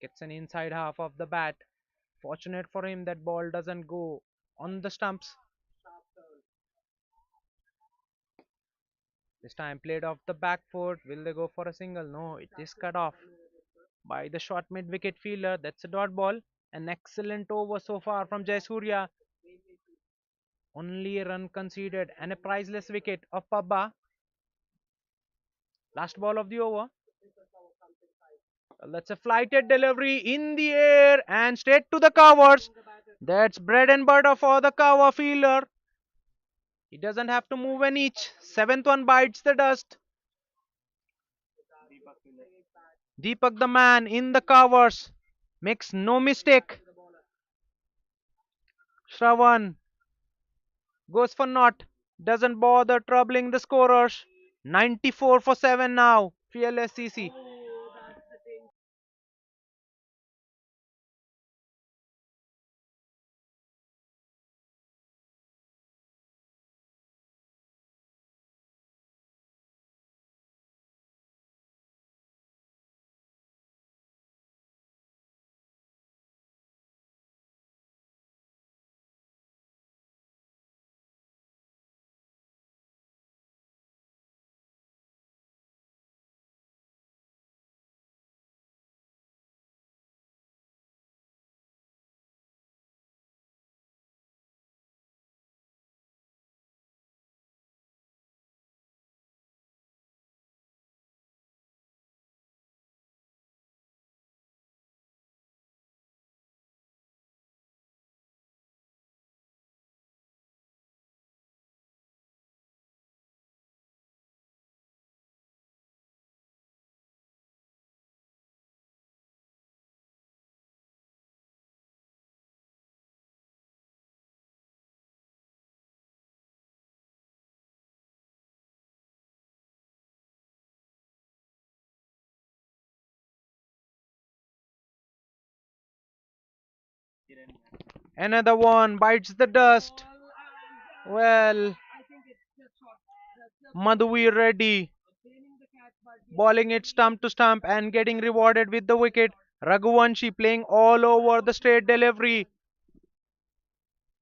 S1: Gets an inside half of the bat. Fortunate for him that ball doesn't go on the stumps. This time played off the back foot. Will they go for a single? No, it is cut off by the short mid wicket fielder. That's a dot ball. An excellent over so far from Jayasuriya. Only a run conceded and a priceless wicket of Pabba. Last ball of the over. Well, that's a flighted delivery in the air and straight to the covers. That's bread and butter for the cover fielder. He doesn't have to move an inch. Seventh one bites the dust. Deepak the man in the covers. Makes no mistake. Shravan goes for naught. Doesn't bother troubling the scorers. 94 for 7 now. Fearless CC. Another one bites the dust. Well, Madhuvir Reddy bowling it stump to stump and getting rewarded with the wicket. Raghuvanshi playing all over the straight delivery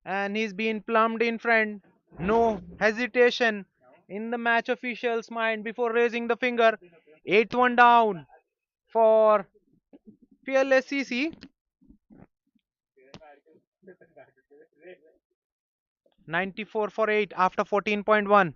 S1: and he's been plumbed in front. No hesitation in the match official's mind before raising the finger. Eighth one down for Fearless CC. 94 for 8 after 14.1.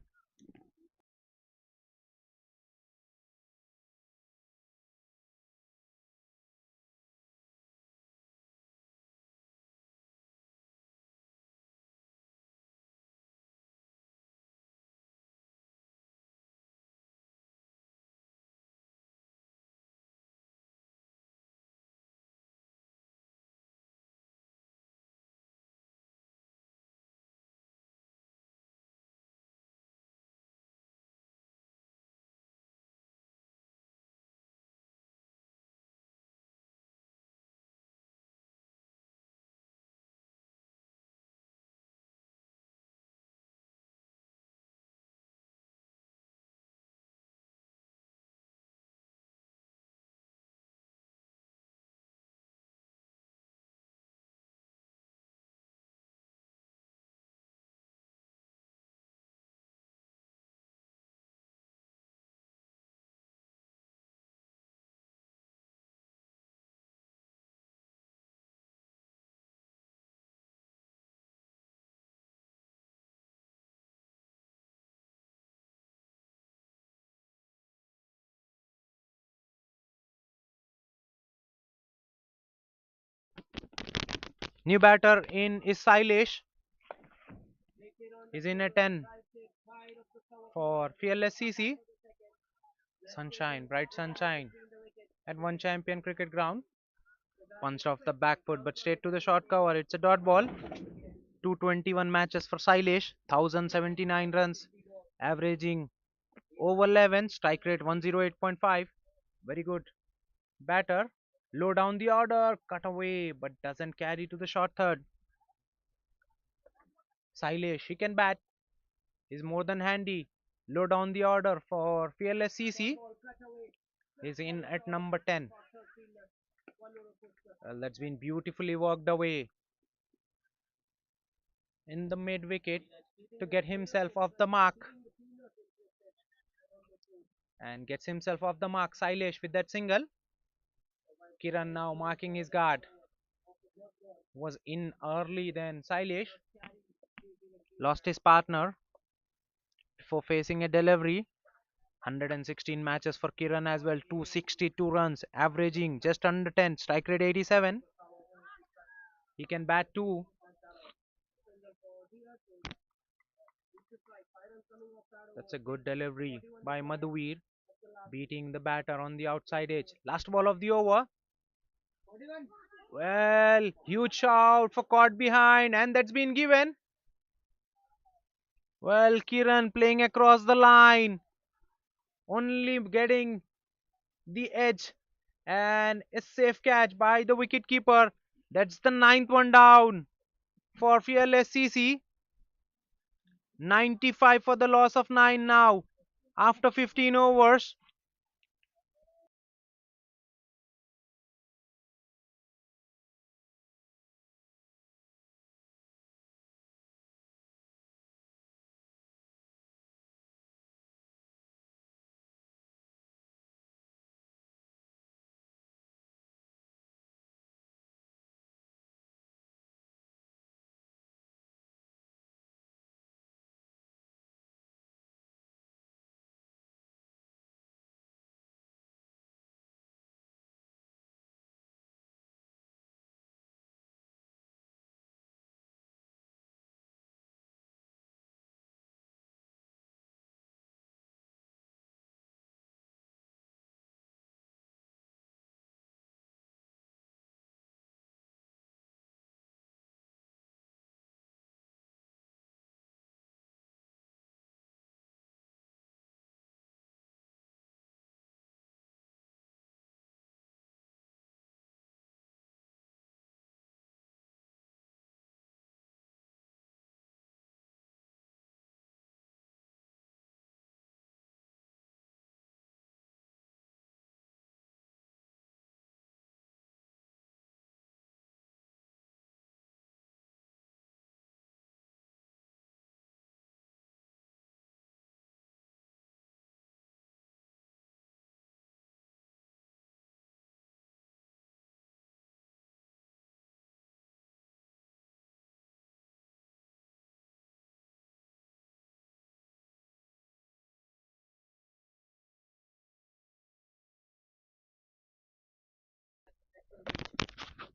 S1: New batter in is Sailesh. Is in a 10 for Fearless CC. Sunshine, bright sunshine at one champion cricket ground. Punched off the back foot, but straight to the short cover. It's a dot ball. 221 matches for Sailesh, 1079 runs, averaging over 11, strike rate 108.5. Very good batter. Low down the order, cut away, but doesn't carry to the short third. Sailesh, he can bat, is more than handy. Low down the order for Fearless CC is in at number 10. That's been beautifully walked away in the mid wicket to get himself off the mark and gets himself off the mark. Sailesh with that single. Kiran now marking his guard. Was in early then Sailesh lost his partner before facing a delivery. 116 matches for Kiran as well. 262 runs, averaging just under 10. Strike rate 87. He can bat too. That's a good delivery by Madhuvir, beating the batter on the outside edge. Last ball of the over. Well, huge shout for caught behind, and that's been given. Well, Kiran playing across the line, only getting the edge, and a safe catch by the wicketkeeper. That's the ninth one down for Fearless CC. 95 for the loss of 9 now after 15 overs.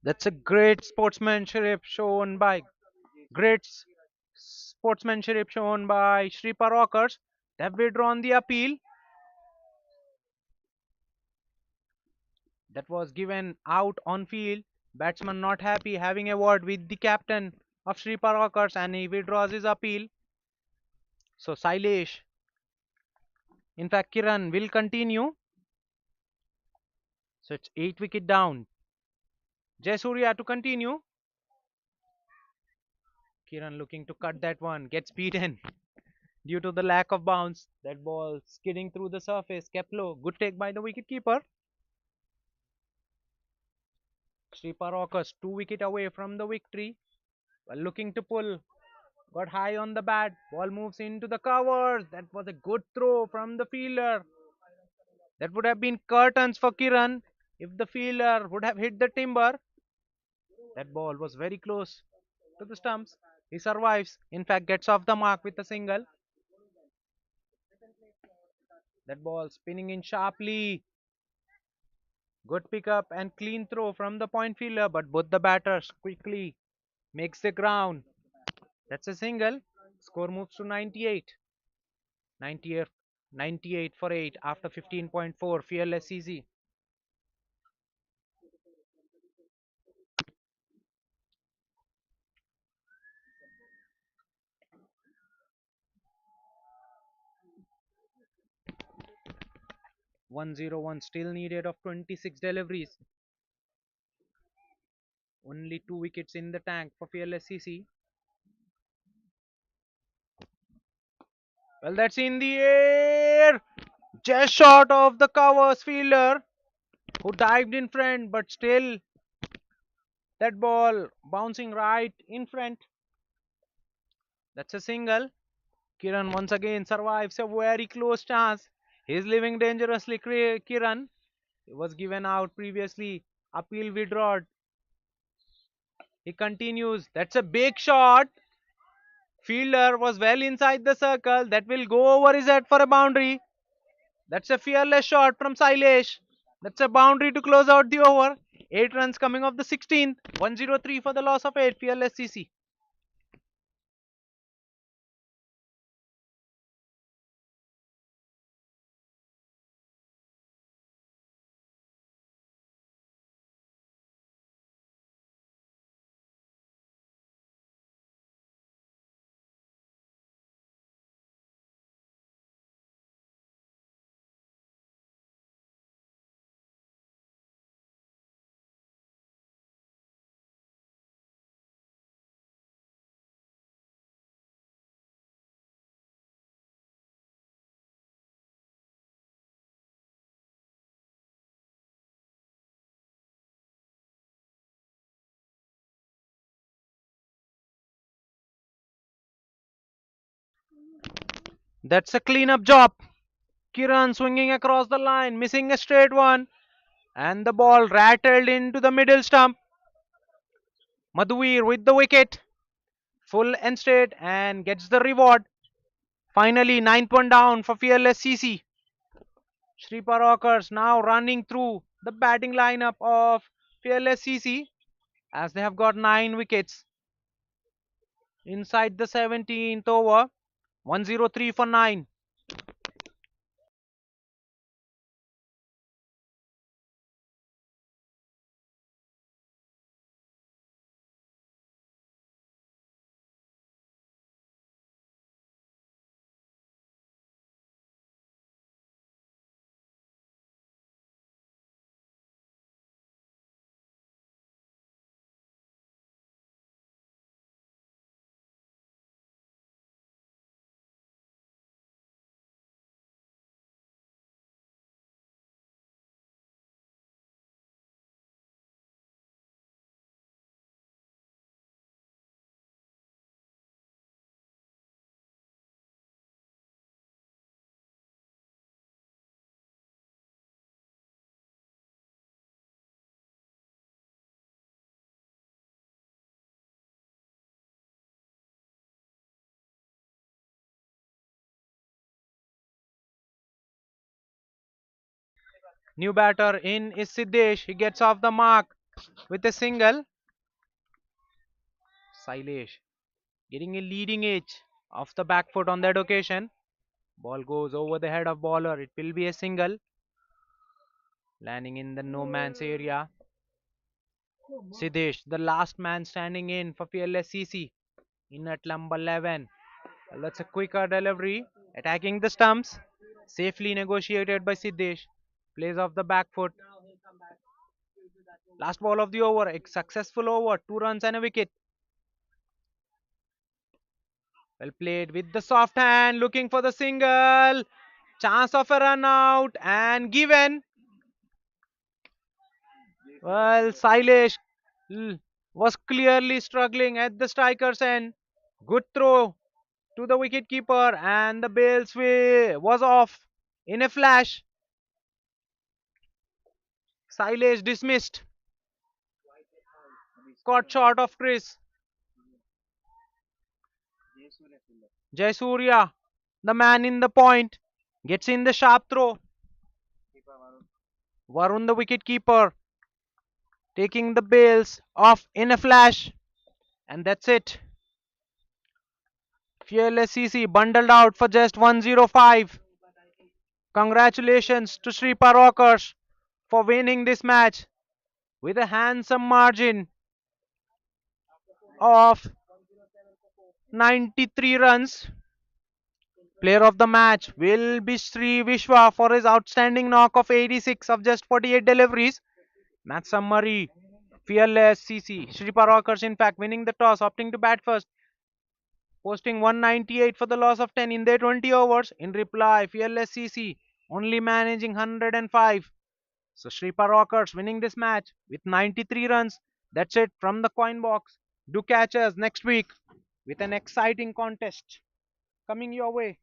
S1: That's a great sportsmanship shown by great sportsmanship shown by Shreepa Rockerz. They've withdrawn the appeal that was given out on field. Batsman not happy, having a word with the captain of Shreepa Rockerz, and he withdraws his appeal. So Sailesh, in fact Kiran will continue. So it's 8 wicket down. Jayasuriya to continue. Kiran looking to cut that one, gets beaten due to the lack of bounce. That ball skidding through the surface, kept low. Good take by the wicketkeeper. Shreepa Rockerz 2 wicket away from the victory. Well, looking to pull, got high on the bat. Ball moves into the covers. That was a good throw from the fielder. That would have been curtains for Kiran if the fielder would have hit the timber. That ball was very close to the stumps. He survives. In fact, gets off the mark with a single. That ball spinning in sharply. Good pickup and clean throw from the point fielder, but both the batters quickly makes the ground. That's a single. Score moves to 98. 98, 98 for 8 after 15.4. Fearless easy. 101 still needed of 26 deliveries. Only 2 wickets in the tank for Fearless CC. Well, that's in the air. Just short of the covers fielder who dived in front, but still that ball bouncing right in front. That's a single. Kiran once again survives a very close chance. He's living dangerously. Kiran was given out previously. Appeal withdrawn. He continues. That's a big shot. Fielder was well inside the circle. That will go over his head for a boundary. That's a fearless shot from Sailesh. That's a boundary to close out the over. 8 runs coming off the 16th. 103 for the loss of 8. Fearless CC. That's a cleanup job. Kiran swinging across the line, missing a straight one. And the ball rattled into the middle stump. Madhuvir with the wicket. Full and straight and gets the reward. Finally, ninth one down for Fearless CC. Shreepa Rockerz now running through the batting lineup of Fearless CC as they have got 9 wickets inside the 17th over. 103 for 9. New batter in is Siddesh. He gets off the mark with a single. Sailesh getting a leading edge off the back foot on that occasion. Ball goes over the head of bowler. It will be a single. Landing in the no man's area. Siddesh, the last man standing in for Fearless CC in at number 11. Well, that's a quicker delivery. Attacking the stumps. Safely negotiated by Siddesh. Plays off the back foot. Last ball of the over. A successful over. 2 runs and a wicket. Well played with the soft hand. Looking for the single. Chance of a run out. And given. Well, Sailesh was clearly struggling at the striker's end. Good throw to the wicketkeeper. And the bails was off in a flash. Sailesh dismissed. Caught short of Chris. Jaysurya, the man in the point, gets in the sharp throw. Varun, the wicketkeeper, taking the bails off in a flash. And that's it. Fearless CC bundled out for just 105. Congratulations to Shreepa Rockerz for winning this match with a handsome margin of 93 runs. Player of the match will be Sri Vishwa for his outstanding knock of 86 of just 48 deliveries. Match summary: Fearless CC. Shreepa Rockers, in fact, winning the toss, opting to bat first, posting 198 for the loss of 10 in their 20 overs. In reply, Fearless CC only managing 105. So Shreepa Rockers winning this match with 93 runs. That's it from the coin box. Do catch us next week with an exciting contest coming your way.